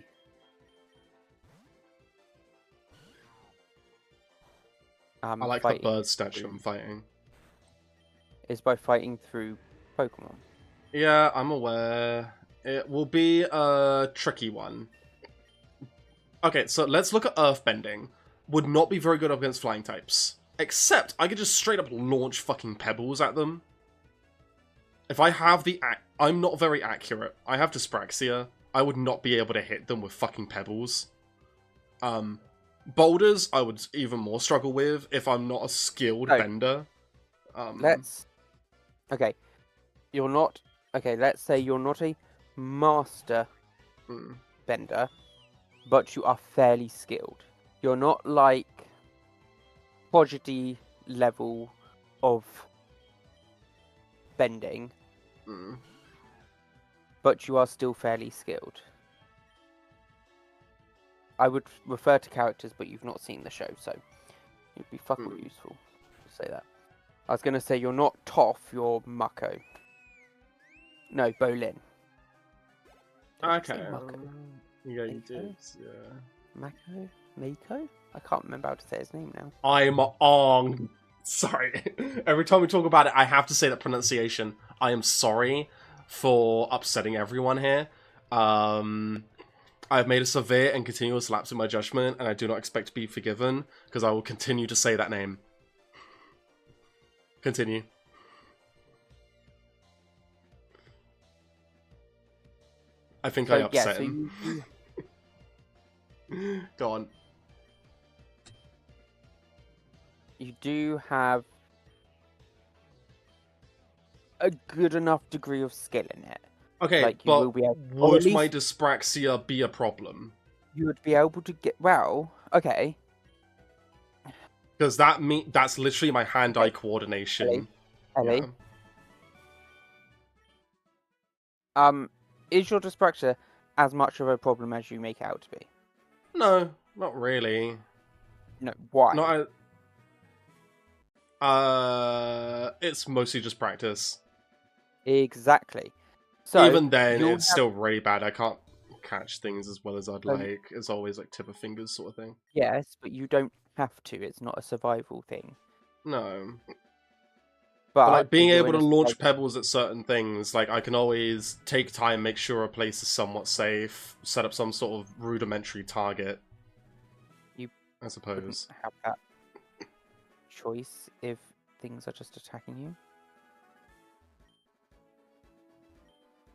I like the bird statue I'm fighting. Is by fighting through Pokemon. Yeah, I'm aware. It will be a tricky one. Okay, so let's look at Earthbending. Would not be very good up against flying types. Except I could just straight up launch fucking pebbles at them. If I have the... I'm not very accurate. I have Dyspraxia. I would not be able to hit them with fucking pebbles. Boulders, I would even more struggle with if I'm not a skilled bender. Okay. You're not... Okay, let's say you're not a master bender, but you are fairly skilled. You're not like prodigy level of bending, but you are still fairly skilled. I would refer to characters, but you've not seen the show, so it'd be fucking useful to say that. I was going to say you're not Toph, you're Mako. No, Bolin. Okay. Yeah, you did. Yeah. Mako? Mako? I can't remember how to say his name now. I'm on. Sorry. Every time we talk about it, I have to say that pronunciation. I am sorry for upsetting everyone here. I've made a severe and continuous lapse in my judgment, and I do not expect to be forgiven, because I will continue to say that name. Continue. I think I upset him. Go on. You do have a good enough degree of skill in it. Okay, like you but will be able, would my dyspraxia be a problem? You would be able to get... Well, okay. Because that's literally my hand-eye coordination. Ellie? Yeah. Is your dyspraxia as much of a problem as you make it out to be? No, not really. No, why? It's mostly just practice. Exactly. So even then, it's still really bad. I can't catch things as well as I'd like. It's always like tip of fingers sort of thing. Yes, but you don't have to. It's not a survival thing. No. But like being able to launch pebbles at certain things, like I can always take time, make sure a place is somewhat safe, set up some sort of rudimentary target. I suppose. Have that choice if things are just attacking you.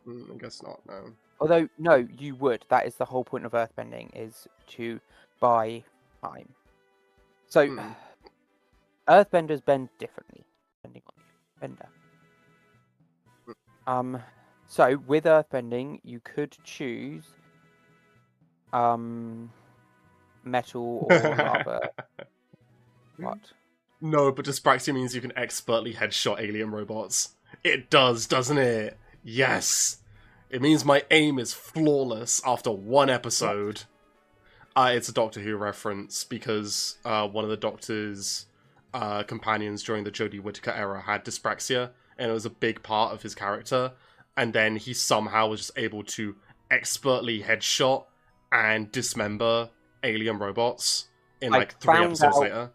I guess not, no. Although, no, you would. That is the whole point of earthbending, is to buy time. So, earthbenders bend differently, depending on the bender. So, with earthbending, you could choose metal or lava. What? No, but dyspraxia means you can expertly headshot alien robots. It does, doesn't it? Yes! It means my aim is flawless after one episode. It's a Doctor Who reference, because one of the Doctor's companions during the Jodie Whittaker era had dyspraxia, and it was a big part of his character, and then he somehow was just able to expertly headshot and dismember alien robots in like 3 episodes later.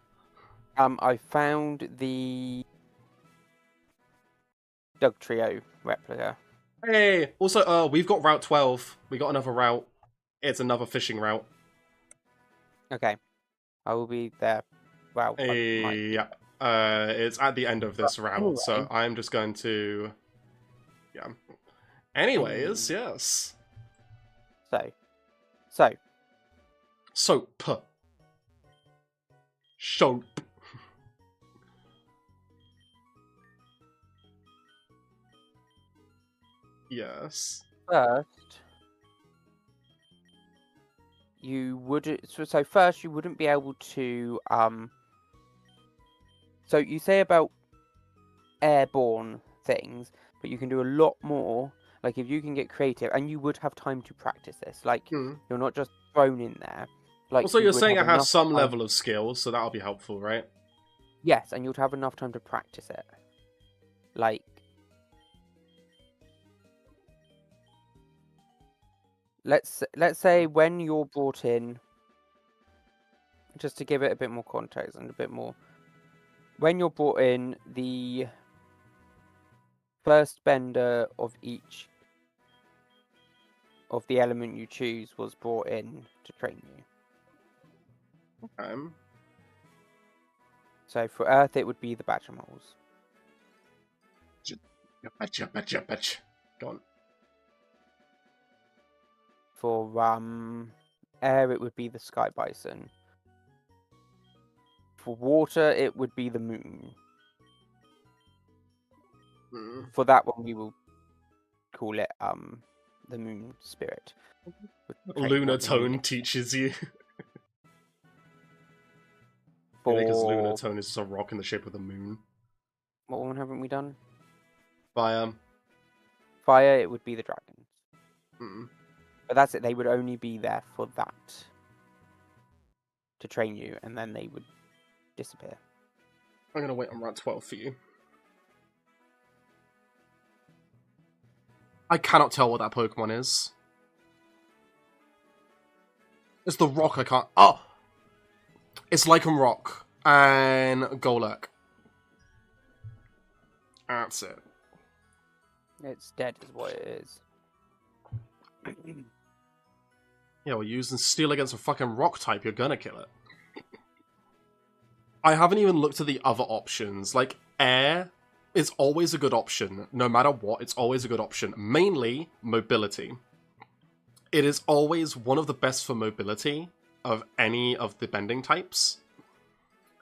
I found the Doug Trio replica. Hey! Also, we've got Route 12. We got another route. It's another fishing route. Okay. I will be there. Wow. Yeah. It's at the end of this route, anyway. So I'm just going to... Yeah. Anyways, yes. Soap. Yes. First, you would. So first, you wouldn't be able to. So you say about airborne things, but you can do a lot more. Like if you can get creative, and you would have time to practice this. Like you're not just thrown in there. Like, Also, you you're would saying have it has enough some time. level of skill, so that'll be helpful, right? Yes, and you'd have enough time to practice it. Like, let's say when you're brought in, just to give it a bit more context and a bit more, when you're brought in, the first bender of each of the element you choose was brought in to train you. Okay. So for Earth, it would be the badger moles. Betcha. Go on. For air, it would be the sky bison. For water, it would be the moon. For that one, we will call it the moon spirit. Lunar Tone teaches you. Because Lunar Tone is just a rock in the shape of the moon. What one haven't we done? Fire. Fire, it would be the dragons. Mm. But that's it. They would only be there for that. To train you, and then they would disappear. I'm gonna wait on round 12 for you. I cannot tell what that Pokemon is. It's the rock I can't... Oh! It's Lycanroc and Golurk. That's it. It's dead is what it is. Yeah, we're using Steel against a fucking rock type, you're gonna kill it. I haven't even looked at the other options. Like, air is always a good option. No matter what, it's always a good option. Mainly, mobility. It is always one of the best for mobility of any of the bending types.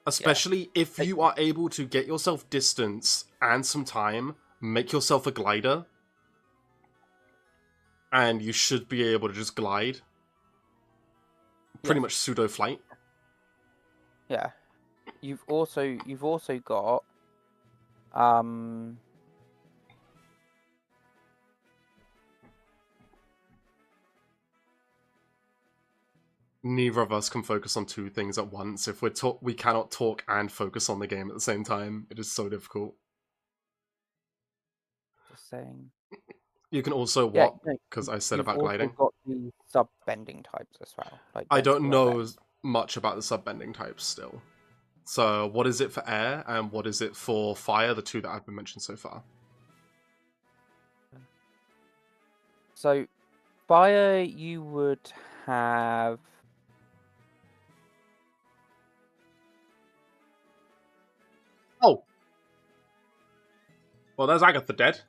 Especially if you are able to get yourself distance and some time, make yourself a glider. And you should be able to just glide. Pretty much pseudo flight. Yeah. You've also got Neither of us can focus on two things at once. If we cannot talk and focus on the game at the same time. It is so difficult. just saying. You can also what? Because I said about gliding. You've also got the sub-bending types as well. Like I don't know much about the sub-bending types still. So what is it for air and what is it for fire? The two that have been mentioned so far. So fire, you would have. Oh! Well, there's Agatha dead.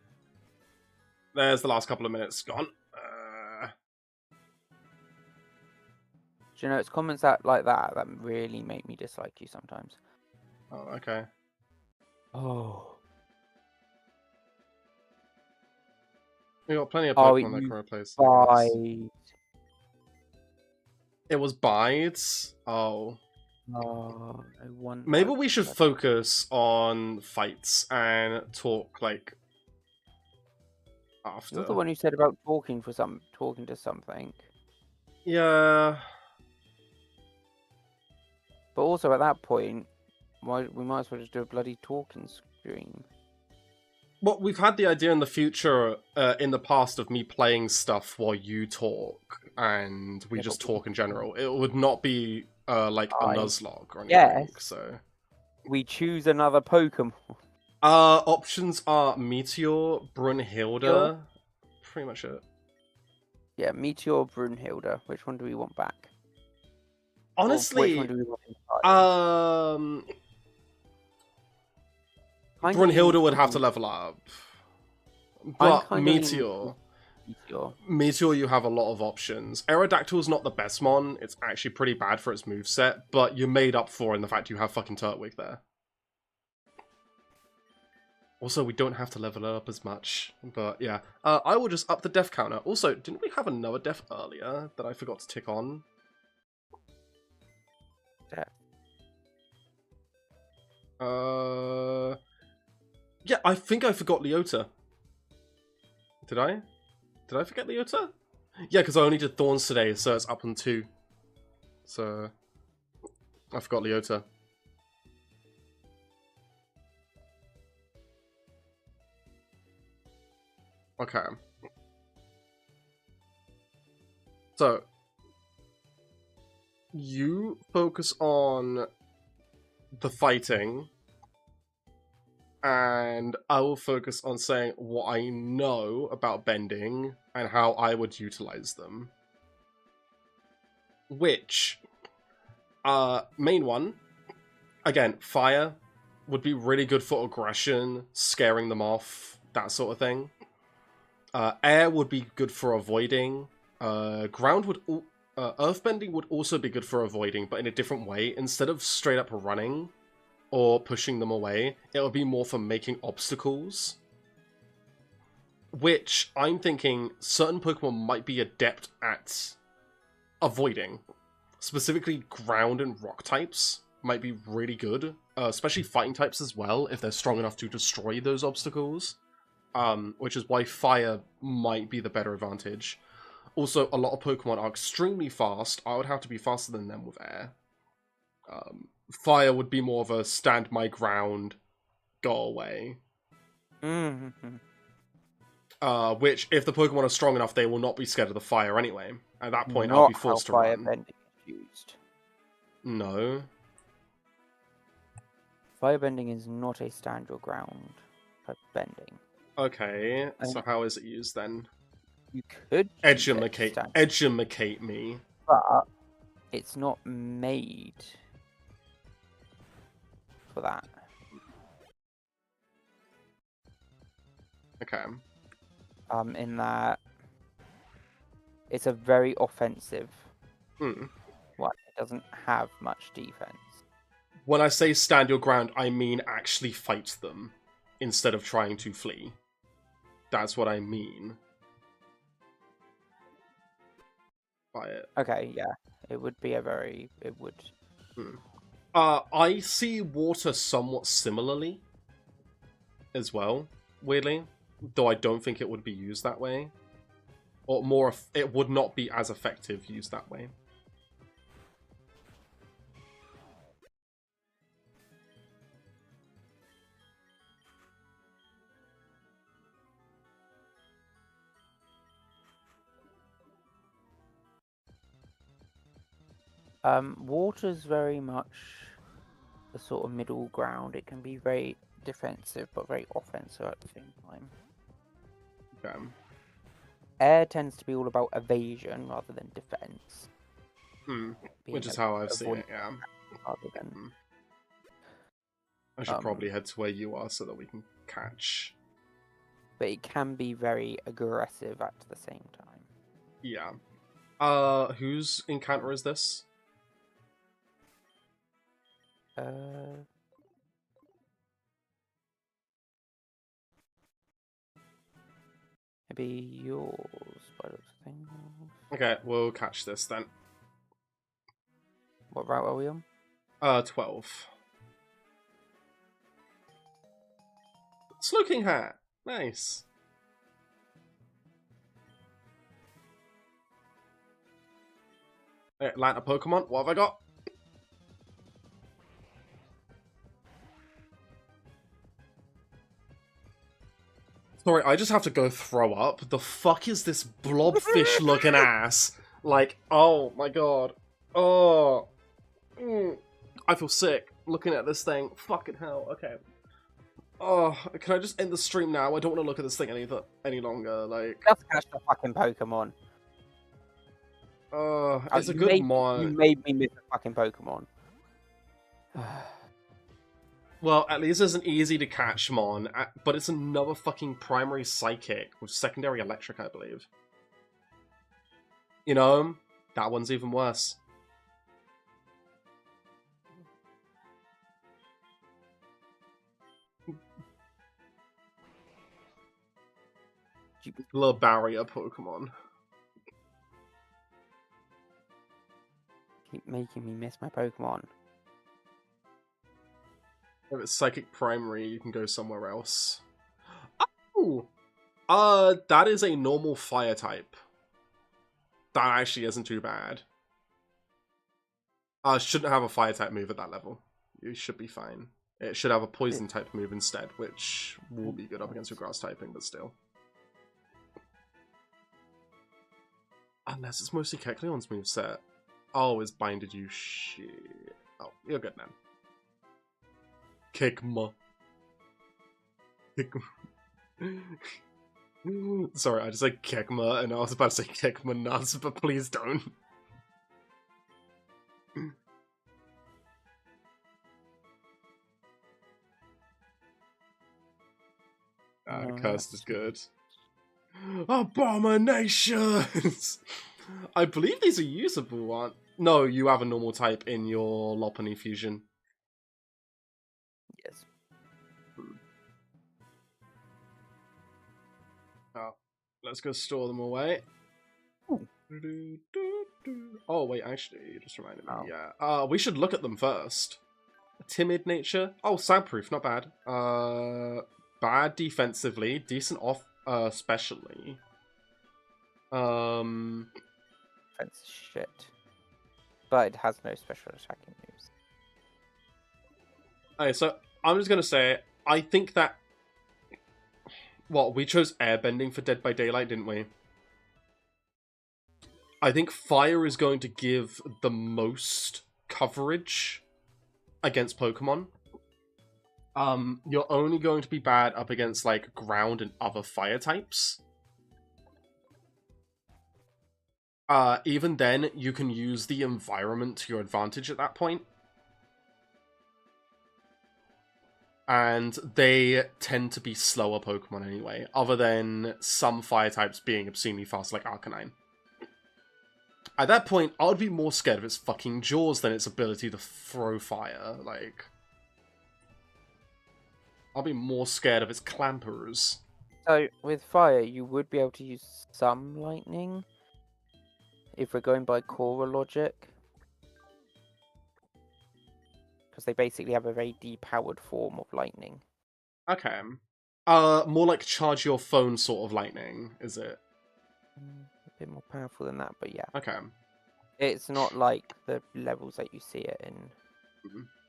There's the last couple of minutes gone. Do you know, it's comments that like that really make me dislike you sometimes. Oh, okay. Oh. We got plenty of Pokemon that can replace it. It was Bides? Oh. Oh, I want. Maybe we should focus on fights and talk, like, after. You're the one who said about talking to something. Yeah. But also at that point, we might as well just do a bloody talking stream. Well, we've had the idea in the future, in the past, of me playing stuff while you talk, and we just talk in general. It would not be, like, a Nuzlocke or anything, yes. So... We choose another Pokemon. Options are Meteor, Brunhilde, pretty much it. Yeah, Meteor, Brunhilde. Which one do we want back? Honestly, which one do we want inside? Brunhilde would have to level up. But Meteor, you have a lot of options. Aerodactyl's not the best mon. It's actually pretty bad for its moveset, but you're made up for in the fact you have fucking Turtwig there. Also, we don't have to level it up as much, but yeah. I will just up the death counter. Also, didn't we have another death earlier that I forgot to tick on? Yeah, I think I forgot Leota. Did I? Did I forget Leota? Yeah, because I only did Thorns today, so it's up on 2. So I forgot Leota. Okay. So you focus on the fighting, and I will focus on saying what I know about bending and how I would utilize them. Which, main one, again, fire would be really good for aggression, scaring them off, that sort of thing. Air would be good for avoiding. Ground would... earthbending would also be good for avoiding, but in a different way. Instead of straight up running or pushing them away, it would be more for making obstacles. Which, I'm thinking, certain Pokemon might be adept at avoiding. Specifically, ground and rock types might be really good. Especially fighting types as well, if they're strong enough to destroy those obstacles. Which is why fire might be the better advantage. Also, a lot of Pokemon are extremely fast. I would have to be faster than them with air. Fire would be more of a stand my ground, go away. Mm-hmm. Which, if the Pokemon are strong enough, they will not be scared of the fire anyway. At that point, I'll be forced to run. Firebending is used. No. Firebending is not a stand your ground type bending. Okay, so how is it used then? You could Edumacate me. But it's not made for that. Okay. In that it's a very offensive one. It doesn't have much defense. When I say stand your ground, I mean actually fight them instead of trying to flee. That's what I mean by it. Okay, yeah. It would be it would. I see water somewhat similarly as well, weirdly. Though I don't think it would be used that way. Or more, it would not be as effective used that way. Water's very much the sort of middle ground. It can be very defensive, but very offensive at the same time. Okay. Air tends to be all about evasion rather than defense. Which is how I've seen it, yeah. Rather than... I should probably head to where you are so that we can catch. But it can be very aggressive at the same time. Yeah. Whose encounter is this? Maybe yours, by those things. Okay, we'll catch this then. What route are we on? 12. Slooking Hat! Nice. Atlanta Pokemon, what have I got? Sorry, I just have to go throw up. The fuck is this blobfish looking ass? Like, oh my god. Oh. I feel sick looking at this thing. Fucking hell, okay. Oh, can I just end the stream now? I don't want to look at this thing any longer, like... Just catch the fucking Pokemon. It's a good mod. You made me miss a fucking Pokemon. Well, at least it's an easy to catch Mon, but it's another fucking primary Psychic with secondary Electric, I believe. You know, that one's even worse. Little barrier Pokemon. Keep making me miss my Pokemon. If it's Psychic Primary, you can go somewhere else. Oh! That is a normal Fire type. That actually isn't too bad. Shouldn't have a fire type move at that level. You should be fine. It should have a poison type move instead, which will be good up against your grass typing, but still. Unless it's mostly Kecleon's moveset. Oh, it's binded you shit. Oh, you're good now. Kikma. Sorry, I just said Kekma, and I was about to say Kekma nuts, but please don't. Cursed is good. Abominations! I believe these are usable, aren't... No, you have a normal type in your Lopunny fusion. Yes. Oh, let's go store them away. Ooh. Oh, wait, actually, you just reminded me. Oh. Yeah. We should look at them first. Timid nature. Oh, soundproof, not bad. Bad defensively, decent off, especially. Defense shit. But it has no special attacking moves. Okay, so I'm just gonna say, I think that... Well, we chose airbending for Dead by Daylight, didn't we? I think fire is going to give the most coverage against Pokemon. You're only going to be bad up against, like, ground and other fire types. Even then, you can use the environment to your advantage at that point. And they tend to be slower Pokemon anyway, other than some fire types being obscenely fast, like Arcanine. At that point, I would be more scared of its fucking jaws than its ability to throw fire, like... I'll be more scared of its clampers. So, with fire, you would be able to use some lightning, if we're going by Korra logic. Because they basically have a very depowered form of lightning. Okay. More like charge your phone sort of lightning, is it? A bit more powerful than that, but yeah. Okay. It's not like the levels that you see it in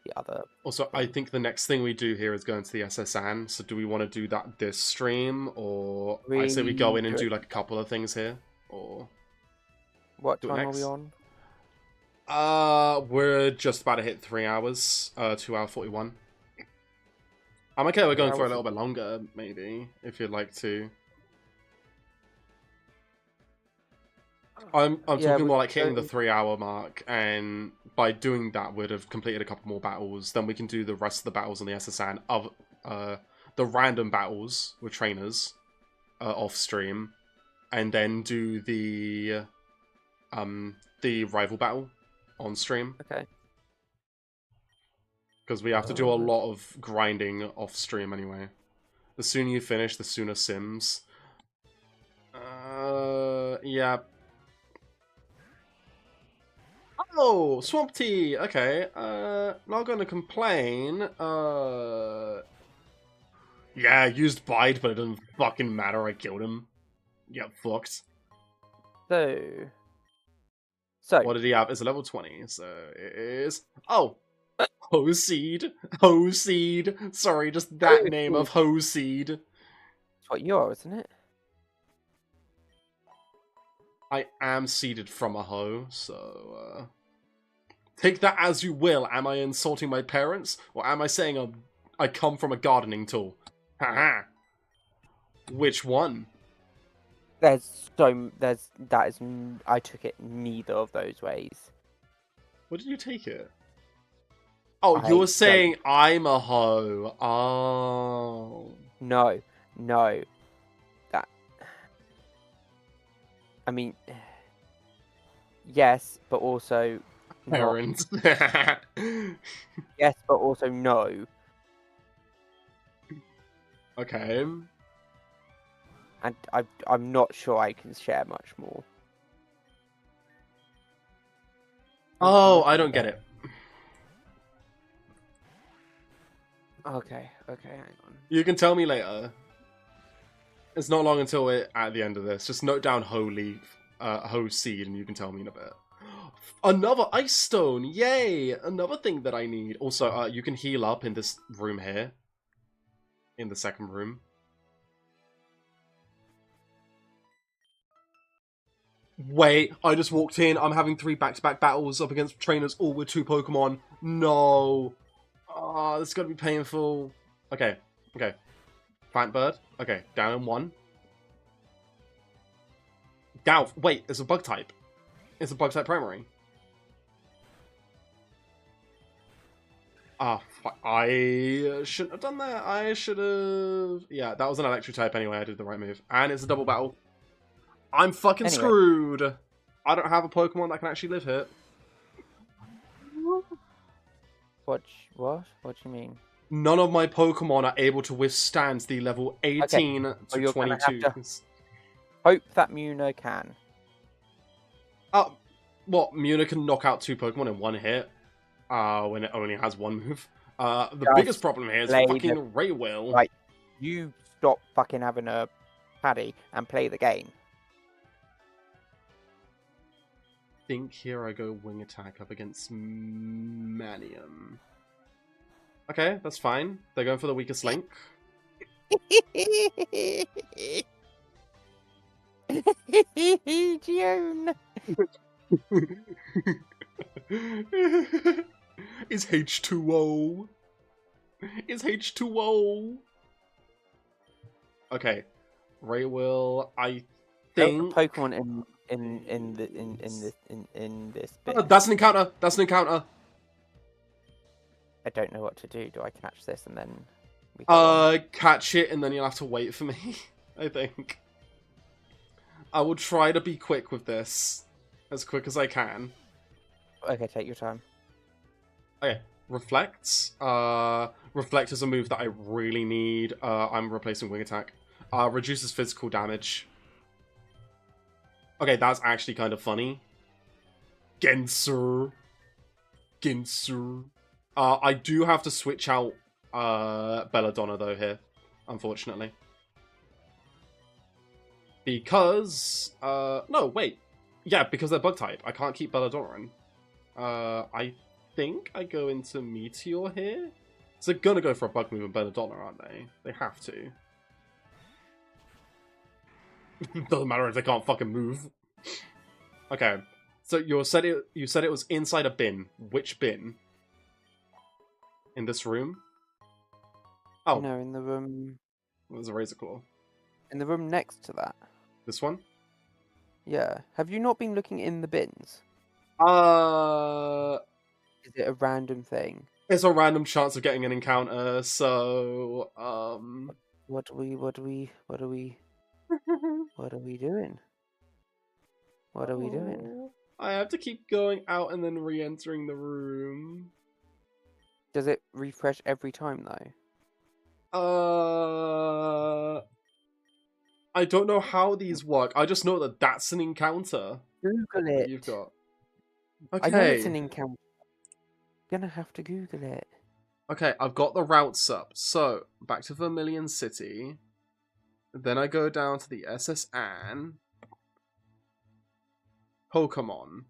the other. Also, I think the next thing we do here is go into the SSN, so do we want to do that this stream, or I say we go in and do like a couple of things here, or... What time are we on? We're just about to hit 3 hours, 2 hour 41. I'm okay, we're going for a little bit longer, maybe, if you'd like to. I'm talking more like hitting the 3 hour mark, and by doing that, we'd have completed a couple more battles. Then we can do the rest of the battles on the SSN of the random battles with trainers off stream, and then do the rival battle on stream. Okay. Because we have to do a lot of grinding off stream anyway. The sooner you finish, the sooner Sims. Yeah. Oh, Swamp Tea! Okay, not gonna complain. Yeah, I used Bite, but it doesn't fucking matter, I killed him. Yeah, fucked. So... What did he have? It's a level 20, so it is... Oh! Hoseed! Hoseed! Sorry, just that name of Hoseed. It's what you are, isn't it? I am seeded from a hoe, so, take that as you will. Am I insulting my parents? Or am I saying I come from a gardening tool? Haha. Which one? I took it neither of those ways. What did you take it? Oh, you were saying I'm a hoe. Oh. No. I mean... Yes, but also... Parents. Yes, but also no. Okay. And I'm not sure I can share much more. Oh, I don't get it. Okay, hang on. You can tell me later. It's not long until we're at the end of this. Just note down Ho Seed and you can tell me in a bit. Another ice stone! Yay! Another thing that I need. Also, you can heal up in this room here. In the second room. Wait, I just walked in. I'm having 3 back-to-back battles up against trainers, all with 2 Pokemon. No. Oh, this is gonna be painful. Okay, okay. Plant Bird. Okay, down in 1. Down. Wait, it's a bug type. It's a bug type primary. Ah, I shouldn't have done that. I should have... Yeah, that was an electric type anyway. I did the right move. And it's a double battle. I'm fucking screwed. I don't have a Pokemon that can actually live here. What? What do you mean? None of my Pokemon are able to withstand the level 18 to 22. Hope that Muna can. What? Muna can knock out 2 Pokemon in 1 hit when it only has 1 move. The biggest problem here is fucking Raywell. Like, you stop fucking having a paddy and play the game. I think here I go Wing Attack up against Manium. Okay, that's fine. They're going for the weakest link. June. Is H2O. Is H2O. Okay. Raywell, I think Pokemon in this bit. That's an encounter. That's an encounter. I don't know what to do. Do I catch this and then catch it and then you'll have to wait for me, I think. I will try to be quick with this. As quick as I can. Okay, take your time. Okay. Reflect. Reflect is a move that I really need. I'm replacing Wing Attack. Reduces physical damage. Okay, that's actually kind of funny. Genser. I do have to switch out Belladonna, though, here. Unfortunately. Because... no, wait. Yeah, because they're Bug-type. I can't keep Belladonna in. I think I go into Meteor here? So they're gonna go for a Bug move and Belladonna, aren't they? They have to. Doesn't matter if they can't fucking move. Okay. So you said it was inside a bin. Which bin? In this room? Oh. No, in the room... There's a Razor Claw. In the room next to that. This one? Yeah. Have you not been looking in the bins? Is it a random thing? It's a random chance of getting an encounter, so What are we doing? What are we doing? I have to keep going out and then re-entering the room. Does it refresh every time though? I don't know how these work. I just know that that's an encounter. Google it. You've got. Okay. I know it's an encounter. You're gonna have to Google it. Okay, I've got the routes up. So, back to Vermilion City. Then I go down to the SS Anne. Pokemon.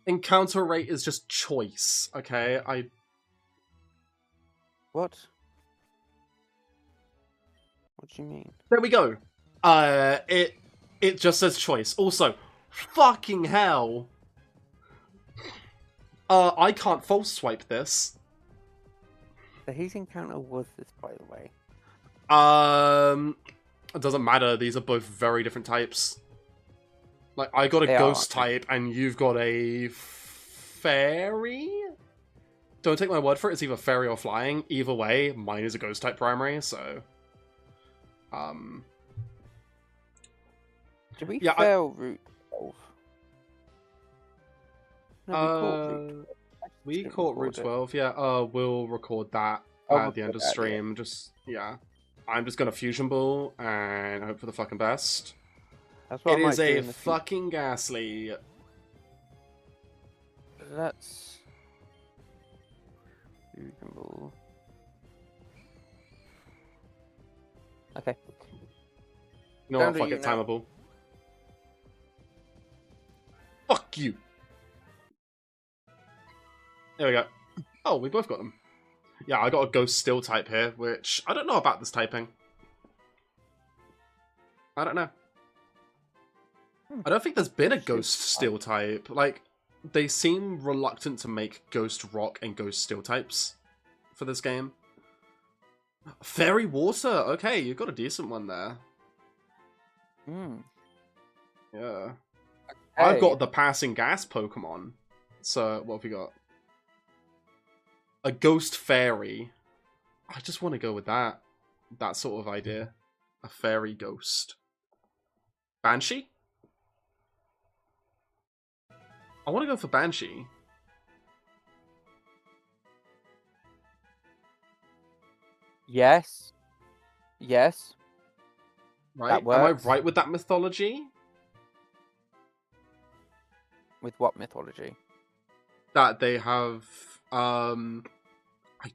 Encounter rate is just choice, okay? What? What do you mean? There we go. It just says choice. Also, fucking hell. I can't false swipe this. So whose encounter was this, by the way? It doesn't matter. These are both very different types. Like, I got a ghost type, and you've got a fairy? Don't take my word for it. It's either fairy or flying. Either way, mine is a ghost type primary, so... Did we fail Route 12? No, we caught Route 12, yeah. We'll record that at the end of stream. Yeah. I'm just gonna Fusion Ball and hope for the fucking best. That's what It I might is do a in the future. fucking ghastly. Let's... Reasonable. Okay. You know Down what? to Fuck you it, now. timeable. Fuck you. There we go. Oh, we both got them. Yeah, I got a ghost still type here, which I don't know about this typing. I don't know. I don't think there's been a ghost steel type. Like, they seem reluctant to make ghost rock and ghost steel types for this game. Fairy water. Okay, you've got a decent one there. Hmm. Yeah. Hey. I've got the passing gas Pokemon. So, what have we got? A ghost fairy. I just want to go with that. That sort of idea. A fairy ghost. Banshee? I want to go for Banshee. Yes. Yes. Right? That Am I works. right with that mythology? With what mythology? That they have, I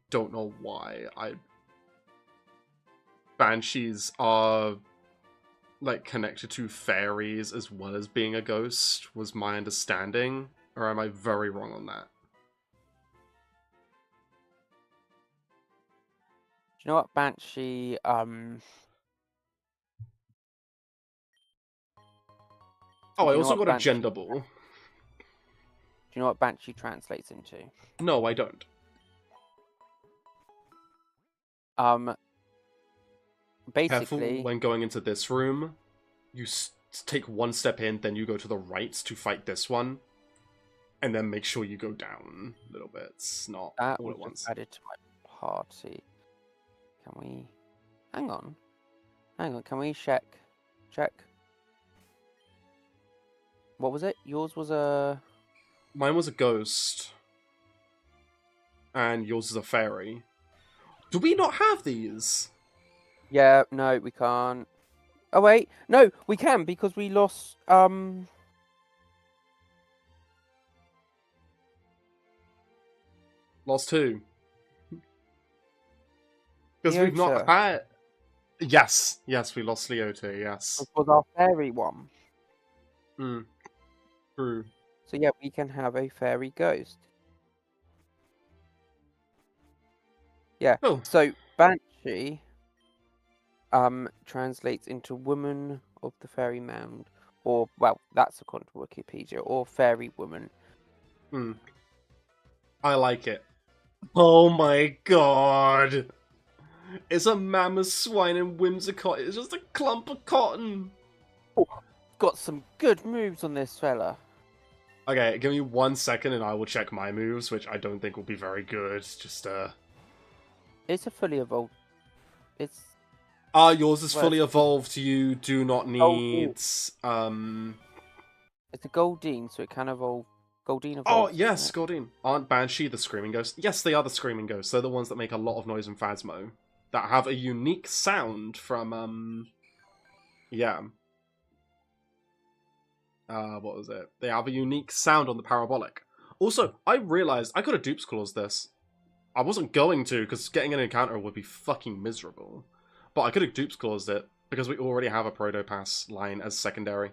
don't know why. Banshees are, like, connected to fairies as well as being a ghost, was my understanding. Or am I very wrong on that? Do you know what Banshee, Oh, do I you know also what got a Banshee... gender ball. Do you know what Banshee translates into? No, I don't. Careful Basically... when going into this room. You take one step in, then you go to the right to fight this one. And then make sure you go down a little bit. It's not That all was at once. added to my party. Can we... Hang on. Hang on, can we check? Check. What was it? Yours was a... Mine was a ghost. And yours is a fairy. Do we not have these? Yeah, no, we can't. Oh, wait. No, we can, because we lost, Lost two. Because we've not Leota. had... Yes. Yes, we lost Leota, yes. This was our fairy one. True. So yeah, we can have a fairy ghost. Yeah. Oh. So Banshee translates into woman of the fairy mound. Or, well, that's according to Wikipedia. Or fairy woman. I like it. Oh my god. It's a mammoth swine and whimsicott. It's just a clump of cotton. Oh, got some good moves on this fella. Okay, give me 1 second and I will check my moves, which I don't think will be very good. Just, It's a fully evolved... It's... yours is fully evolved. You do not need, It's a Goldeen, so it can evolve... Goldeen evolves. Oh, yes, Gordine. Aren't Banshee the Screaming Ghost? Yes, they are the Screaming Ghosts. They're the ones that make a lot of noise in Phasmo. That have a unique sound from, yeah. What was it? They have a unique sound on the parabolic. Also, I realized I could have dupes claused this. I wasn't going to, because getting an encounter would be fucking miserable. But I could have dupes claused it, because we already have a Protopass line as secondary.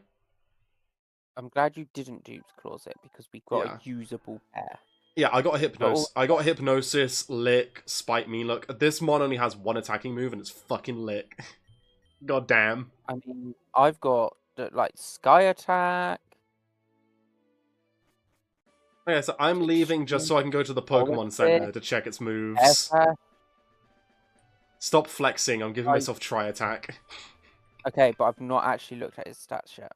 I'm glad you didn't dupes clause it, because we got a usable pair. Yeah, I got a Hypnosis. I got Hypnosis, Lick, Spite Me. Look, this mon only has one attacking move, and it's fucking Lick. God damn. I mean, I've got, like, Sky Attack. Okay, so I'm leaving just so I can go to the Pokemon Center to check its moves. Stop flexing, I'm giving myself Tri-Attack. Okay, but I've not actually looked at his stats yet.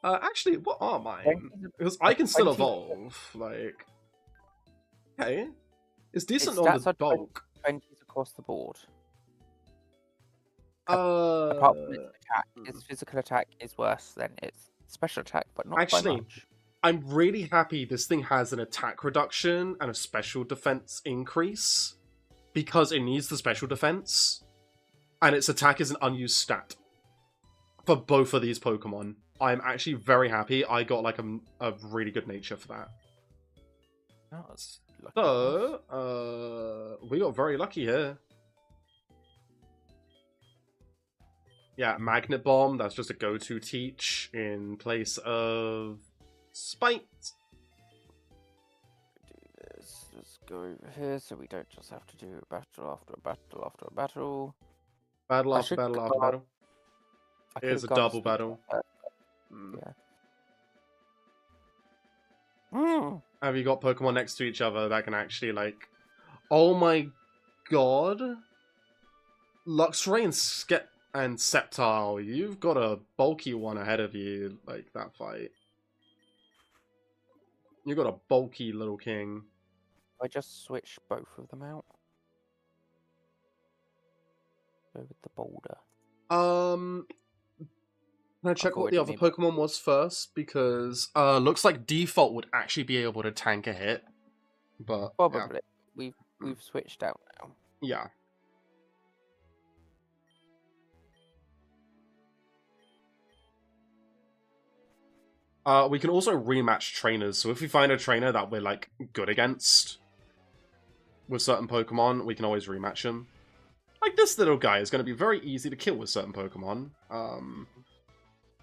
Actually, what are mine? Because I can still evolve, like... Okay. It's decent on the bulk. 20s across the board. Apart from its attack, its physical attack is worse than its special attack, but not by much. I'm really happy this thing has an attack reduction and a special defense increase. Because it needs the special defense. And its attack is an unused stat. for both of these Pokemon. I'm actually very happy. I got like a really good nature for that. That was lucky. So, we got very lucky here. Yeah, Magnet Bomb, that's just a go-to teach in place of Spite. Do this. Let's go over here so we don't just have to do a battle after a battle after a battle. Battle I after should battle after guard- battle. I It is could've a guarded double speed battle. trap, Mm. yeah. Have you got Pokemon next to each other that can actually, like... Oh my god. Luxray and Sceptile, you've got a bulky one ahead of you, like, that fight. You got a bulky little king. I just switch both of them out. Go with the boulder. Can I check I've what the other already made Pokemon was first? Because looks like Default would actually be able to tank a hit. But Probably. We've switched out now. yeah. We can also rematch trainers. So if we find a trainer that we're like good against with certain Pokemon, we can always rematch him. Like this little guy is going to be very easy to kill with certain Pokemon.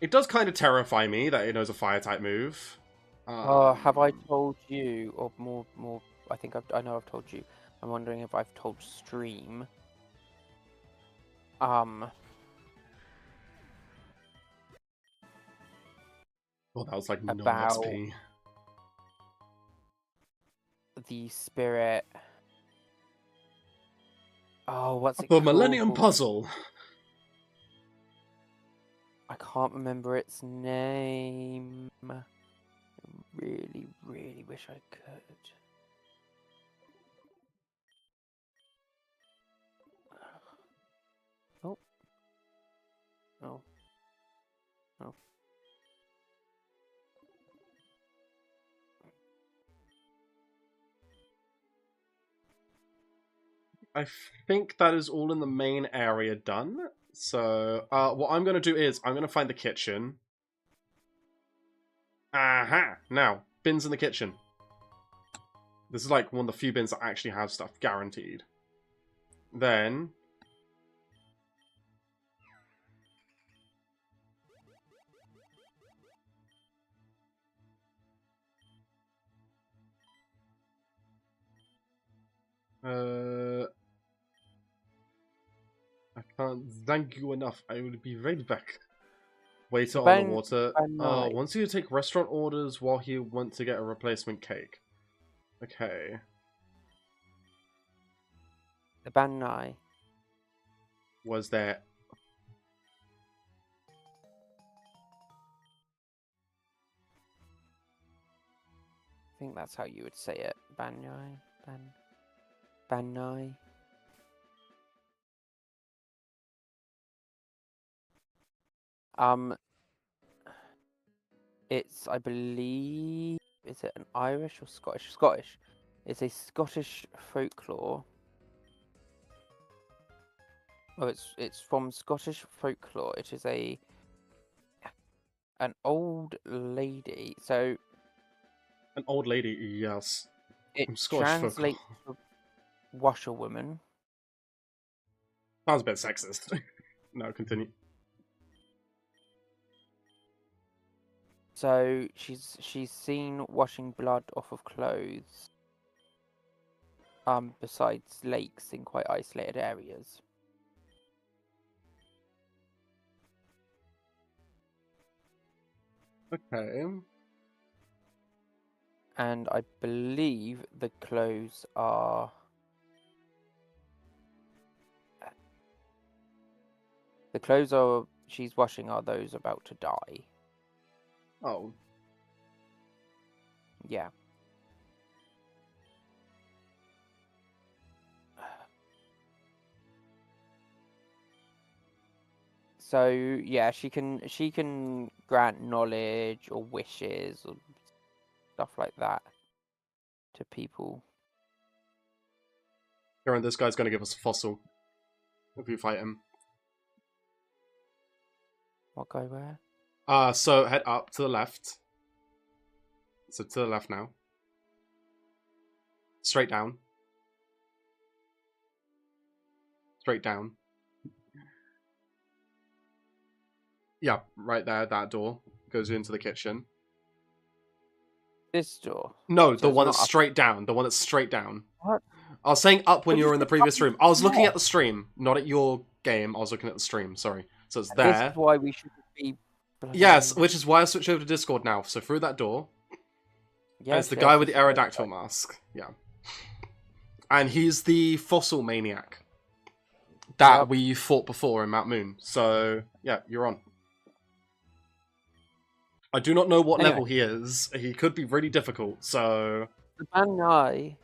It does kind of terrify me that it knows a fire type move. Have I told you, or more? I think I know I've told you. I'm wondering if I've told Stream. Oh, that was like no About XP. the spirit. Oh, what's it The called? Millennium Puzzle. I can't remember its name. I really, really wish I could. Oh. Oh. Oh. I think that is all in the main area done. So, what I'm going to do is, I'm going to find the kitchen. Aha! Now, bins in the kitchen. This is like one of the few bins that actually have stuff, guaranteed. Then... I can't thank you enough. I will be right back. Waiter on the water. Once you take restaurant orders while he went to get a replacement cake. Okay. The Banai. Was there... I think that's how you would say it. Banai. Banai. It's, I believe, is it an Irish or Scottish? Scottish. It's a Scottish folklore. Oh, it's from Scottish folklore. It is an old lady. So An old lady, yes. it From Scottish translates folklore. to washerwoman. Sounds a bit sexist. No, continue. So she's seen washing blood off of clothes. Besides lakes in quite isolated areas. Okay. And I believe the clothes are... The clothes she's washing are those about to die. Oh. Yeah. So yeah, she can grant knowledge or wishes or stuff like that to people. Karen, this guy's gonna give us a fossil. If we fight him. What guy where? So head up to the left. So to the left now. Straight down. Straight down. Yeah, right there, that door goes into the kitchen. This door? No, So the it's one not that's up. straight down. The one that's straight down. What? I was saying up when But you you were in the said previous up stream. I was looking there. at the stream, not at your game. I was looking at the stream, sorry. So it's And this there. is why we shouldn't be bloody... Yes, which is why I switched over to Discord now. So through that door. And it's Yes, the yes, guy with the this is Aerodactyl mask. Yeah. And he's the fossil maniac that we fought before in Mount Moon. So, yeah, you're on. I do not know what level he is. He could be really difficult, so... The bad guy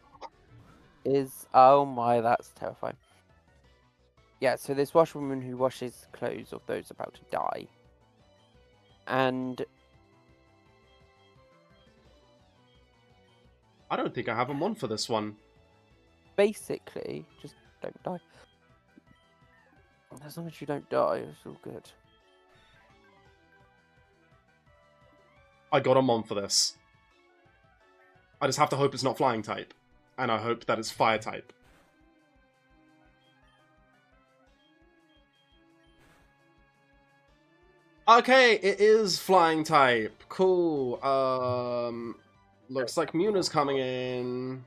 is... Oh my, that's terrifying. Yeah, so this washwoman who washes clothes of those about to die. And... I don't think I have him on for this one. basically, just don't die. As long as you don't die, it's all good. I got him on for this. I just have to hope it's not flying type. And I hope that it's fire type. Okay, it is flying type. Cool. Looks like Muna's coming in.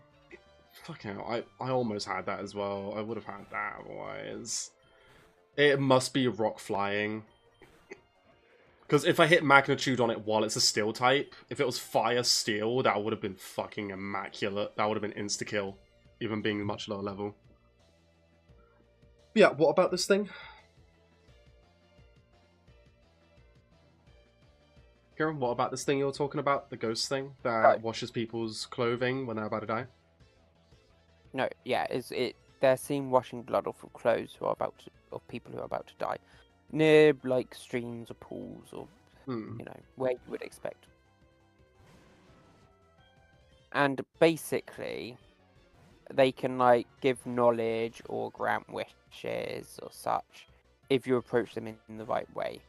Fucking hell, I almost had that as well. I would have had that otherwise. It must be rock flying. Because if I hit magnitude on it while it's a steel type, if it was fire steel, that would have been fucking immaculate. That would have been insta-kill, even being much lower level. But yeah, what about this thing? Kieran, what about this thing you were talking about? The ghost thing that washes people's clothing when they're about to die? No, yeah, they're seen washing blood off of clothes who are of people who are about to die. Near, like, streams or pools or, you know, where you would expect. And basically, they can, like, give knowledge or grant wishes or such if you approach them in the right way.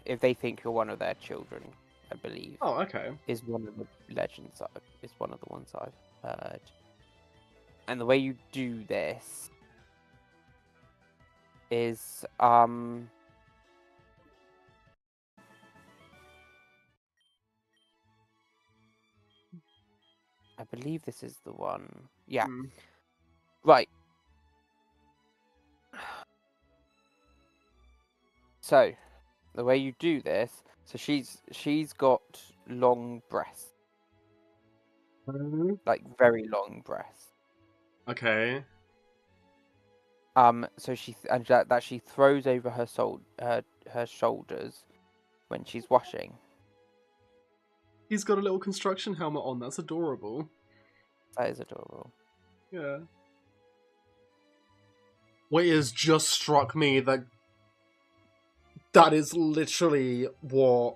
If they think you're one of their children, I believe. Oh, okay. Is one of the legends, is one of the ones I've heard. And the way you do this is, I believe this is the one. Yeah. Right. So, the way you do this, so she's got long breasts. Like, very long breasts. Okay. So that she throws over her her shoulders when she's washing. He's got a little construction helmet on. That's adorable. That is adorable. Yeah. What has just struck me that is literally what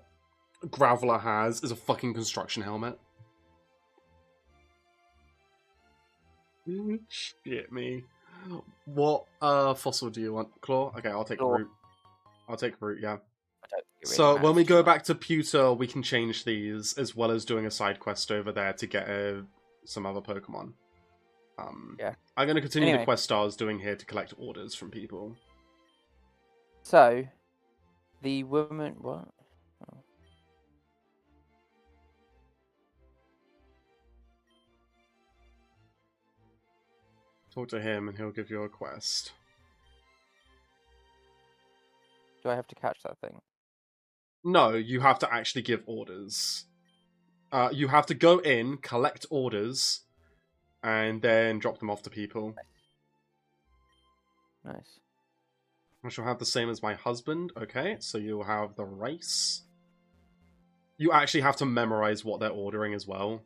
Graveler has, is a fucking construction helmet. Shit me. What fossil do you want? Claw? Okay, I'll take root. I'll take root, yeah. So when we go back to Pewter, we can change these, as well as doing a side quest over there to get some other Pokemon. Yeah. I'm going to continue the quest I was doing here to collect orders from people. So, the woman... What? Oh. Talk to him and he'll give you a quest. Do I have to catch that thing? No, you have to actually give orders. You have to go in, collect orders, and then drop them off to people. Nice. I shall have the same as my husband. Okay, so you'll have the rice. You actually have to memorize what they're ordering as well.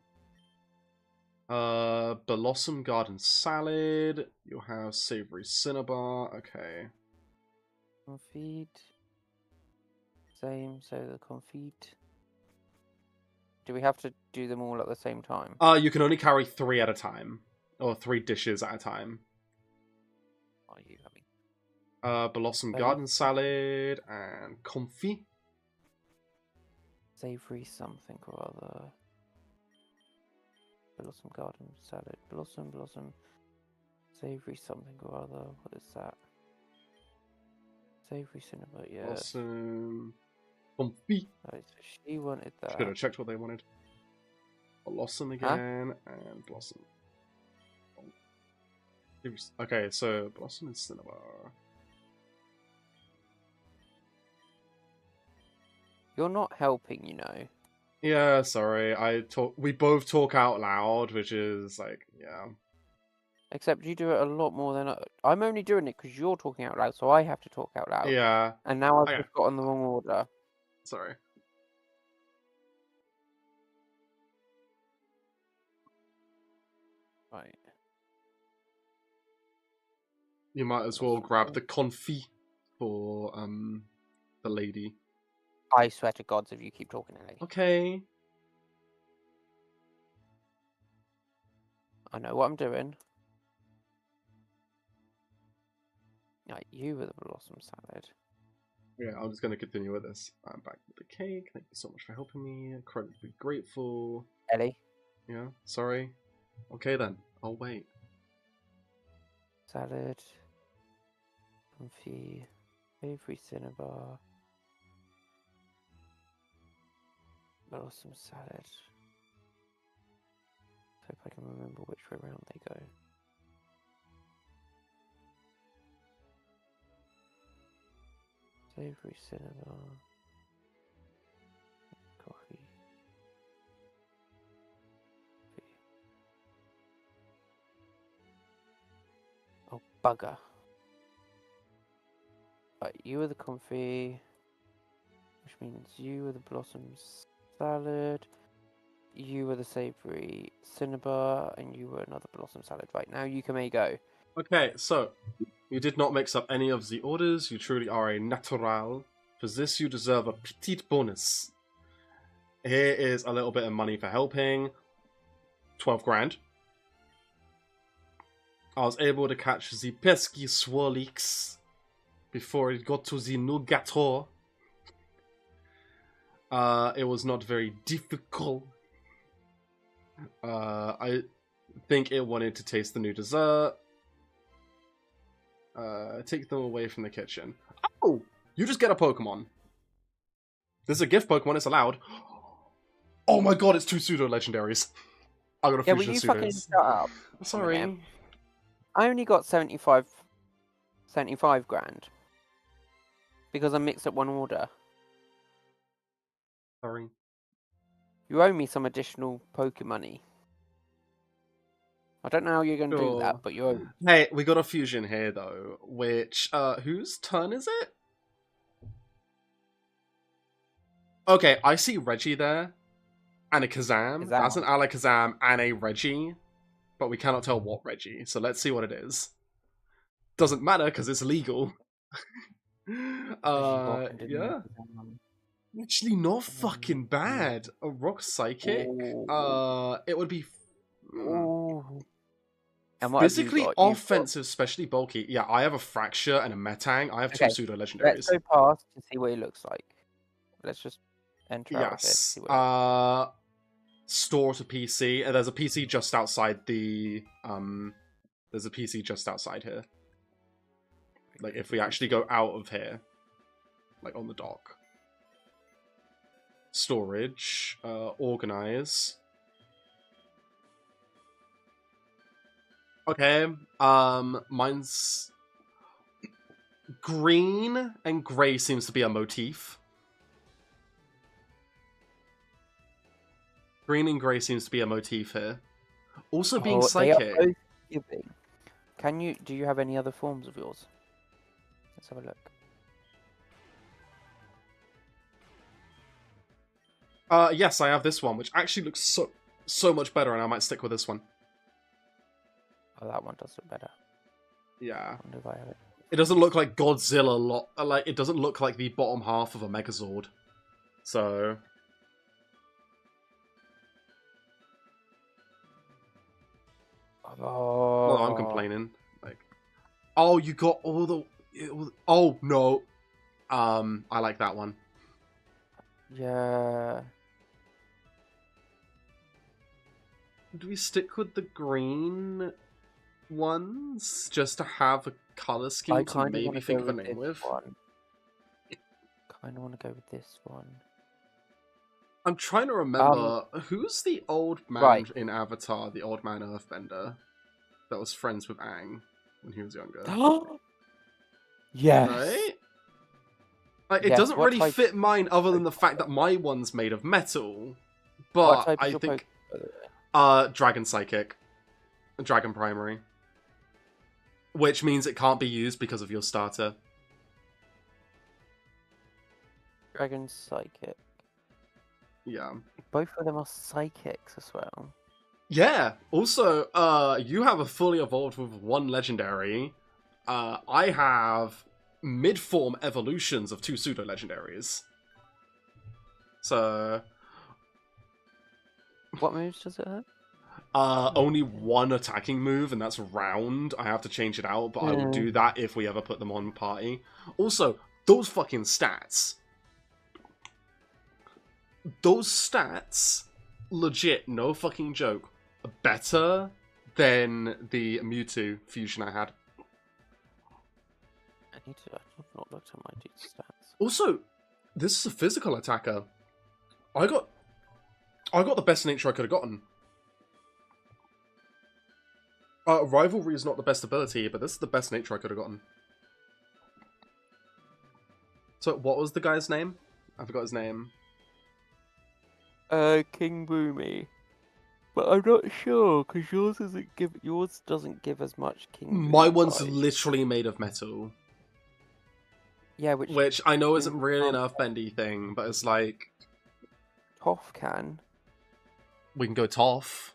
Blossom Garden Salad. You'll have Savory Cinnabar. Okay. Confit. Same, so the confit. Do we have to do them all at the same time? You can only carry 3 at a time. Or 3 dishes at a time. What are you having? Blossom Savory. Garden Salad and Comfy. Savory something or other. Blossom garden salad. Blossom. Savory something or other. What is that? Savory cinema, yeah. Blossom Comfy. Right, so she wanted that. Should have checked what they wanted. Blossom again and Blossom. Okay, so Blossom and Cinnabar. You're not helping, you know. Yeah, sorry. We both talk out loud, which is like, yeah. Except you do it a lot more than I'm only doing it because you're talking out loud, so I have to talk out loud. Yeah. And now I've Okay. just got on the wrong order. Sorry. Right. You might as well grab the confit for the lady. I swear to gods if you keep talking, Ellie. Okay. I know what I'm doing. Right, you with the blossom salad. Yeah, I'm just gonna continue with this. I'm back with the cake. Thank you so much for helping me. Incredibly grateful. Ellie. Yeah, sorry. Okay then, I'll wait. Salad. Comfy. Savory cinnabar. Blossom salad. Hope I can remember which way around they go. Savory cinnabar. Coffee. Oh, bugger. Right, you are the comfy, which means you are the blossom salad, you are the savory cinnabar, and you were another blossom salad. Right, now you may go. Okay, so you did not mix up any of the orders. You truly are a natural. For this, you deserve a petit bonus. Here is a little bit of money for helping. 12 grand. I was able to catch the pesky swirlix before it got to the nougator. It was not very difficult. I think it wanted to taste the new dessert. Take them away from the kitchen. Oh! You just get a Pokemon. This is a gift Pokemon, it's allowed. Oh my god, it's 2 pseudo-legendaries. I got a fusion will you fucking pseudos. shut up? Sorry. I only got 75 grand. Because I mixed up one order. Sorry. You owe me some additional Pokemoney. I don't know how you're going to do that, but you owe me. Hey, we got a fusion here, though, which, whose turn is it? Okay, I see Reggie there, and a Kazam. That's an Alakazam and a Reggie, but we cannot tell what Reggie, so let's see what it is. Doesn't matter, because it's legal. Yeah. Actually, not fucking bad. A Rock Psychic. It would be... And what physically have you got? offensive, especially bulky. Yeah, I have a Fracture and a Metang. I have 2 pseudo-legendaries. Let's go past and see what he looks like. Let's just enter out of it. Yes. Store to PC. There's a PC just outside the... There's a PC just outside here. Like, if we actually go out of here. Like, on the dock. Storage. Organize. Okay, mine's green and grey seems to be a motif. Green and grey seems to be a motif here. Also being psychic. They are both giving. Do you have any other forms of yours? Let's have a look. Yes, I have this one, which actually looks so much better, and I might stick with this one. Oh, that one does look better. Yeah. I wonder if I have it. It doesn't look like Godzilla it doesn't look like the bottom half of a Megazord. So... Oh. Well, I'm complaining. Like, oh, you got all the... Oh no. I like that one. Yeah. Do we stick with the green ones just to have a color I scheme to kind of want maybe to think go of a with name this with? one. Kind of want to go with this one. I'm trying to remember who's the old man Right. in Avatar, the old man Earthbender that was friends with Aang when he was younger. Yes. Right? Like, it Yes. doesn't What really type? fit mine other than the fact that my one's made of metal. What But type is I your think Pokemon? Dragon Psychic. Dragon Primary. Which means it can't be used because of your starter. Dragon Psychic. Yeah. Both of them are psychics as well. Yeah. Also, you have a fully evolved with one legendary. I have mid-form evolutions of 2 pseudo-legendaries. So... What moves does it have? Only one attacking move, and that's round. I have to change it out, but I will do that if we ever put them on party. Also, those fucking stats. Those stats, legit, no fucking joke, are better than the Mewtwo fusion I had. I've not looked at my dude's stats. Also, this is a physical attacker. I got the best nature I could have gotten. Rivalry is not the best ability, but this is the best nature I could have gotten. So, what was the guy's name? I forgot his name. King Boomy. But I'm not sure because yours doesn't give as much King Boomy. My one's vibes. literally made of metal. Yeah, which I know isn't really an earthbendy thing, but it's like Toph can. We can go Toph.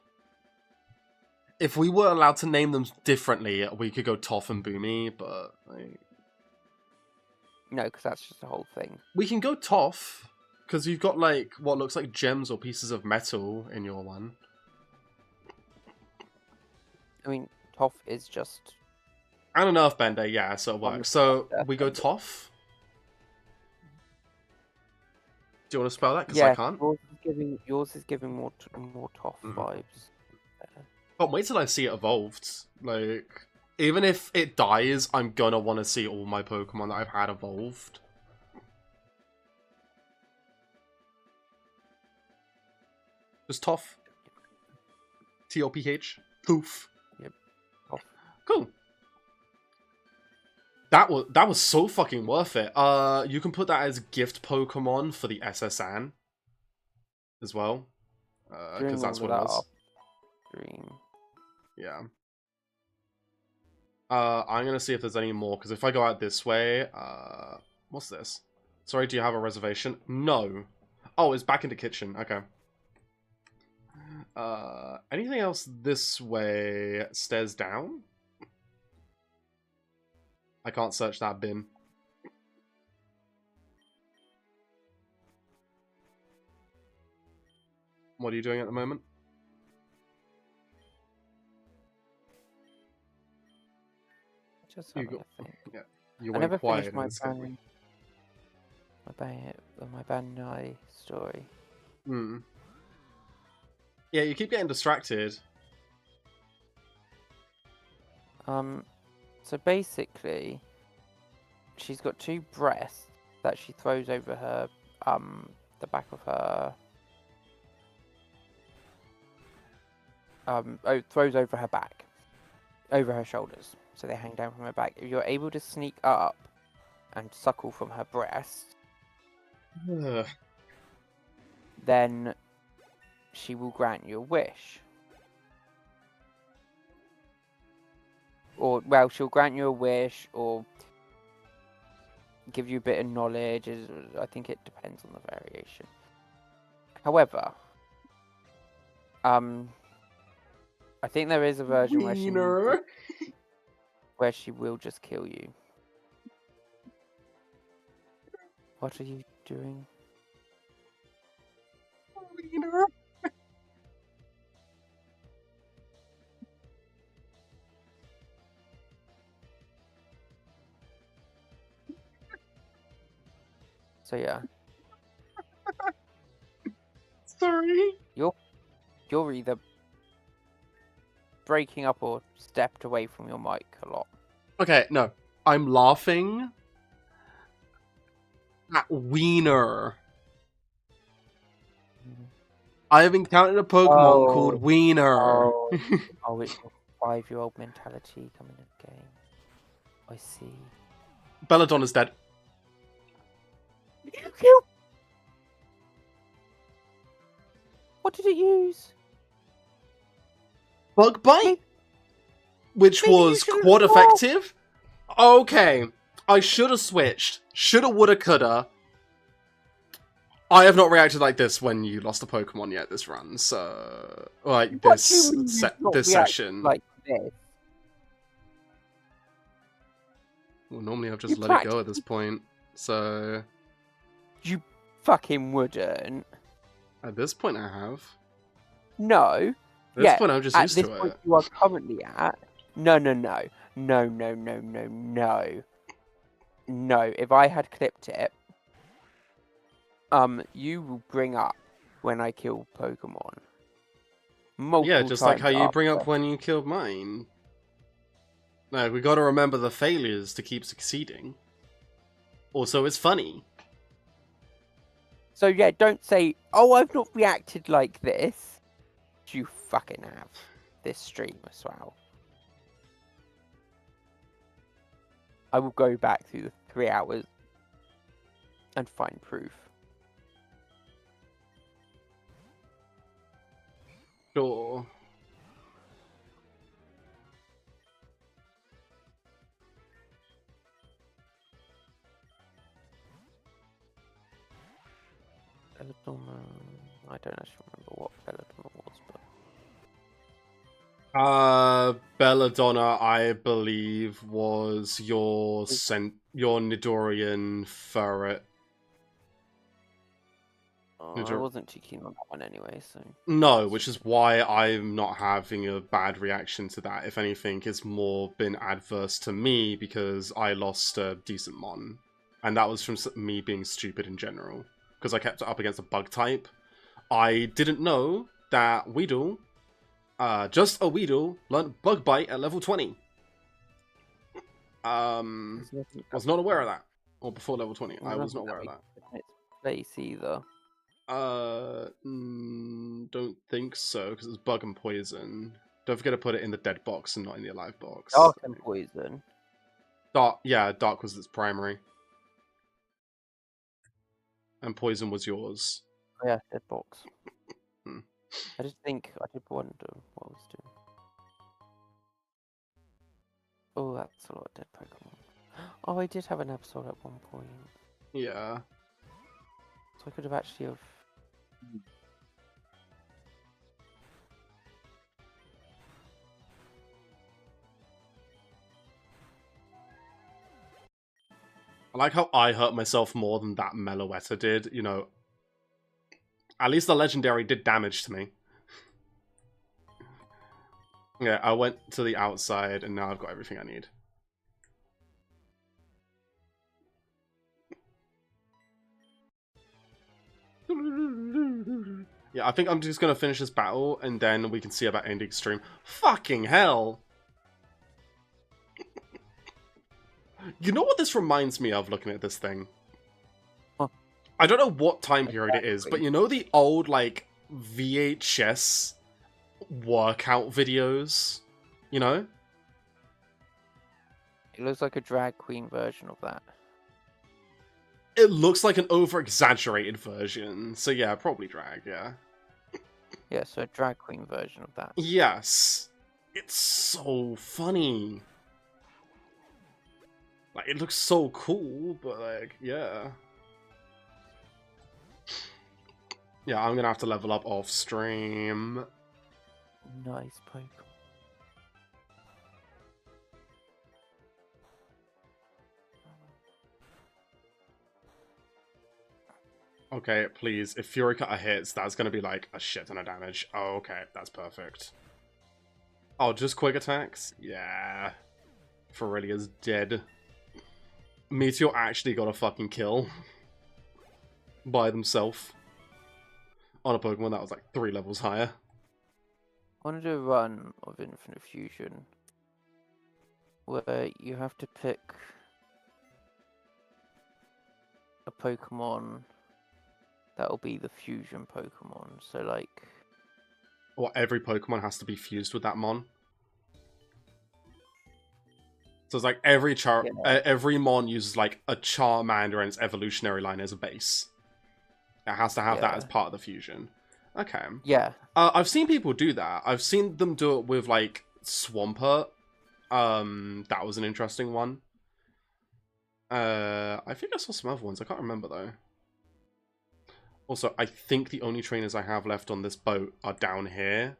If we were allowed to name them differently, we could go Toph and Boomy, but like... No, because that's just the whole thing. We can go Toph, because you've got like what looks like gems or pieces of metal in your one. I mean, Toph is just... And an earthbender, yeah, so it works. So we go Toph. Do you want to spell that? Because I can't. Yours is giving more Toph vibes. But wait till I see it evolved. Like, even if it dies, I'm gonna want to see all my Pokemon that I've had evolved. Just Toph. T-O-P-H. Toof. Yep. Toph. Cool. That was so fucking worth it. You can put that as gift Pokemon for the SSN as well, because that's what it was. Dream. Yeah. I'm gonna see if there's any more, because if I go out this way, what's this? Sorry, do you have a reservation? No. Oh, it's back in the kitchen. Okay. Anything else this way? Stairs down? I can't search that bin. What are you doing at the moment? Just having a think. Yeah, you I never quiet finished my Bandai story. Hmm. Yeah, you keep getting distracted. So basically, she's got 2 breasts that she throws over her, the back of her, throws over her back, over her shoulders, so they hang down from her back. If you're able to sneak up and suckle from her breast, then she will grant you a wish. Or, well, she'll grant you a wish, or give you a bit of knowledge. I think it depends on the variation. However, I think there is a version where she will just kill you. What are you doing? Wiener. So yeah, Sorry. you're either breaking up or stepped away from your mic a lot. Okay, no. I'm laughing at Wiener. I have encountered a Pokemon called Wiener. Oh, it's a 5-year-old mentality coming in the game. I see. Belladonna's dead. What did it use? Bug Bite? Which maybe you was should've quad swapped. effective? Okay. I should have switched. Shoulda, woulda, coulda. I have not reacted like this when you lost a Pokemon yet this run, so... Like, What do you mean you've not this reacted session. like this? Well, normally I've You just let it go at this point, so... You fucking wouldn't. At this point I have. No. At this point I'm just used At this to point it. you are currently at. No. No, if I had clipped it, you will bring up when I kill Pokemon. Multiple Yeah, just like times how you bring after. up when you killed mine. No, we gotta remember the failures to keep succeeding. Also, it's funny. So yeah, don't say, oh, I've not reacted like this. You fucking have. This stream as well. I will go back through the 3 hours and find proof. Sure. Belladonna. I don't actually remember what Belladonna was, but Belladonna, I believe, was your Nidorian ferret. I wasn't too keen on that one anyway, so... No, which is why I'm not having a bad reaction to that. If anything, it's more been adverse to me because I lost a decent Mon. And that was from me being stupid in general. Because I kept it up against a bug type. I didn't know that Weedle, just a Weedle, learned Bug Bite at level 20. I was not aware of that. Or before level 20, I was not aware of that. It's place either. Don't think so, because it's Bug and Poison. Don't forget to put it in the dead box and not in the alive box. Dark and Poison. Dark, yeah, Dark was its primary. And Poison was yours. Oh, yeah, dead box. I did wonder what I was doing. Oh, that's a lot of dead Pokemon. Oh, I did have an episode at one point. Yeah. So I could have actually have... I like how I hurt myself more than that Meloetta did, you know. At least the Legendary did damage to me. Yeah, I went to the outside and now I've got everything I need. Yeah, I think I'm just gonna finish this battle and then we can see about ending stream. Fucking hell! You know what this reminds me of looking at this thing? Huh. I don't know what time period it is, but you know the old, like, VHS workout videos? You know? It looks like a drag queen version of that. It looks like an over-exaggerated version. So yeah, probably drag, yeah. Yeah, so a drag queen version of that. Yes. It's so funny. Like, it looks so cool, but like, yeah. Yeah, I'm gonna have to level up off stream. Nice Pokemon. Okay, please, if Fury Cutter hits, that's gonna be like a shit ton of damage. Oh, okay, that's perfect. Oh, just quick attacks? Yeah. Feralia's dead. Meteor actually got a fucking kill. by themselves on a Pokemon that was like 3 levels higher. I want to do a run of Infinite Fusion where you have to pick a Pokemon that'll be the fusion Pokemon. So like, Or every Pokemon has to be fused with that Mon. So it's like every Mon uses like a Charmander and its evolutionary line as a base. It has to have that as part of the fusion. Okay. Yeah. I've seen people do that. I've seen them do it with like Swampert. That was an interesting one. I think I saw some other ones. I can't remember though. Also, I think the only trainers I have left on this boat are down here.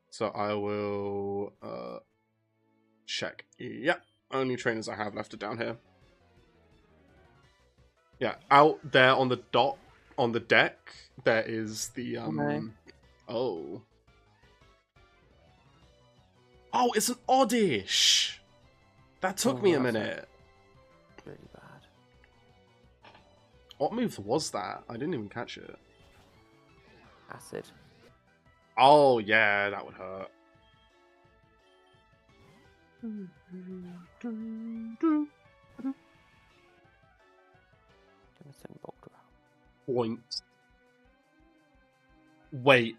So I will check. Yep, only trainers I have left are down here. Yeah, out there on the deck, there is the Oh, it's an Oddish. That took me a minute. Really bad. What move was that? I didn't even catch it. Acid. Oh yeah, that would hurt. Point. Wait.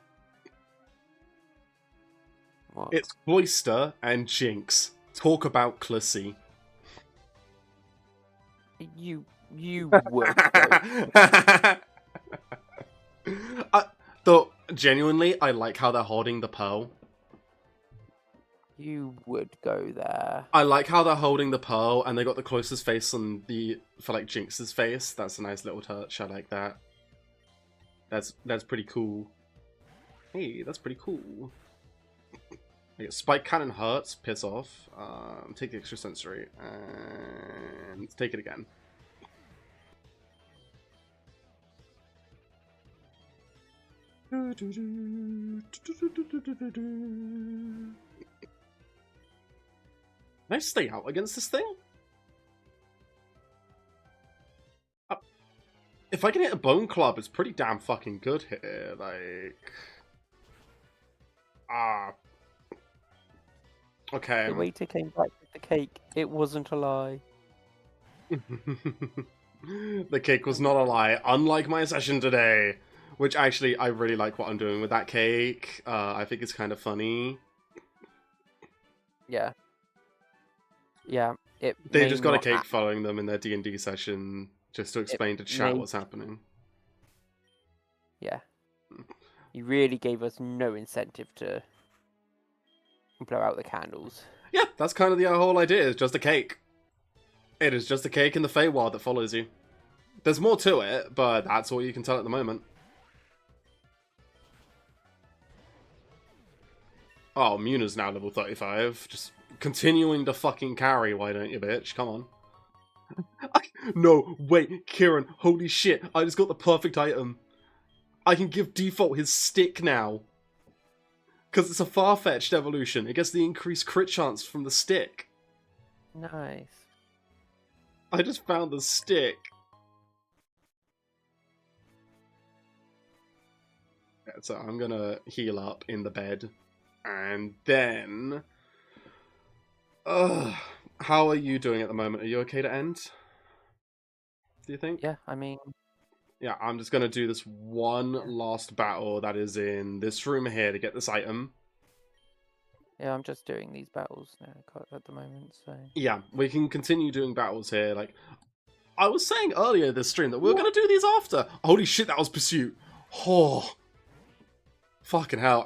What? It's Cloyster and Jinx. Talk about Clissy. You would. Though, genuinely, I like how they're holding the pearl. You would go there. I like how they're holding the pearl, and they got the closest face for like Jinx's face. That's a nice little touch. I like that. That's pretty cool. Hey, that's pretty cool. Okay, Spike Cannon hurts. Piss off. Take the extra sensory and take it again. Can I stay out against this thing? If I can hit a Bone Club, it's pretty damn fucking good here. Like... Okay. The waiter came back with the cake. It wasn't a lie. The cake was not a lie, unlike my session today. Which, actually, I really like what I'm doing with that cake. I think it's kind of funny. Yeah. Yeah. They just got a cake following them in their D&D session, just to explain to chat what's happening. Yeah. You really gave us no incentive to blow out the candles. Yeah, that's kind of the whole idea. It's just a cake. It is just a cake in the Feywild that follows you. There's more to it, but that's all you can tell at the moment. Oh, Muna's now level 35. Just continuing to fucking carry, why don't you, bitch? Come on. No, wait, Kieran, holy shit. I just got the perfect item. I can give Default his stick now. Because it's a far-fetched evolution. It gets the increased crit chance from the stick. Nice. I just found the stick. Yeah, so I'm gonna heal up in the bed. And then... how are you doing at the moment? Are you okay to end? Do you think? Yeah, I mean... Yeah, I'm just gonna do this one last battle that is in this room here to get this item. Yeah, I'm just doing these battles now at the moment, so... Yeah, we can continue doing battles here. Like, I was saying earlier this stream that we were gonna do these after. Holy shit, that was Pursuit. Oh. Fucking hell.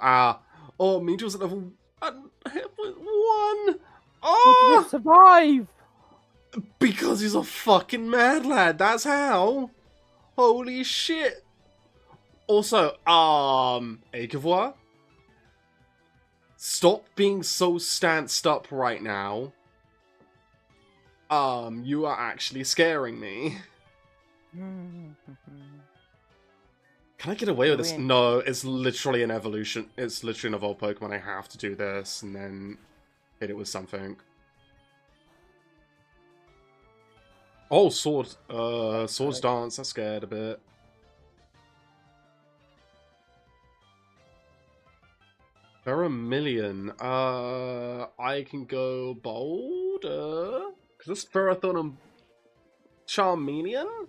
Oh, Meteor's at level 1. Oh! Survive! Because he's a fucking mad lad, that's how. Holy shit. Also, Akevoir, stop being so stanced up right now. You are actually scaring me. Can I get away with this? No, it's literally an evolution. It's literally an evolved Pokemon. I have to do this and then hit it with something. Oh, Swords Dance. I scared a bit. Vermilion. I can go bolder. Because it's Ferrothorn and Charmeleon?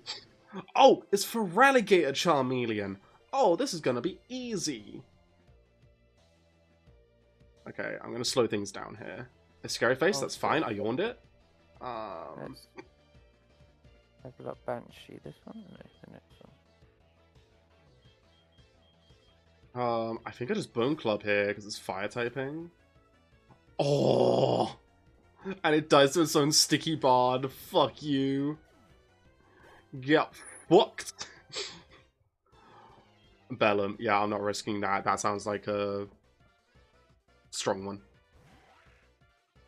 Oh, it's Feraligatr Charmeleon. Oh, this is gonna be easy. Okay, I'm gonna slow things down here. A scary face, that's fine. I yawned it. Let's level up Banshee. This one? No, the next one. I think I just Bone Club here because it's fire typing. Oh, and it dies to its own sticky bard. Fuck you. Get fucked. Bellum. Yeah, I'm not risking that. That sounds like a strong one.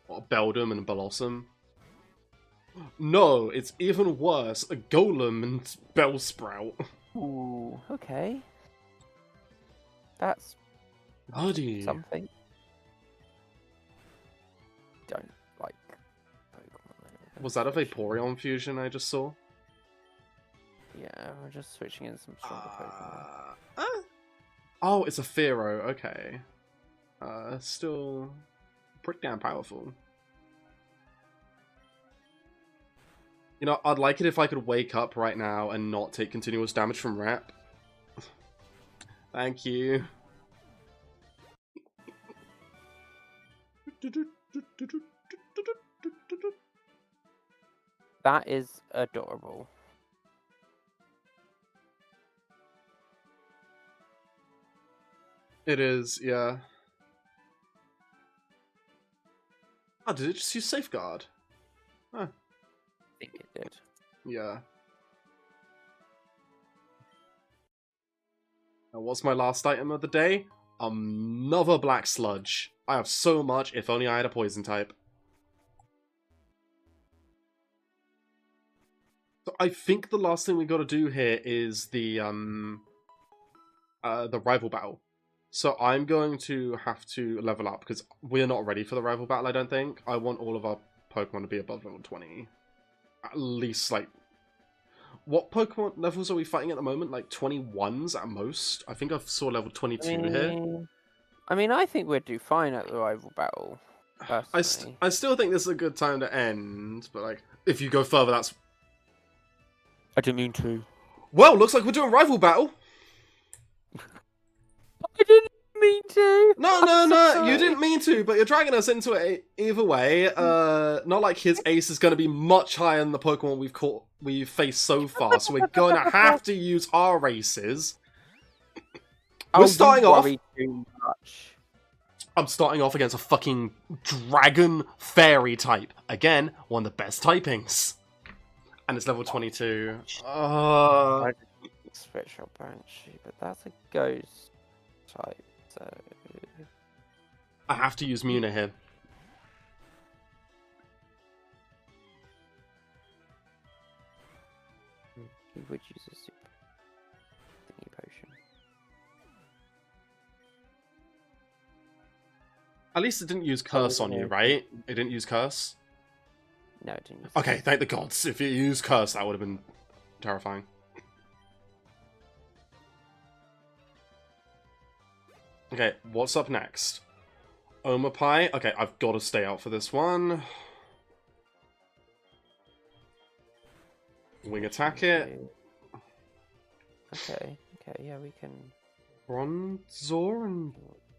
Or Beldum and Bellossom. No, it's even worse. A Golem and Bellsprout. Ooh, okay. That's Buddy. something. Don't like Pokemon. Was that a Vaporeon fusion I just saw? Yeah, we're just switching in some stronger Pokemon. Oh, it's a Fearow. Okay. Still pretty damn powerful. You know, I'd like it if I could wake up right now and not take continuous damage from rep. Thank you. That is adorable. It is, yeah. Oh, did it just use Safeguard? Huh. I think it did. Yeah. Now, what's my last item of the day? Another Black Sludge. I have so much, if only I had a Poison type. So I think the last thing we got to do here is the rival battle. So I'm going to have to level up because we're not ready for the rival battle, I don't think. I want all of our Pokemon to be above level 20. At least, like... What Pokemon levels are we fighting at the moment? Like 21s at most? I think I saw level 22 here. I mean, I think we'd do fine at the rival battle, personally. I still think this is a good time to end, but like, if you go further, that's... I didn't mean to. Well, looks like we're doing rival battle! I didn't mean to! No, you didn't mean to, but you're dragging us into it either way. Not like his ace is going to be much higher than the Pokemon we've faced so far, so we're going to have to use our aces. We're starting off... Too much. I'm starting off against a fucking Dragon Fairy type. Again, one of the best typings. And it's level 22. Special Banshee, but that's a ghost type, so... I have to use Muna here. He would use a super thingy potion. At least it didn't use Curse on you, right? It didn't use Curse? No, it didn't use Okay, thank the gods. If it used Curse, that would have been terrifying. Okay, what's up next? Omapai. Okay, I've got to stay out for this one. Wing attack it. Okay, yeah, we can... Bronzor and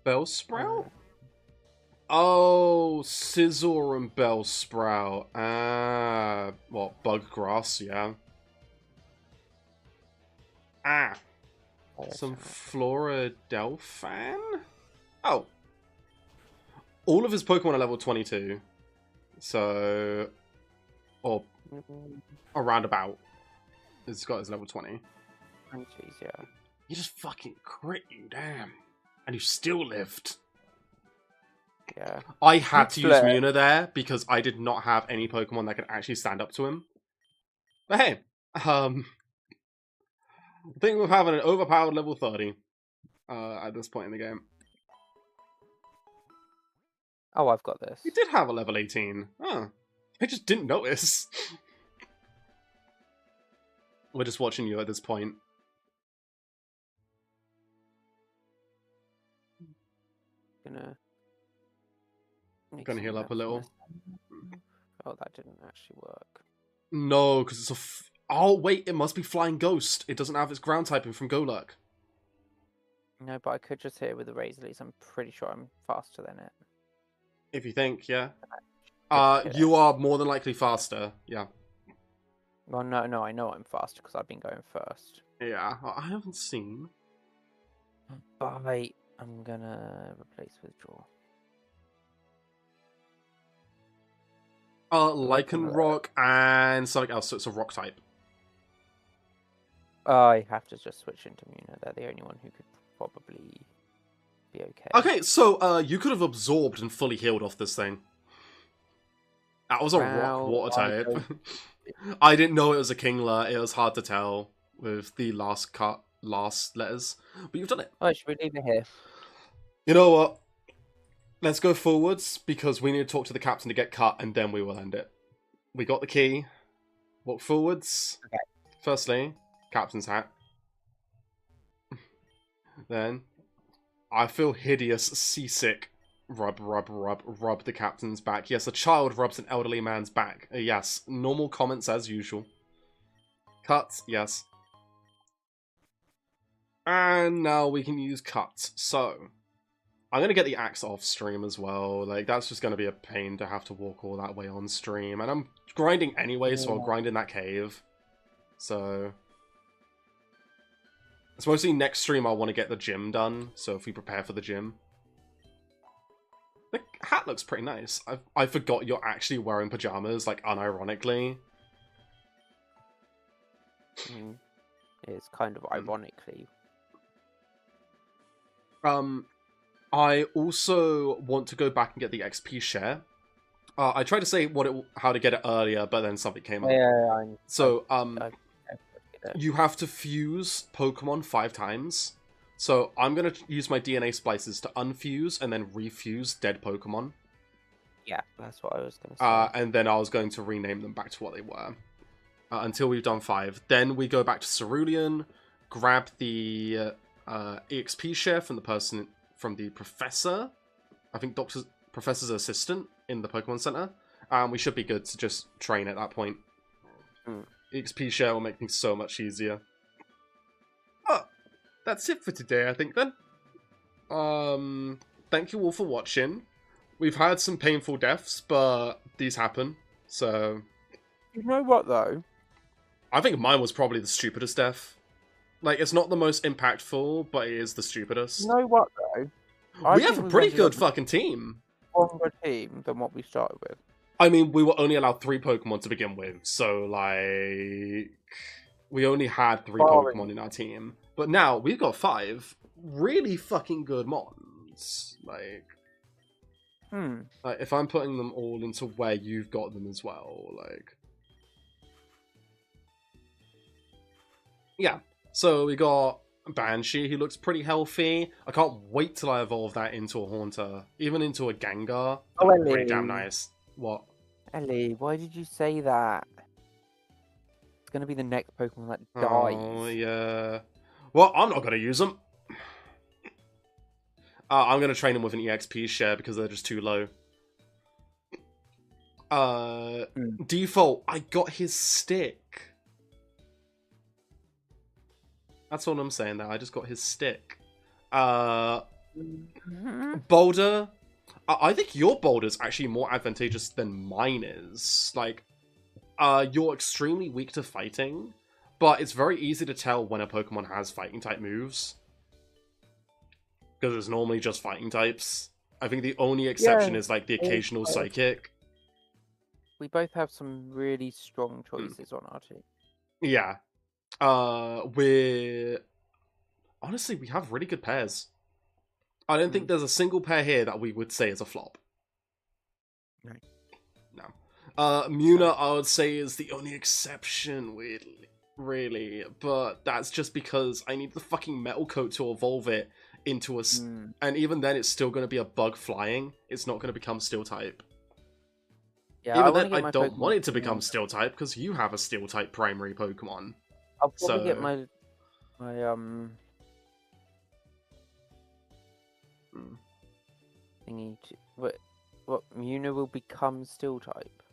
Bellsprout? Oh, Scizor and Bellsprout. What, Bug Grass, yeah. Some Floradelphan? Oh. All of his Pokemon are level 22. So... Or... around about. It's got his level 20. Jeez, yeah. You just fucking crit you, damn. And you still lived. Yeah. I had to use Muna there because I did not have any Pokemon that could actually stand up to him. But hey, I think we're having an overpowered level 30 at this point in the game. Oh, I've got this. We did have a level 18. Oh, I just didn't notice. We're just watching you at this point. Gonna heal up a little. Oh, that didn't actually work. No, because it's a... Oh, wait, it must be Flying Ghost. It doesn't have its ground typing from Golurk. No, but I could just hit it with the Razor Leaves. I'm pretty sure I'm faster than it. If you think, yeah. Hit You it. are more than likely faster, yeah. Well, no, I know I'm faster because I've been going first. Yeah, I haven't seen. Bite. I'm gonna replace Withdraw. Lycanroc and something else, so it's a rock type. I have to just switch into Muna. They're the only one who could probably be okay. Okay, so you could have absorbed and fully healed off this thing. That was a rock water type. I didn't know it was a Kingler. It was hard to tell with the last letters. But you've done it. Oh, should we leave it here? You know what? Let's go forwards, because we need to talk to the captain to get cut, and then we will end it. We got the key. Walk forwards. Okay. Firstly, captain's hat. Then, I feel hideous, seasick. Rub the captain's back. Yes, a child rubs an elderly man's back. Yes, normal comments as usual. Cuts, yes. And now we can use cuts. So, I'm going to get the axe off stream as well. Like, that's just going to be a pain to have to walk all that way on stream. And I'm grinding anyway, so I'll grind in that cave. So, it's mostly next stream I want to get the gym done. So if we prepare for the gym. The hat looks pretty nice. I forgot you're actually wearing pajamas, like, unironically. It's kind of ironically. I also want to go back and get the XP share. I tried to say how to get it earlier, but then something came up. Yeah, you have to fuse Pokemon 5 times. So I'm going to use my DNA splices to unfuse and then refuse dead Pokemon. Yeah, that's what I was going to say. And then I was going to rename them back to what they were. Until we've done 5. Then we go back to Cerulean, grab the EXP share from the professor. I think professor's assistant in the Pokemon Center. We should be good to just train at that point. EXP share will make things so much easier. Oh, that's it for today, I think, then. Thank you all for watching. We've had some painful deaths, but these happen, so... You know what, though? I think mine was probably the stupidest death. Like, it's not the most impactful, but it is the stupidest. You know what, though? We have a pretty good fucking team. Stronger team than what we started with. I mean, we were only allowed 3 Pokemon to begin with, so, like... We only had 3 Pokemon in our team. But now, we've got 5 really fucking good mons. Like, if I'm putting them all into where you've got them as well, like... Yeah. So, we got Banshee, he looks pretty healthy. I can't wait till I evolve that into a Haunter. Even into a Gengar. Oh, pretty damn nice. What? Ellie, why did you say that? It's going to be the next Pokemon that dies. Oh, yeah. Well, I'm not going to use them. I'm going to train them with an EXP share because they're just too low. Default, I got his stick. That's all I'm saying there. I just got his stick. Boulder. I think your Boulder's actually more advantageous than mine is. Like, you're extremely weak to fighting, but it's very easy to tell when a Pokemon has fighting type moves. Because it's normally just fighting types. I think the only exception is like the occasional Psychic. We both have some really strong choices on our team. Yeah. Honestly, we have really good pairs. I don't think there's a single pair here that we would say is a flop. Right. No. Muna, I would say, is the only exception, weirdly. Really. But that's just because I need the fucking Metal Coat to evolve it into a... And even then, it's still going to be a bug flying. It's not going to become Steel type. Yeah, even then, I don't want it to become Steel type, because you have a Steel type primary Pokemon. I'll probably So get my mm. thingy. What Muna will become steel type?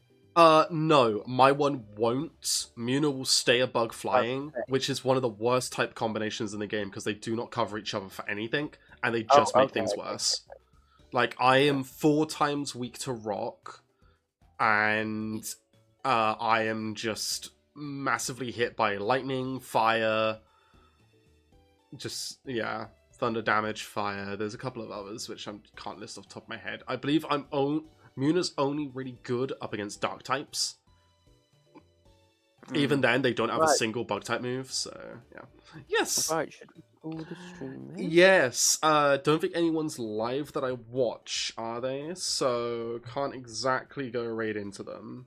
No, my one won't. Muna will stay a bug flying, Okay. which is one of the worst type combinations in the game because they do not cover each other for anything, and they Oh, just make okay, things okay, worse. Like, I okay. am 4 times weak to rock, and I am just massively hit by lightning, fire, just, yeah, thunder damage, fire. There's a couple of others which I can't list off the top of my head. I believe Muna's only really good up against dark types. Even then, they don't have a Right. single bug type move, so yeah. Yes! Right, should we call the stream then? Yes! Don't think anyone's live that I watch, are they? So, can't exactly go right into them.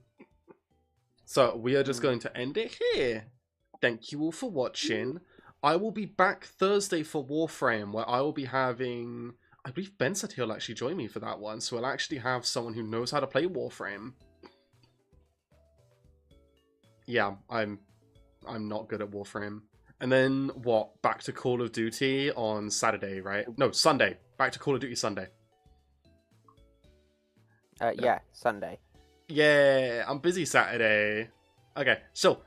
So, we are just going to end it here. Thank you all for watching. I will be back Thursday for Warframe, where I will be having... I believe Ben said he'll actually join me for that one, so we'll actually have someone who knows how to play Warframe. Yeah, I'm not good at Warframe. And then, what? Back to Call of Duty on Saturday, right? No, Sunday. Back to Call of Duty Sunday. Yeah, Sunday. Yeah, I'm busy Saturday. Okay, so